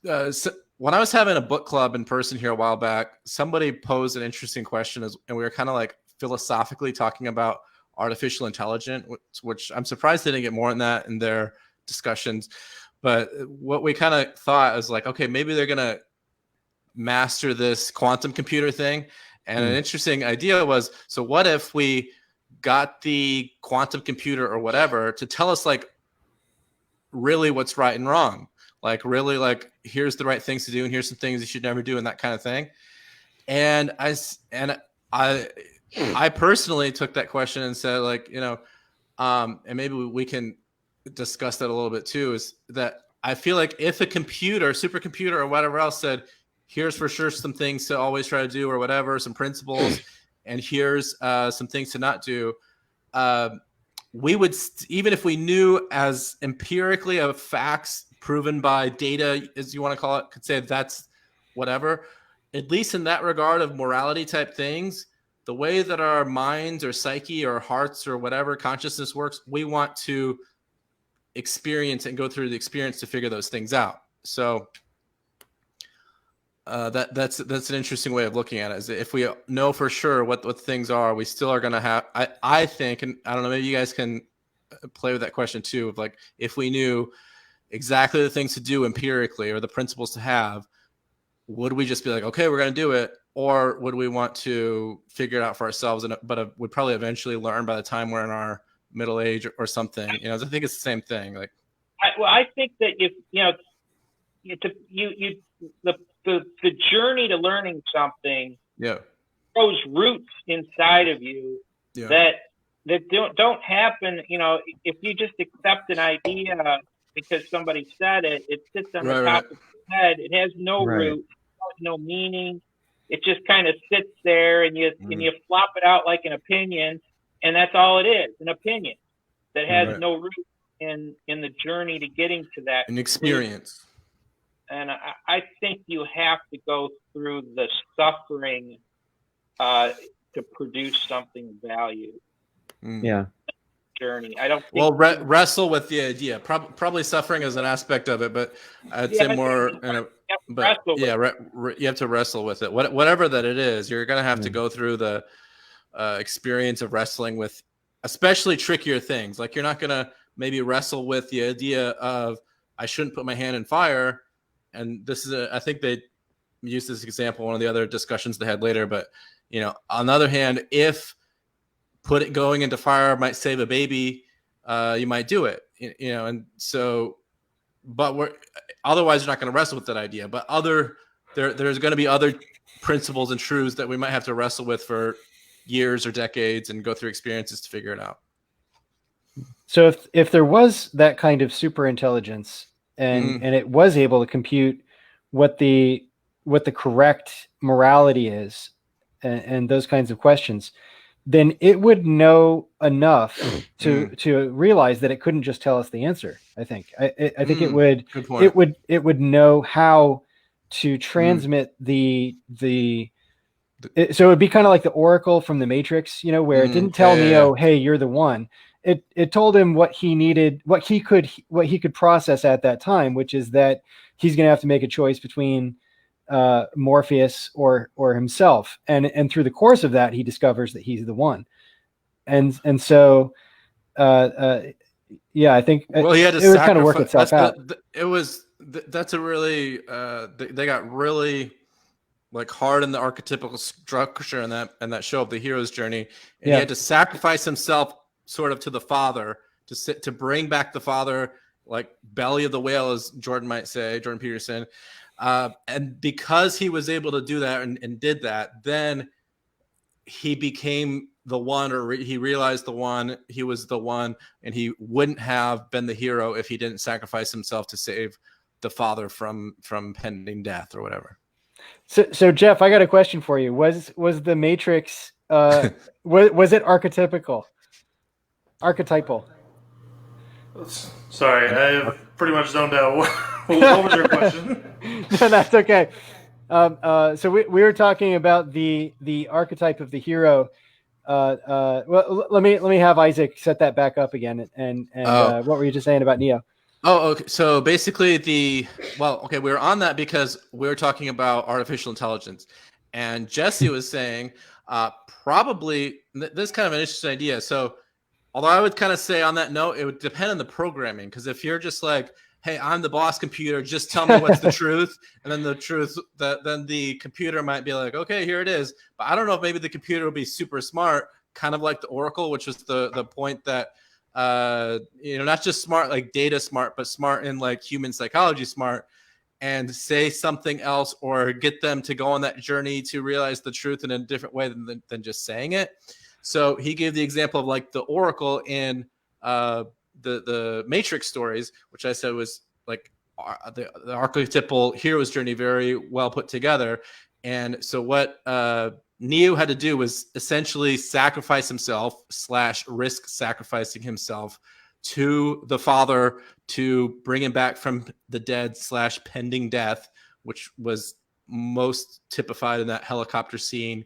when I was having a book club in person here a while back, somebody posed an interesting question, and we were kind of like philosophically talking about artificial intelligence, which I'm surprised they didn't get more on that in their discussions. But what we kind of thought was like, okay, maybe they're going to master this quantum computer thing. And an interesting idea was, so what if we got the quantum computer or whatever to tell us like really what's right and wrong? Like really, like here's the right things to do, and here's some things you should never do, and that kind of thing. And I personally took that question and said, like, and maybe we can discuss that a little bit too. Is that I feel like if a computer, supercomputer, or whatever else said, here's for sure some things to always try to do, or whatever, some principles, and here's some things to not do. We would, even if we knew as empirically of facts proven by data, as you want to call it, could say that's whatever, at least in that regard of morality type things, the way that our minds or psyche or hearts or whatever consciousness works, we want to experience and go through the experience to figure those things out. So that's an interesting way of looking at it. Is if we know for sure what things are, we still are going to have, I think, and I don't know, maybe you guys can play with that question too, of like, if we knew exactly the things to do empirically or the principles to have, would we just be like, okay, we're going to do it? Or would we want to figure it out for ourselves? But we'd probably eventually learn by the time we're in our middle age or something. I think it's the same thing. Like, I think that if the journey to learning something grows roots inside of you that don't happen. If you just accept an idea because somebody said it, it sits on the top of your head. It has no root, it has no meaning. It just kind of sits there, and you flop it out like an opinion, and that's all it is, an opinion that has no root in the journey to getting to that. An experience. And I think you have to go through the suffering to produce something of value. Yeah. Journey. I don't think wrestle with the idea. Probably suffering is an aspect of it, but I'd say more. You have to wrestle with it. Whatever that it is, you're going to have to go through the experience of wrestling with, especially trickier things. Like you're not going to maybe wrestle with the idea of I shouldn't put my hand in fire. And this is I think they used this example in one of the other discussions they had later. But on the other hand, if going into fire might save a baby, you might do it, and so, but otherwise you're not going to wrestle with that idea. But there's going to be other principles and truths that we might have to wrestle with for years or decades and go through experiences to figure it out. So if there was that kind of super intelligence and it was able to compute what the correct morality is and those kinds of questions, then it would know enough to realize that it couldn't just tell us the answer. I think it would Good point. it would know how to transmit so it would be kind of like the Oracle from the Matrix, where it didn't tell Neo, hey, you're the one. It told him what he needed, what he could process at that time, which is that he's going to have to make a choice between Morpheus or himself. And through the course of that, he discovers that he's the one. And so, yeah, I think he had to it would kind of work itself out. That's a really, they got really like hard in the archetypical structure in that show of the hero's journey. And he had to sacrifice himself sort of to the father to bring back the father, like belly of the whale, as Jordan might say, Jordan Peterson. And because he was able to do that and did that, then he became the one, or he realized he was the one, and he wouldn't have been the hero if he didn't sacrifice himself to save the father from pending death or whatever. So Jeff, I got a question for you. Was the Matrix was it archetypal? Sorry, I have pretty much zoned out. What was your question? No, that's okay. So we were talking about the archetype of the hero. Well, let me have Isaac set that back up again. And what were you just saying about Neo? Oh, okay. So basically we were on that because we were talking about artificial intelligence, and Jesse was saying probably this is kind of an interesting idea. So although I would kind of say on that note, it would depend on the programming, because if you're just like, hey, I'm the boss computer, just tell me what's the truth, and then then the computer might be like, okay, here it is. But I don't know if maybe the computer will be super smart, kind of like the Oracle, which was the point that not just smart like data smart, but smart in like human psychology smart, and say something else or get them to go on that journey to realize the truth in a different way than just saying it. So he gave the example of like the Oracle in the Matrix stories, which I said was like the archetypal hero's journey, very well put together. And so what Neo had to do was essentially sacrifice himself / risk sacrificing himself to the father to bring him back from the dead / pending death, which was most typified in that helicopter scene,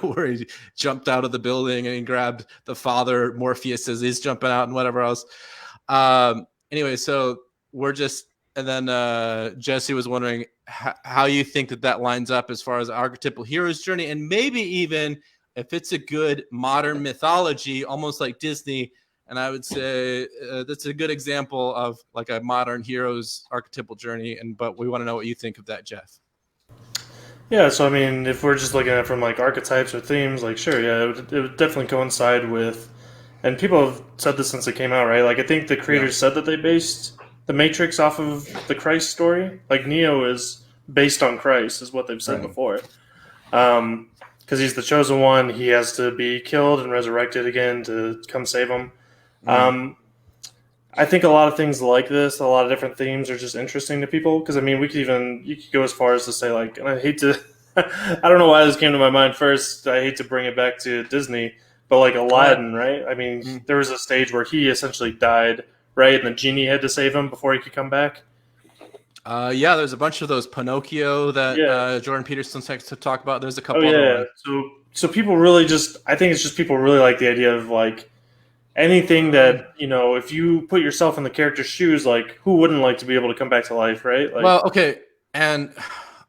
where he jumped out of the building and he grabbed the father, Morpheus, as he's jumping out and whatever else. Anyway, so and then Jesse was wondering how you think that lines up as far as archetypal hero's journey, and maybe even if it's a good modern mythology, almost like Disney. And I would say that's a good example of like a modern hero's archetypal journey. But we want to know what you think of that, Jeff. Yeah, so I mean, if we're just looking at it from like archetypes or themes, like sure, yeah, it would definitely coincide with, and people have said this since it came out, right? Like I think the creators said that they based the Matrix off of the Christ story. Like Neo is based on Christ, is what they've said before. Because he's the chosen one, he has to be killed and resurrected again to come save him. I think a lot of things like this, a lot of different themes are just interesting to people. Because I mean, you could go as far as to say like, and I hate to, I don't know why this came to my mind first. I hate to bring it back to Disney, but like Aladdin, right? I mean, there was a stage where he essentially died, right? And the genie had to save him before he could come back. There's a bunch of those. Pinocchio that Jordan Peterson likes to talk about. There's a couple other ones. So people really I think it's just people really like the idea of like anything that, if you put yourself in the character's shoes, like who wouldn't like to be able to come back to life, right? Like, well, okay. And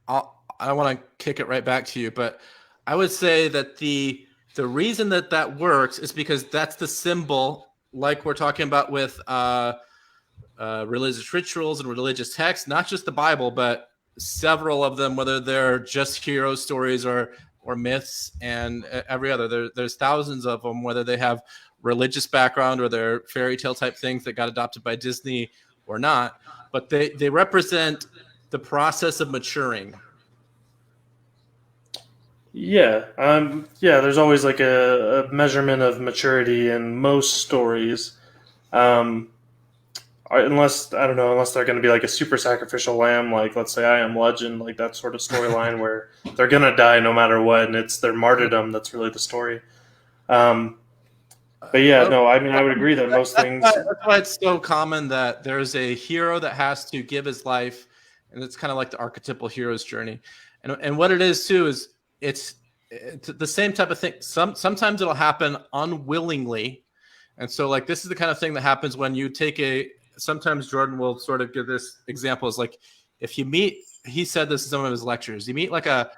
I want to kick it right back to you, but I would say that the reason that works is because that's the symbol, like we're talking about with religious rituals and religious texts, not just the Bible, but several of them, whether they're just hero stories or myths and every other. There's thousands of them, whether they have religious background or they're fairy tale type things that got adopted by Disney or not. But they represent the process of maturing. Yeah, there's always like a measurement of maturity in most stories. Um, unless I don't know, unless they're going to be like a super sacrificial lamb, like let's say I Am Legend, like that sort of storyline where they're going to die no matter what, and it's their martyrdom that's really the story. But yeah, no, I mean I would agree that most things. That's why it's so common that there's a hero that has to give his life, and it's kind of like the archetypal hero's journey. And what it is too is it's the same type of thing. Sometimes it'll happen unwillingly, and so like this is the kind of thing that happens when you take a. Sometimes Jordan will sort of give this example is like if you meet. He said this in some of his lectures. You meet like a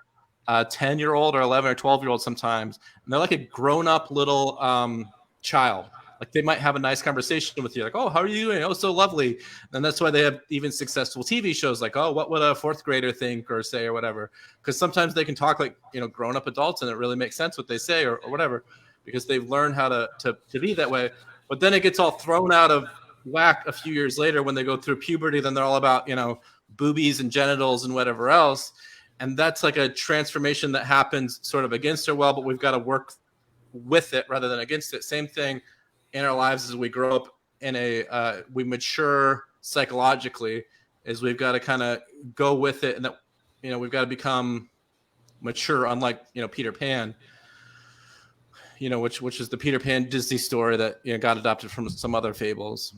10-year-old or 11 or 12-year-old sometimes, and they're like a grown-up little child. Like they might have a nice conversation with you, like, "Oh, how are you doing? Oh, so lovely." And that's why they have even successful TV shows, like, "Oh, what would a fourth grader think or say or whatever?" Because sometimes they can talk like grown-up adults, and it really makes sense what they say or whatever, because they've learned how to be that way. But then it gets all thrown out of whack a few years later when they go through puberty. Then they're all about boobies and genitals and whatever else. And that's like a transformation that happens sort of against our will, but we've got to work with it rather than against it. Same thing in our lives as we grow up we mature psychologically, is we've got to kind of go with it, and that we've got to become mature, unlike Peter Pan, which is the Peter Pan Disney story that got adopted from some other fables.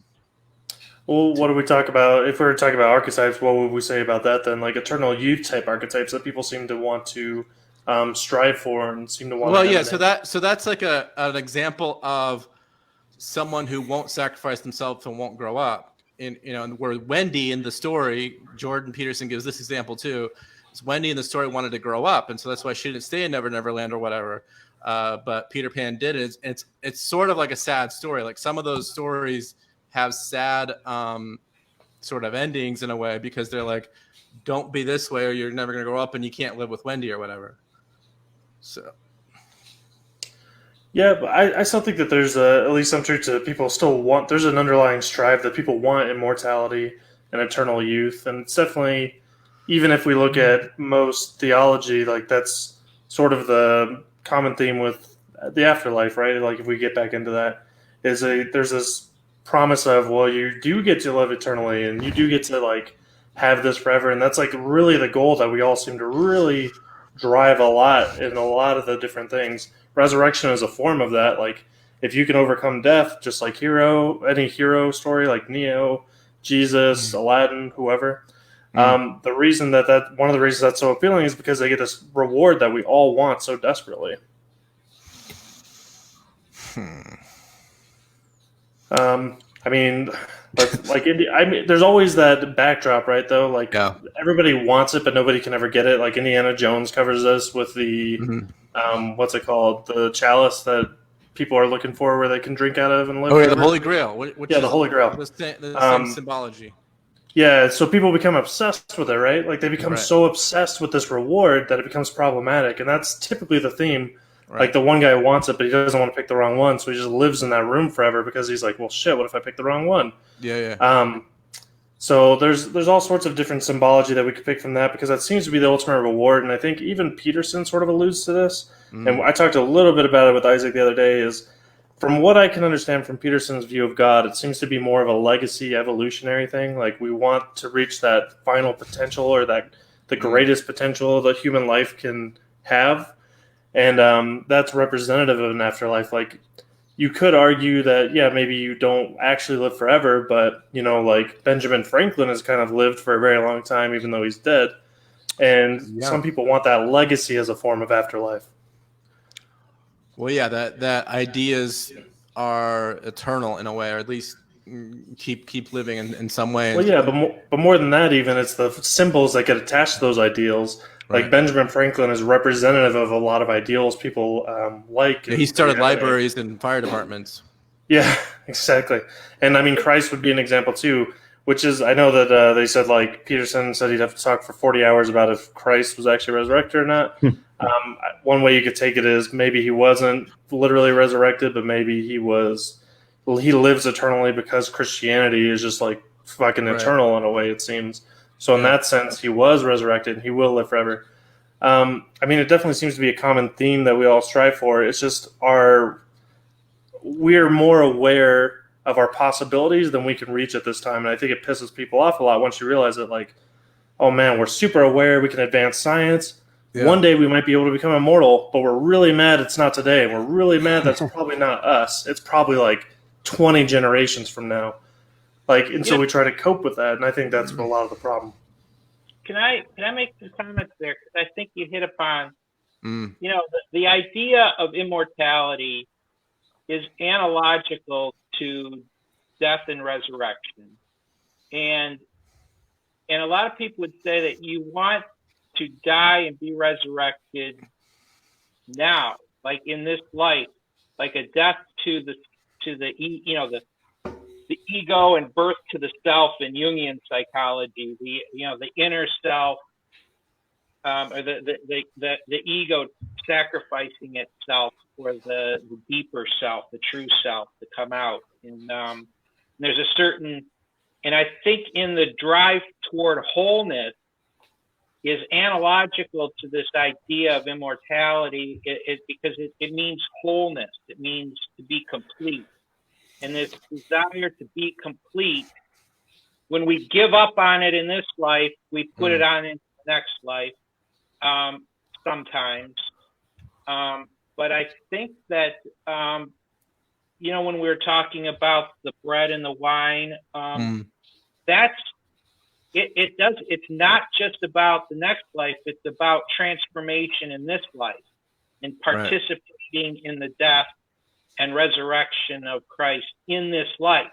Well, what do we talk about? If we were talking about archetypes, what would we say about that then? Like eternal youth type archetypes that people seem to want to strive for and seem to want. Well, yeah. So that's like an example of someone who won't sacrifice themselves and won't grow up. And where Wendy in the story, Jordan Peterson gives this example too. Is Wendy in the story wanted to grow up, and so that's why she didn't stay in Never Never Land or whatever. But Peter Pan did it. It's sort of like a sad story. Like some of those stories have sad sort of endings in a way, because they're like, don't be this way or you're never going to grow up and you can't live with Wendy or whatever. So yeah, but I still think that there's at least some truth to people still want. There's an underlying strive that people want immortality and eternal youth, and it's definitely, even if we look at most theology, like that's sort of the common theme with the afterlife, right? Like if we get back into that, there's this promise of, well, you do get to live eternally and you do get to like have this forever, and that's like really the goal that we all seem to really drive a lot in a lot of the different things. Resurrection is a form of that. Like if you can overcome death, just like any hero story like Neo, Jesus, Aladdin, whoever. The reason that one of the reasons that's so appealing is because they get this reward that we all want so desperately. I mean, there's always that backdrop, right? Though, like everybody wants it, but nobody can ever get it. Like Indiana Jones covers this with the what's it called? The chalice that people are looking for, where they can drink out of and live. Oh, yeah, the Holy Grail. The Holy Grail. The same symbology. Yeah, so people become obsessed with it, right? Like they become so obsessed with this reward that it becomes problematic, and that's typically the theme. Right. Like the one guy wants it, but he doesn't want to pick the wrong one, so he just lives in that room forever because he's like, well, shit, what if I pick the wrong one? Yeah. So there's all sorts of different symbology that we could pick from that, because that seems to be the ultimate reward, and I think even Peterson sort of alludes to this. And I talked a little bit about it with Isaac the other day, is from what I can understand from Peterson's view of God, it seems to be more of a legacy evolutionary thing. Like we want to reach that final potential, or that the greatest potential that human life can have. And that's representative of an afterlife. Like you could argue that, yeah, maybe you don't actually live forever, but like Benjamin Franklin has kind of lived for a very long time, even though he's dead. And some people want that legacy as a form of afterlife. Well, yeah, that ideas are eternal in a way, or at least keep living in some way. Well, yeah, but more than that, even it's the symbols that get attached to those ideals. Like Benjamin Franklin is representative of a lot of ideals people like. Yeah, he started libraries and fire departments. Yeah, exactly. And I mean, Christ would be an example too, which is, I know that they said, like Peterson said he'd have to talk for 40 hours about if Christ was actually resurrected or not. One way you could take it is maybe he wasn't literally resurrected, but maybe he was. Well, he lives eternally because Christianity is just like fucking eternal in a way, it seems. So in that sense, he was resurrected and he will live forever. I mean, it definitely seems to be a common theme that we all strive for. It's just we're more aware of our possibilities than we can reach at this time. And I think it pisses people off a lot once you realize that, like, oh man, we're super aware, we can advance science. Yeah. One day we might be able to become immortal, but we're really mad it's not today. We're really mad that's probably not us. It's probably like 20 generations from now. Like, and so we try to cope with that, and I think that's a lot of the problem. Can I make some comments there? Because I think you hit upon, the idea of immortality is analogical to death and resurrection. And a lot of people would say that you want to die and be resurrected now, like in this life, like a death to the ego and birth to the self in Jungian psychology, the inner self, or the ego sacrificing itself for the deeper self, the true self, to come out. And there's a certain, and I think in the drive toward wholeness is analogical to this idea of immortality, because it means wholeness. It means to be complete. And this desire to be complete, when we give up on it in this life, we put it on in the next life, sometimes. But I think that, when we were talking about the bread and the wine, it's not just about the next life, it's about transformation in this life and participating in the death and resurrection of Christ in this life.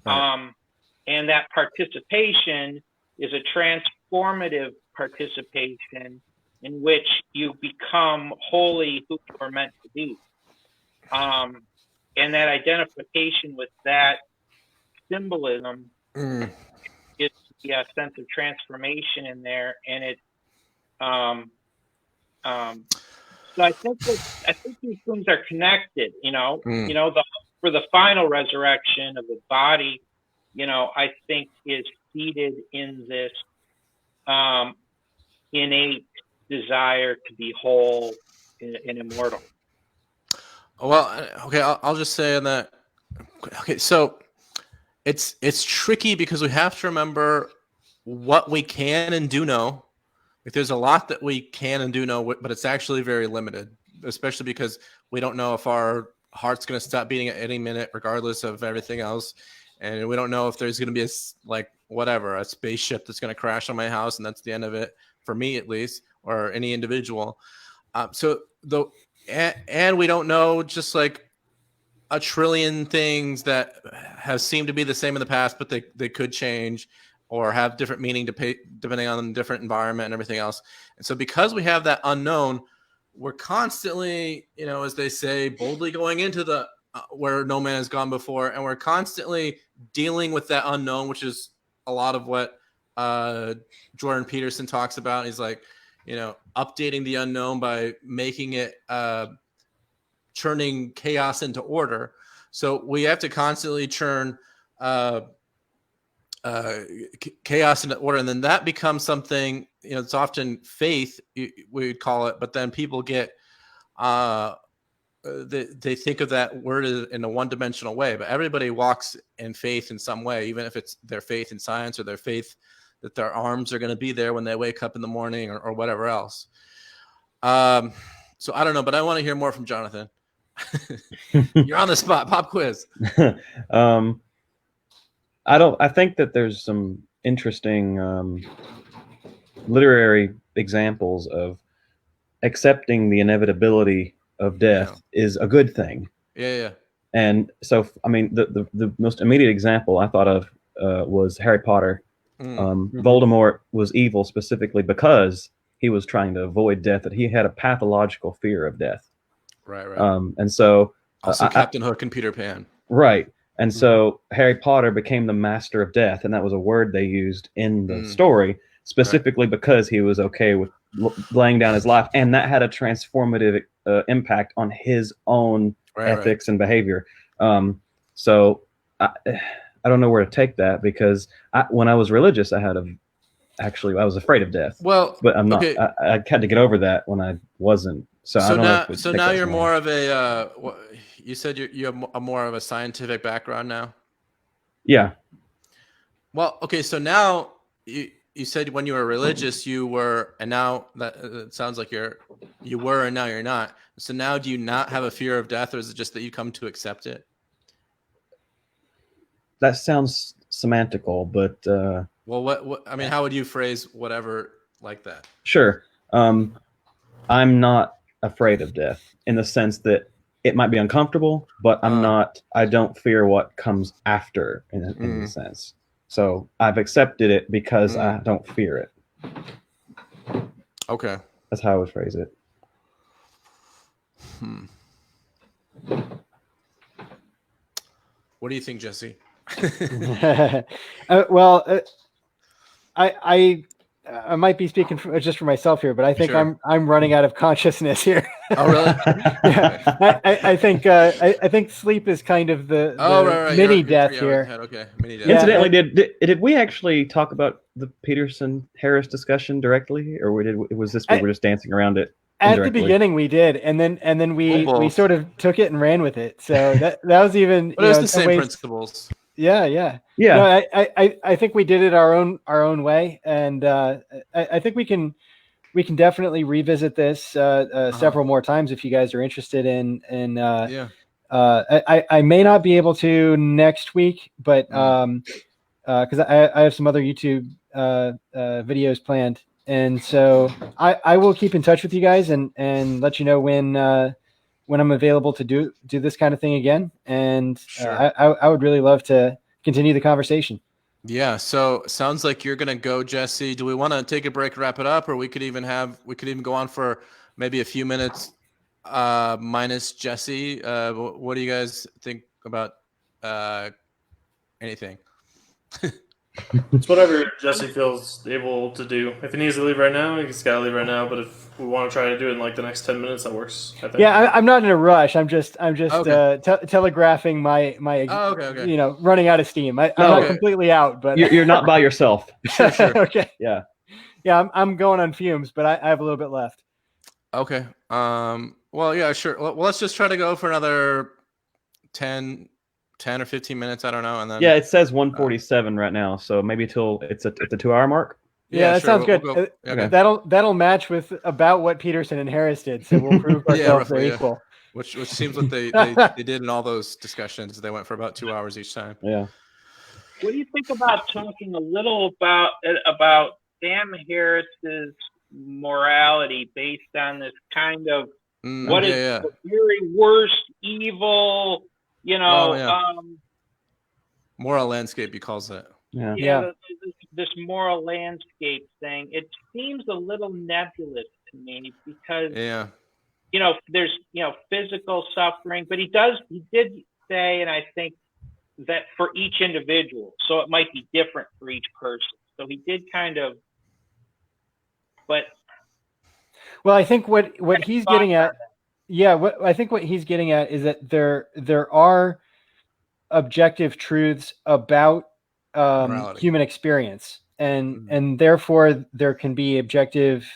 And that participation is a transformative participation in which you become wholly who you are meant to be. And that identification with that symbolism is a sense of transformation in there. And it, so I think these things are connected, for the final resurrection of the body, I think is seated in this innate desire to be whole and immortal. Well, okay, I'll just say on that. Okay, so it's tricky because we have to remember what we can and do know. Like, there's a lot that we can and do know, but it's actually very limited, especially because we don't know if our heart's going to stop beating at any minute, regardless of everything else. And we don't know if there's going to be a spaceship that's going to crash on my house, and that's the end of it, for me at least, or any individual. And we don't know, just like a trillion things that have seemed to be the same in the past, but they could change or have different meaning depending on the different environment and everything else. And so because we have that unknown, we're constantly, as they say, boldly going into the where no man has gone before, and we're constantly dealing with that unknown, which is a lot of what Jordan Peterson talks about. He's like, updating the unknown by making it turning chaos into order. So we have to constantly churn chaos into order, and then that becomes something, it's often faith, we would call it, but then people get they think of that word in a one-dimensional way, but everybody walks in faith in some way, even if it's their faith in science or their faith that their arms are going to be there when they wake up in the morning, or whatever else. So I don't know, but I want to hear more from Jonathan. You're on the spot. Pop quiz. I think that there's some interesting literary examples of accepting the inevitability of death is a good thing. Yeah. And so, I mean, the most immediate example I thought of was Harry Potter. Voldemort was evil specifically because he was trying to avoid death, that he had a pathological fear of death. Right. And so also Captain Hook and Peter Pan. Right. And so Harry Potter became the master of death, and that was a word they used in the story specifically because he was okay with laying down his life, and that had a transformative impact on his own ethics and behavior. So I don't know where to take that, because when I was religious, I had Actually, I was afraid of death. Well, but I'm not. okay. I had to get over that when I wasn't. So I don't know. If So now you're more of a. You said you have a more of a scientific background now. Yeah. Well, okay. So now you said when you were religious you were, and now that it sounds like you were, and now you're not. So now do you not have a fear of death, or is it just that you come to accept it? That sounds semantical, but Well, what I mean, how would you phrase whatever like that? sure. I'm not afraid of death in the sense that it might be uncomfortable, but I don't fear what comes after in a sense. So I've accepted it because I don't fear it. Okay. That's how I would phrase it. What do you think, Jesse? Well, I might be speaking just for myself here, but I think Sure. I'm running out of consciousness here. Oh, really? Yeah. I think sleep is kind of the right. mini death here. Okay, mini death. Yeah. Incidentally, did we actually talk about the Peterson Harris discussion directly, or was this we were just dancing around it? At the beginning, we did, and then we sort of took it and ran with it. So that was even. But it was the same principles. Yeah. No, I think we did it our own way, and I think we can definitely revisit this several more times if you guys are interested in. I may not be able to next week, but because I have some other YouTube videos planned. And so I will keep in touch with you guys and let you know when I'm available to do this kind of thing again. And sure. I would really love to continue the conversation. Yeah. So sounds like you're gonna go, Jesse. Do we want to take a break, wrap it up, or we could even go on for maybe a few minutes minus Jesse? What do you guys think about anything? It's whatever Jesse feels able to do. If he needs to leave right now, he's got to leave right now. But if we want to try to do it in like the next 10 minutes, that works. I think. Yeah, I'm not in a rush. I'm just Okay. Telegraphing my okay. Running out of steam. I'm not completely out, but you're not by yourself. Sure. Okay. Yeah. I'm going on fumes, but I have a little bit left. Okay. Well, yeah, sure. Well, let's just try to go for another 10 or 15 minutes. I don't know. And then it says 1:47 right now, so maybe till it's a 2-hour mark. Yeah, that sounds good. We'll okay. That'll match with about what Peterson and Harris did. So we'll prove ourselves they're equal. Which seems what they did in all those discussions. They went for about 2 hours each time. Yeah. What do you think about talking a little about Sam Harris's morality based on this kind of what is the very worst evil? Moral landscape, he calls it. Yeah. This moral landscape thing. It seems a little nebulous to me because there's physical suffering, but he did say, and I think that for each individual, so it might be different for each person. So he did kind of, but well, I think what he's getting at. Yeah, I think what he's getting at is that there are objective truths about human experience, and therefore there can be objective.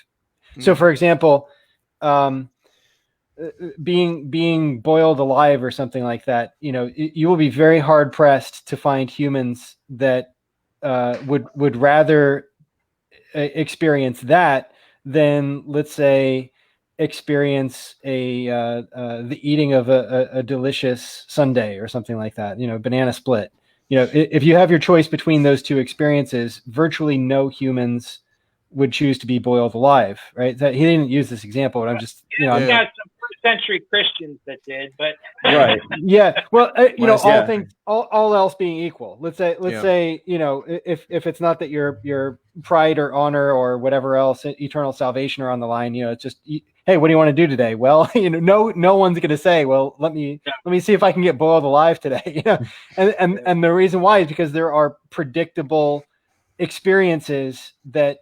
So, for example, being boiled alive or something like that, you will be very hard pressed to find humans that would rather experience that than, let's say, experience the eating of a delicious sundae or something like that, banana split. If you have your choice between those two experiences, virtually no humans would choose to be boiled alive, right? He didn't use this example, but I'm just, I've got some first-century Christians that did, but right. Yeah. Well, all things, all else being equal, let's say, if it's not that your pride or honor or whatever else, eternal salvation are on the line, it's just, hey, what do you want to do today? Well, no one's going to say, well, let me see if I can get boiled alive today. And the reason why is because there are predictable experiences that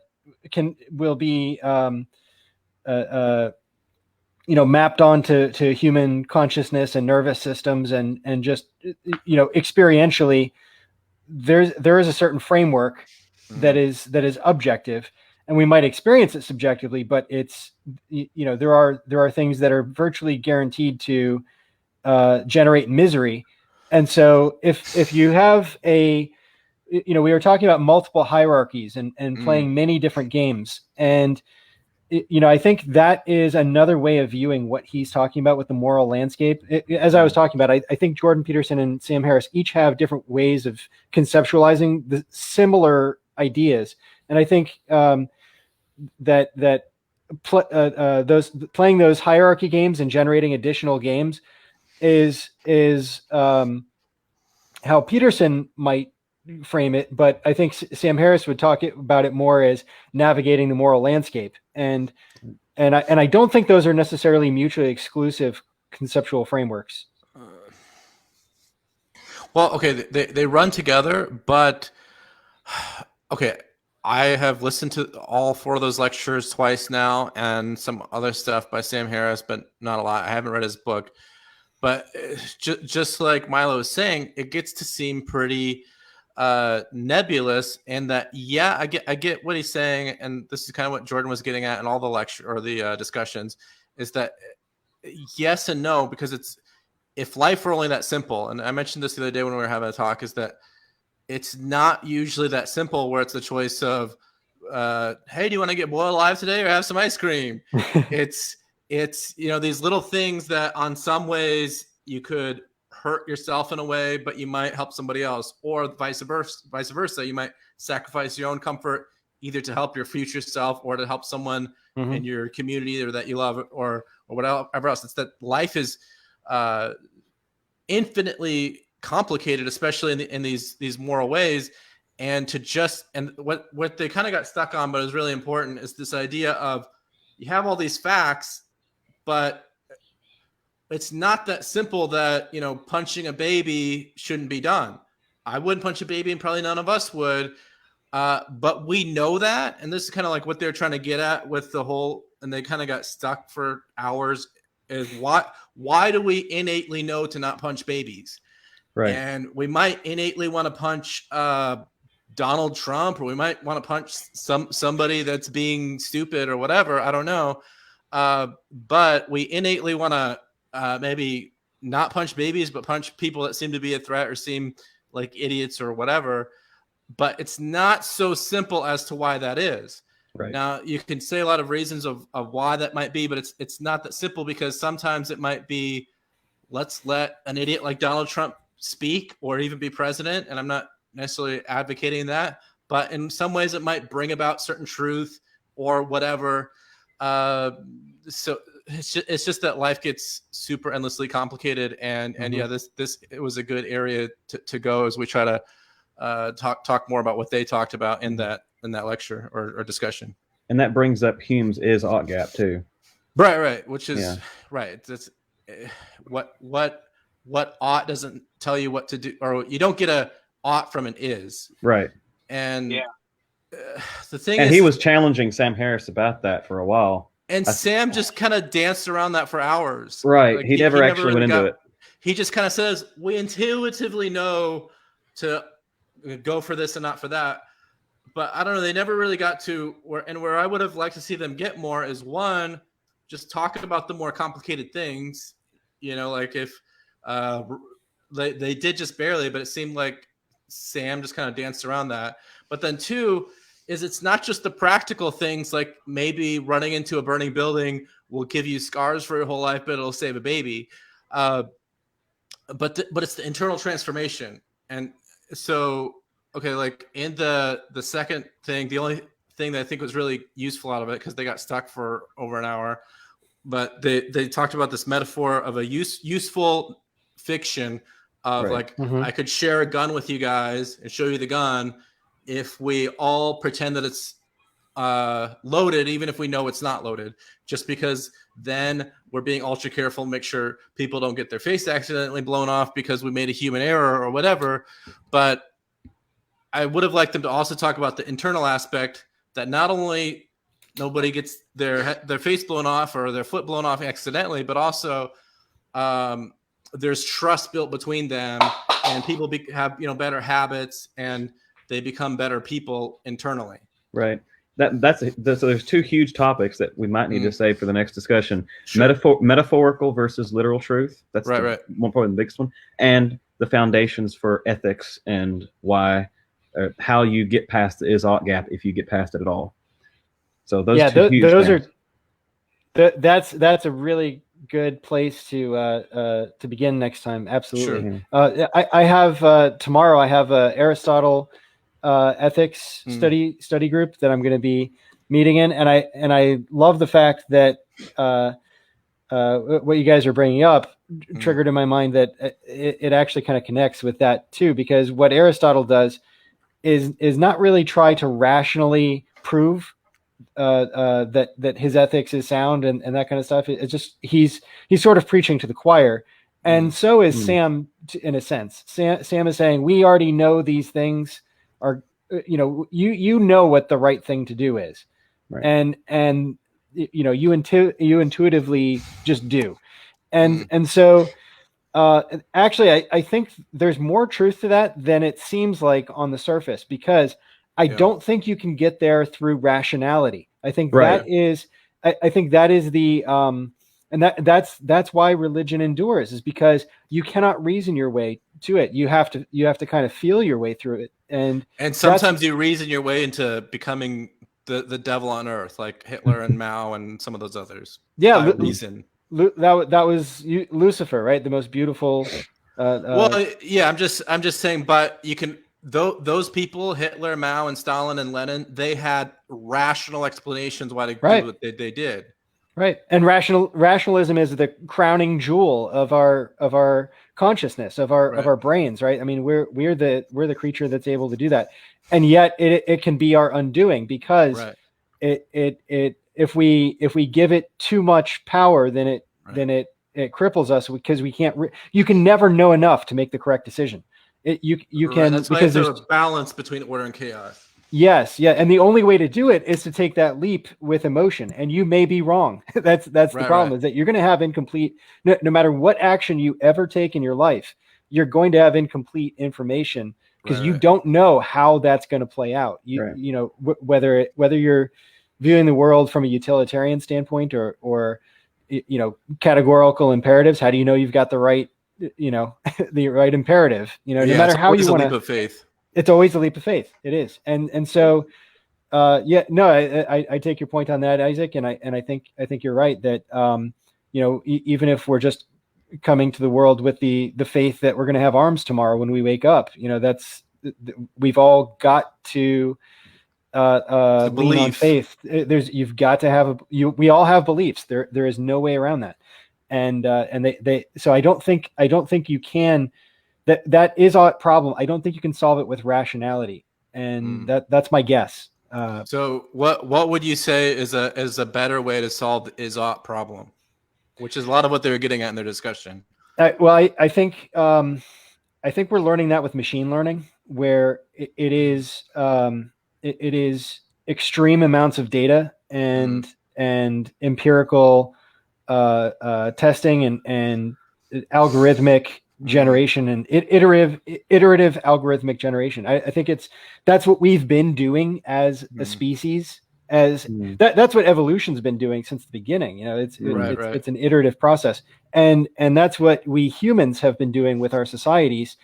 will be mapped onto human consciousness and nervous systems, and just experientially there is a certain framework that is objective, and we might experience it subjectively, but it's, there are things that are virtually guaranteed to generate misery. And so if you have we were talking about multiple hierarchies and playing many different games, and I think that is another way of viewing what he's talking about with the moral landscape. As I was talking about, I think Jordan Peterson and Sam Harris each have different ways of conceptualizing the similar ideas. And I think those playing those hierarchy games and generating additional games is how Peterson might frame it, but I think Sam Harris would talk about it more as navigating the moral landscape, and I don't think those are necessarily mutually exclusive conceptual frameworks. Well, okay, they run together, but okay, I have listened to all 4 of those lectures twice now, and some other stuff by Sam Harris, but not a lot. I haven't read his book, but just like Milo was saying, it gets to seem pretty nebulous, and that I get what he's saying, and this is kind of what Jordan was getting at in all the lecture or the discussions, is that yes and no, because if life were only that simple, and I mentioned this the other day when we were having a talk, is that it's not usually that simple where it's the choice of hey, do you want to get boiled alive today or have some ice cream? it's these little things that on some ways you could hurt yourself in a way, but you might help somebody else, or vice versa. You might sacrifice your own comfort either to help your future self or to help someone in your community or that you love, or whatever else. It's that life is infinitely complicated, especially in these moral ways. And what they kind of got stuck on, but is really important, is this idea of you have all these facts, but it's not that simple that, punching a baby shouldn't be done. I wouldn't punch a baby, and probably none of us would. But we know that. And this is kind of like what they're trying to get at with the whole, and they kind of got stuck for hours, is why do we innately know to not punch babies? Right. And we might innately want to punch Donald Trump, or we might want to punch somebody that's being stupid or whatever. I don't know. But we innately want to maybe not punch babies, but punch people that seem to be a threat or seem like idiots or whatever. But it's not so simple as to why that is. Right. Now, you can say a lot of reasons of why that might be, but it's not that simple, because sometimes it might be, let's let an idiot like Donald Trump speak or even be president. And I'm not necessarily advocating that, but in some ways it might bring about certain truth or whatever. So it's just that life gets super endlessly complicated, and yeah, this it was a good area to go as we try to talk more about what they talked about in that lecture or discussion. And that brings up Hume's is ought gap too. Right, which is right. It's what ought doesn't tell you what to do, or you don't get a ought from an is. Right. And the thing and is, he was challenging Sam Harris about that for a while. And Sam just kind of danced around that for hours. Right. Like, he never actually went into it. He just kind of says, we intuitively know to go for this and not for that. But I don't know. They never really got to where I would have liked to see them get more is, one, just talking about the more complicated things, like if they did just barely, but it seemed like Sam just kind of danced around that. But then two, is it's not just the practical things, like maybe running into a burning building will give you scars for your whole life, but it'll save a baby. But it's the internal transformation. And so, okay, like in the second thing, the only thing that I think was really useful out of it, because they got stuck for over an hour, but they talked about this metaphor of a useful fiction of I could share a gun with you guys and show you the gun if we all pretend that it's loaded, even if we know it's not loaded, just because then we're being ultra careful and make sure people don't get their face accidentally blown off because we made a human error or whatever. But I would have liked them to also talk about the internal aspect, that not only nobody gets their face blown off or their foot blown off accidentally, but also there's trust built between them, and people have better habits, and they become better people internally. Right. So there's two huge topics that we might need to save for the next discussion. Sure. Metaphorical versus literal truth. That's right. One probably the biggest one. And the foundations for ethics and why, how you get past the is-ought gap if you get past it at all. So those two huge things. That's a really good place to begin next time. Absolutely. Sure. I have tomorrow. I have a Aristotle ethics study group that I'm going to be meeting in, and I love the fact that what you guys are bringing up triggered in my mind that it actually kind of connects with that too, because what Aristotle does is not really try to rationally prove that his ethics is sound and that kind of stuff. It's just he's sort of preaching to the choir, and so is Sam in a sense. Sam is saying we already know these things are, you know what the right thing to do is, right. and you intuitively just do, and so actually I think there's more truth to that than it seems like on the surface, because I don't think you can get there through rationality. I think that is, I think that is the, and that's why religion endures, is because you cannot reason your way to it. You have to kind of feel your way through it. And sometimes you reason your way into becoming the devil on earth, like Hitler and Mao and some of those others. Yeah. Reason. That was Lucifer, right? The most beautiful. Well, yeah, I'm just saying, but you can, those people, Hitler, Mao, and Stalin and Lenin, they had rational explanations why they did what they did. Right, and rationalism is the crowning jewel of our consciousness, of our brains, right? I mean, we're the creature that's able to do that, and yet it can be our undoing, because if we give it too much power, then it cripples us, because we can't. You can never know enough to make the correct decision. You can, that's because there's a balance between order and chaos. Yes, yeah, and the only way to do it is to take that leap with emotion, and you may be wrong. That's the problem, is that you're going to have incomplete. No matter what action you ever take in your life, you're going to have incomplete information, because you don't know how that's going to play out. Whether you're viewing the world from a utilitarian standpoint or categorical imperatives. How do you know you've got the right? The right imperative, no matter how you want to. Leap of faith. It's always a leap of faith. It is. And so, I take your point on that, Isaac. And I think you're right that, even if we're just coming to the world with the faith that we're going to have arms tomorrow when we wake up, we've all got to, lean on faith. You've got to have we all have beliefs. There is no way around that. And so I don't think you can, that is a problem. I don't think you can solve it with rationality. And that's my guess. So what would you say is a better way to solve the is-ought problem, which is a lot of what they were getting at in their discussion? I think we're learning that with machine learning, where it is extreme amounts of data and empirical testing and algorithmic generation and iterative algorithmic generation. I think that's what we've been doing as a species. That's what evolution's been doing since the beginning. It's an iterative process, and that's what we humans have been doing with our societies,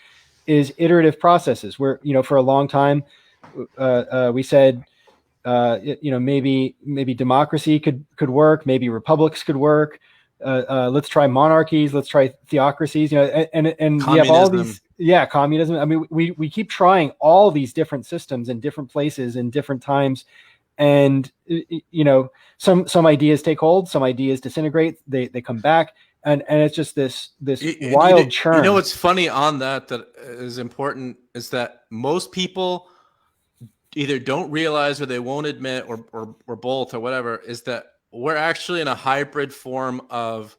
is iterative processes. Where for a long time we said, maybe democracy could work, maybe republics could work. Let's try monarchies, let's try theocracies, and we have all these, communism. I mean, we keep trying all these different systems in different places in different times, and some ideas take hold, some ideas disintegrate, they come back, and it's just this wild churn. What's funny on that is important is that most people either don't realize or they won't admit, or both, or whatever, is that we're actually in a hybrid form of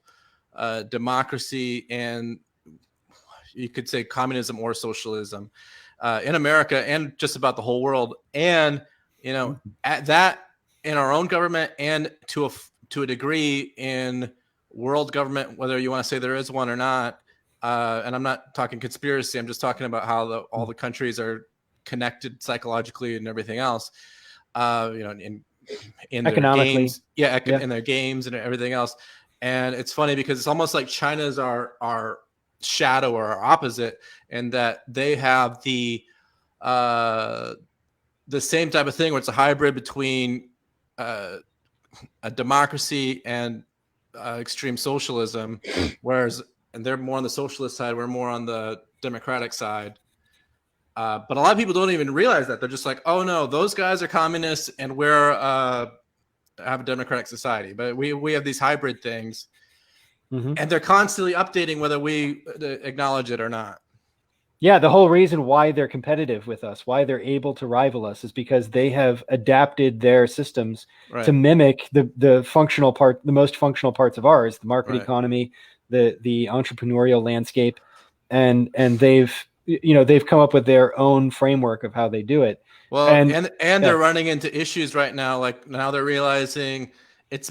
democracy and, you could say, communism or socialism in America and just about the whole world. And at that, in our own government, and to a degree in world government, whether you want to say there is one or not. And I'm not talking conspiracy. I'm just talking about how all the countries are connected psychologically and everything else. In their Economically. games, in their games and everything else. And it's funny because it's almost like China's our shadow or our opposite, in that they have the same type of thing where it's a hybrid between a democracy and extreme socialism, and they're more on the socialist side, we're more on the democratic side. But a lot of people don't even realize that. They're just like, oh no, those guys are communists and we're have a democratic society. But we have these hybrid things, and they're constantly updating whether we acknowledge it or not. Yeah, the whole reason why they're competitive with us, why they're able to rival us, is because they have adapted their systems to mimic the most functional parts of ours, the market economy, the entrepreneurial landscape, and they've come up with their own framework of how they do it. Well, and they're running into issues right now. Like now they're realizing it's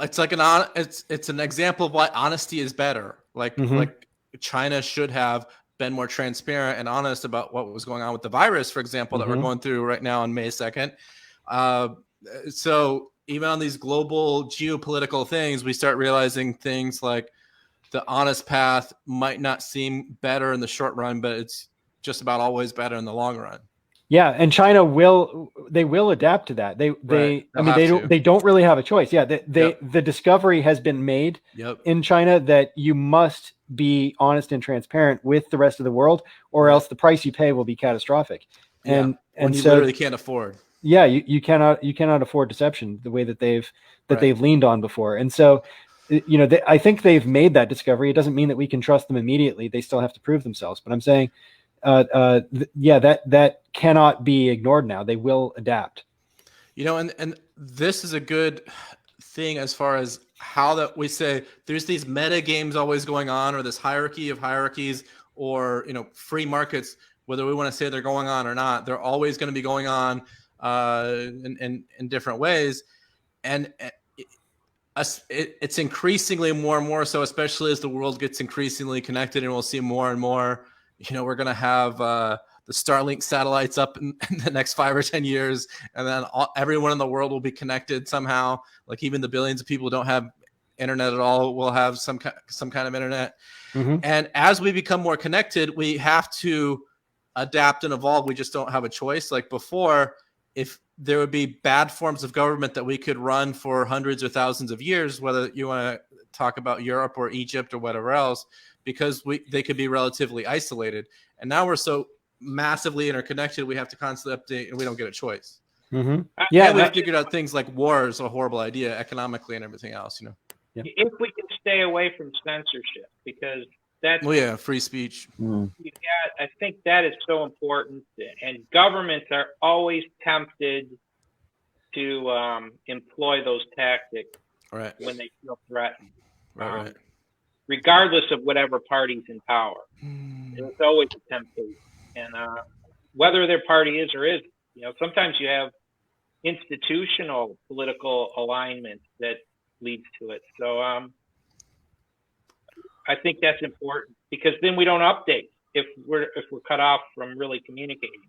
like it's an example of why honesty is better. Like China should have been more transparent and honest about what was going on with the virus, for example, that we're going through right now on May 2nd. So even on these global geopolitical things, we start realizing things like the honest path might not seem better in the short run, but it's just about always better in the long run. Yeah, and China will adapt to that. They don't really have a choice. Yeah, the discovery has been made in China that you must be honest and transparent with the rest of the world, or else the price you pay will be catastrophic. And you so literally can't afford. Yeah, you cannot afford deception the way that they've leaned on before. And so, I think they've made that discovery. It doesn't mean that we can trust them immediately. They still have to prove themselves. But I'm saying, that cannot be ignored now. They will adapt. And this is a good thing as far as how that we say there's these meta games always going on, or this hierarchy of hierarchies, or free markets, whether we want to say they're going on or not, they're always going to be going on in different ways. And it's increasingly more and more so, especially as the world gets increasingly connected, and we'll see more and more. We're going to have the Starlink satellites up in the next 5 or 10 years, and then everyone in the world will be connected somehow. Like even the billions of people who don't have internet at all will have some kind of internet. And as we become more connected, we have to adapt and evolve. We just don't have a choice. Like before, if there would be bad forms of government that we could run for hundreds or thousands of years, whether you want to talk about Europe or Egypt or whatever else, because they could be relatively isolated. And now we're so massively interconnected, we have to constantly update, and we don't get a choice. Yeah, we've figured out things like war is a horrible idea economically and everything else. If we can stay away from censorship, because that's free speech. I think that is so important, and governments are always tempted to employ those tactics when they feel threatened. Regardless of whatever party's in power. It's always a temptation. And whether their party is or isn't, sometimes you have institutional political alignment that leads to it. So I think that's important, because then we don't update if we're cut off from really communicating.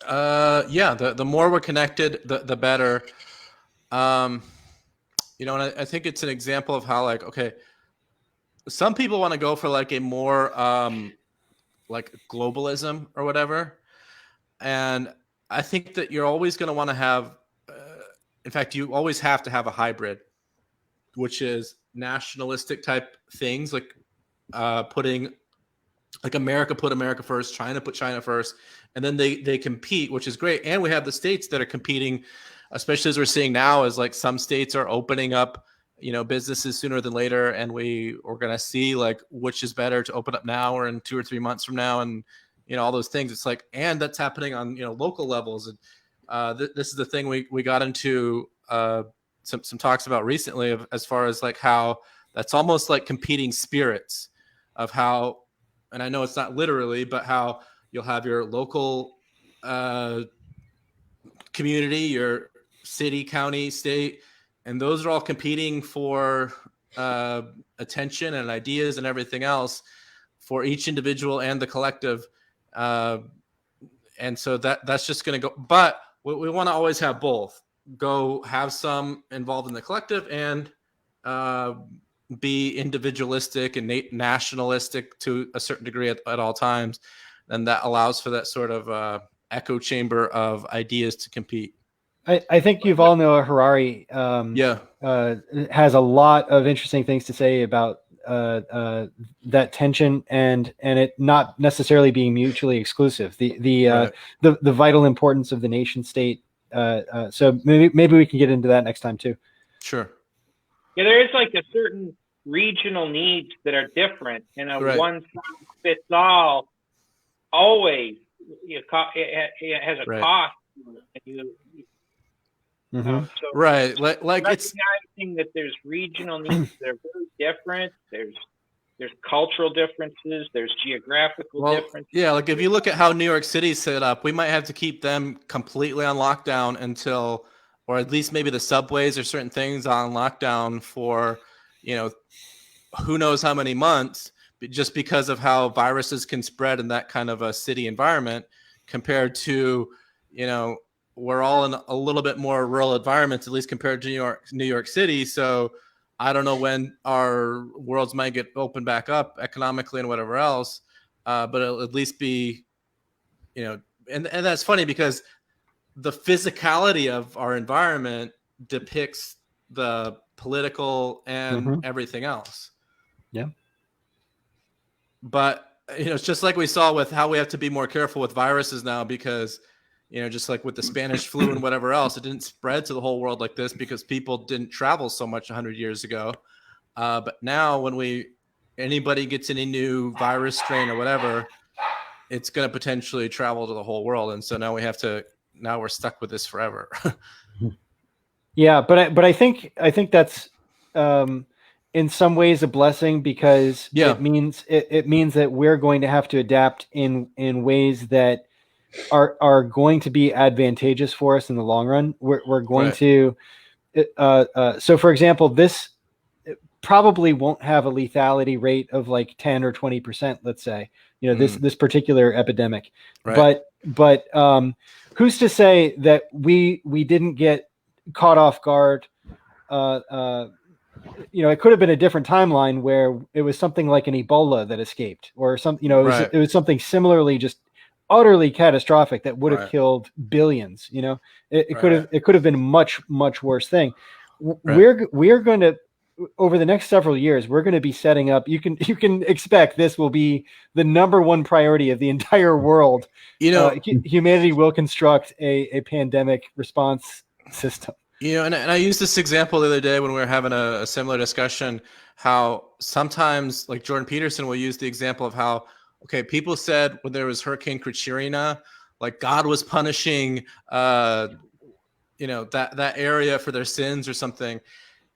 The more we're connected, the better. And I think it's an example of how, some people want to go for a more globalism or whatever. And I think that you're always going to want to have, in fact, you always have to have a hybrid, which is nationalistic type things, putting America put America first, China put China first, and then they compete, which is great. And we have the states that are competing, especially as we're seeing now, as some states are opening up, businesses sooner than later, and we're going to see which is better to open up now or in 2 or 3 months from now, and all those things. It's and that's happening on local levels. And this is the thing we got into some talks about recently, as far as how that's almost like competing spirits of how, and I know it's not literally, but how you'll have your local community, your city, county, state, and those are all competing for attention and ideas and everything else for each individual and the collective. And so that's just going to go. But we want to always have both. Go have some involved in the collective and be individualistic and nationalistic to a certain degree at all times. And that allows for that sort of echo chamber of ideas to compete. I think Yuval Noah Harari has a lot of interesting things to say about that tension and it not necessarily being mutually exclusive. The vital importance of the nation state. So maybe we can get into that next time too. Sure. Yeah, there is like a certain regional needs that are different, and a one size fits all always it has a cost. So right, like it's recognizing that there's regional needs that are very different. There's cultural differences. There's geographical differences. Yeah, like if you look at how New York City's set up, we might have to keep them completely on lockdown until, or at least maybe the subways or certain things on lockdown for, who knows how many months, just because of how viruses can spread in that kind of a city environment compared to, we're all in a little bit more rural environments, at least compared to New York City. So I don't know when our worlds might get opened back up economically and whatever else, but it'll at least be, and that's funny because the physicality of our environment depicts the political and everything else. Yeah. But, it's just like we saw with how we have to be more careful with viruses now because, just like with the Spanish flu and whatever else, it didn't spread to the whole world like this because people didn't travel so much 100 years ago. But now when anybody gets any new virus strain or whatever, it's going to potentially travel to the whole world. And so now we're stuck with this forever. Yeah. But I think that's, in some ways a blessing because it means that we're going to have to adapt in ways that are going to be advantageous for us in the long run. We're going to, so for example, this probably won't have a lethality rate of like 10 or 20%, let's say, this particular epidemic, but who's to say that we didn't get caught off guard? It could have been a different timeline where it was something like an Ebola that escaped or something, it was something similarly just utterly catastrophic that would have killed billions. It could have been a much, much worse thing. We're going to, over the next several years, we're going to be setting up. You can expect this will be the number one priority of the entire world. Humanity will construct a pandemic response system. And I used this example the other day when we were having a similar discussion, how sometimes like Jordan Peterson will use the example of how, people said when there was Hurricane Katrina, like God was punishing, that area for their sins or something.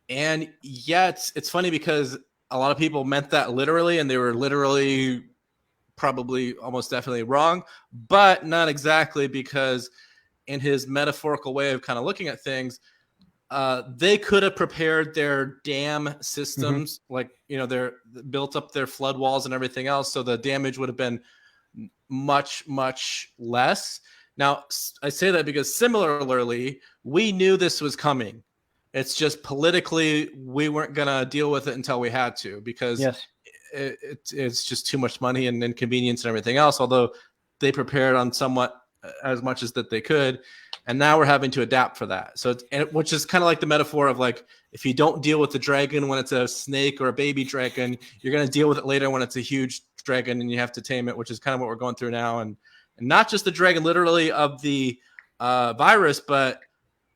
And yet it's funny because a lot of people meant that literally, and they were literally probably almost definitely wrong, but not exactly, because in his metaphorical way of kind of looking at things, they could have prepared their dam systems, they're built up their flood walls and everything else. So the damage would have been much, much less. Now, I say that because similarly, we knew this was coming. It's just politically, we weren't going to deal with it until we had to, because it's just too much money and inconvenience and everything else, although they prepared on somewhat as much as that they could. And now we're having to adapt for that. So, which is kind of like the metaphor of like, if you don't deal with the dragon when it's a snake or a baby dragon, you're going to deal with it later when it's a huge dragon and you have to tame it, which is kind of what we're going through now. And not just the dragon literally of the virus, but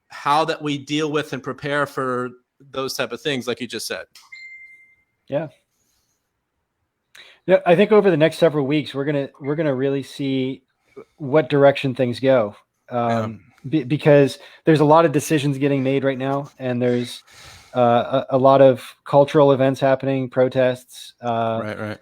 how that we deal with and prepare for those type of things, like you just said. Yeah. Yeah, I think over the next several weeks, we're gonna really see what direction things go. Because there's a lot of decisions getting made right now, and there's a lot of cultural events happening, protests, opening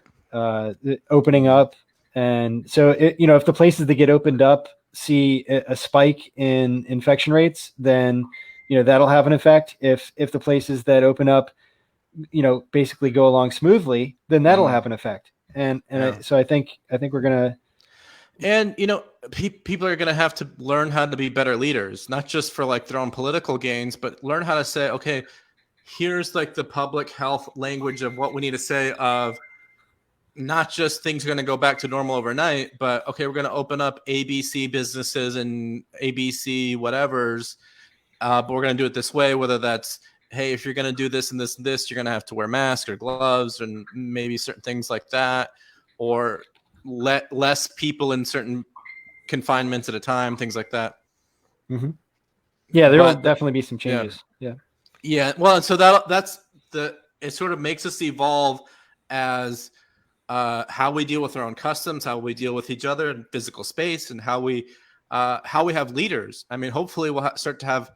up, and so if the places that get opened up see a spike in infection rates, then that'll have an effect. If the places that open up, basically go along smoothly, then that'll have an effect. And Yeah. so I think we're gonna. And people are going to have to learn how to be better leaders, not just for like their own political gains, but learn how to say, okay, here's like the public health language of what we need to say, of not just things are going to go back to normal overnight, but okay, we're going to open up ABC businesses and ABC whatevers, but we're going to do it this way, whether that's, hey, if you're going to do this and this and this, you're going to have to wear masks or gloves and maybe certain things like that, or let less people in certain confinements at a time, things like that. Mm-hmm. Yeah, there will But definitely be some changes. Yeah. Well, and so that's it sort of makes us evolve as how we deal with our own customs, how we deal with each other in physical space, and how we have leaders. I mean, hopefully we'll start to have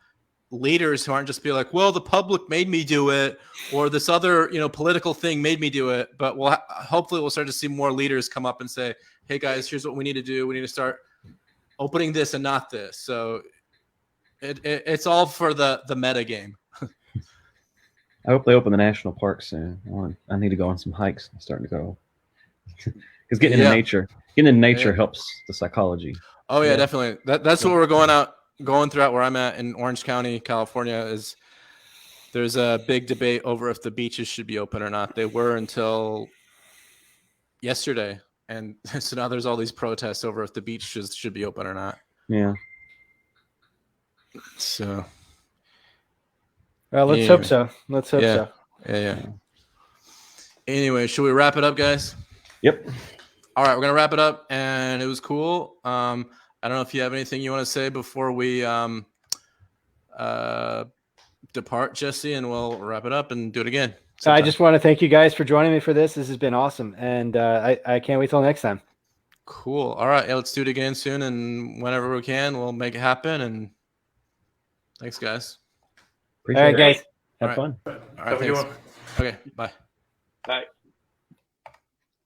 leaders who aren't just be like, well, the public made me do it, or this other political thing made me do it. But hopefully we'll start to see more leaders come up and say, hey guys, here's what we need to do. We need to start opening this and not this. So it's all for the meta game. I hope they open the national park soon. I need to go on some hikes. I'm starting to go because getting in nature helps the psychology. Oh yeah, definitely. That's what we're going throughout where I'm at in Orange County, California. Is there's a big debate over if the beaches should be open or not. They were until yesterday, and so now there's all these protests over if the beaches should be open or not. Yeah. So. Well, let's hope so. Let's hope so. Yeah. Anyway, should we wrap it up, guys? Yep. All right, we're gonna wrap it up, and it was cool. I don't know if you have anything you want to say before we depart, Jesse, and we'll wrap it up and do it again. I just want to thank you guys for joining me for this. This has been awesome, and I can't wait till next time. Cool. All right, let's do it again soon, and whenever we can, we'll make it happen. And thanks, guys. Appreciate All right, it. guys. Have fun. All right, thanks. Okay, bye. Bye.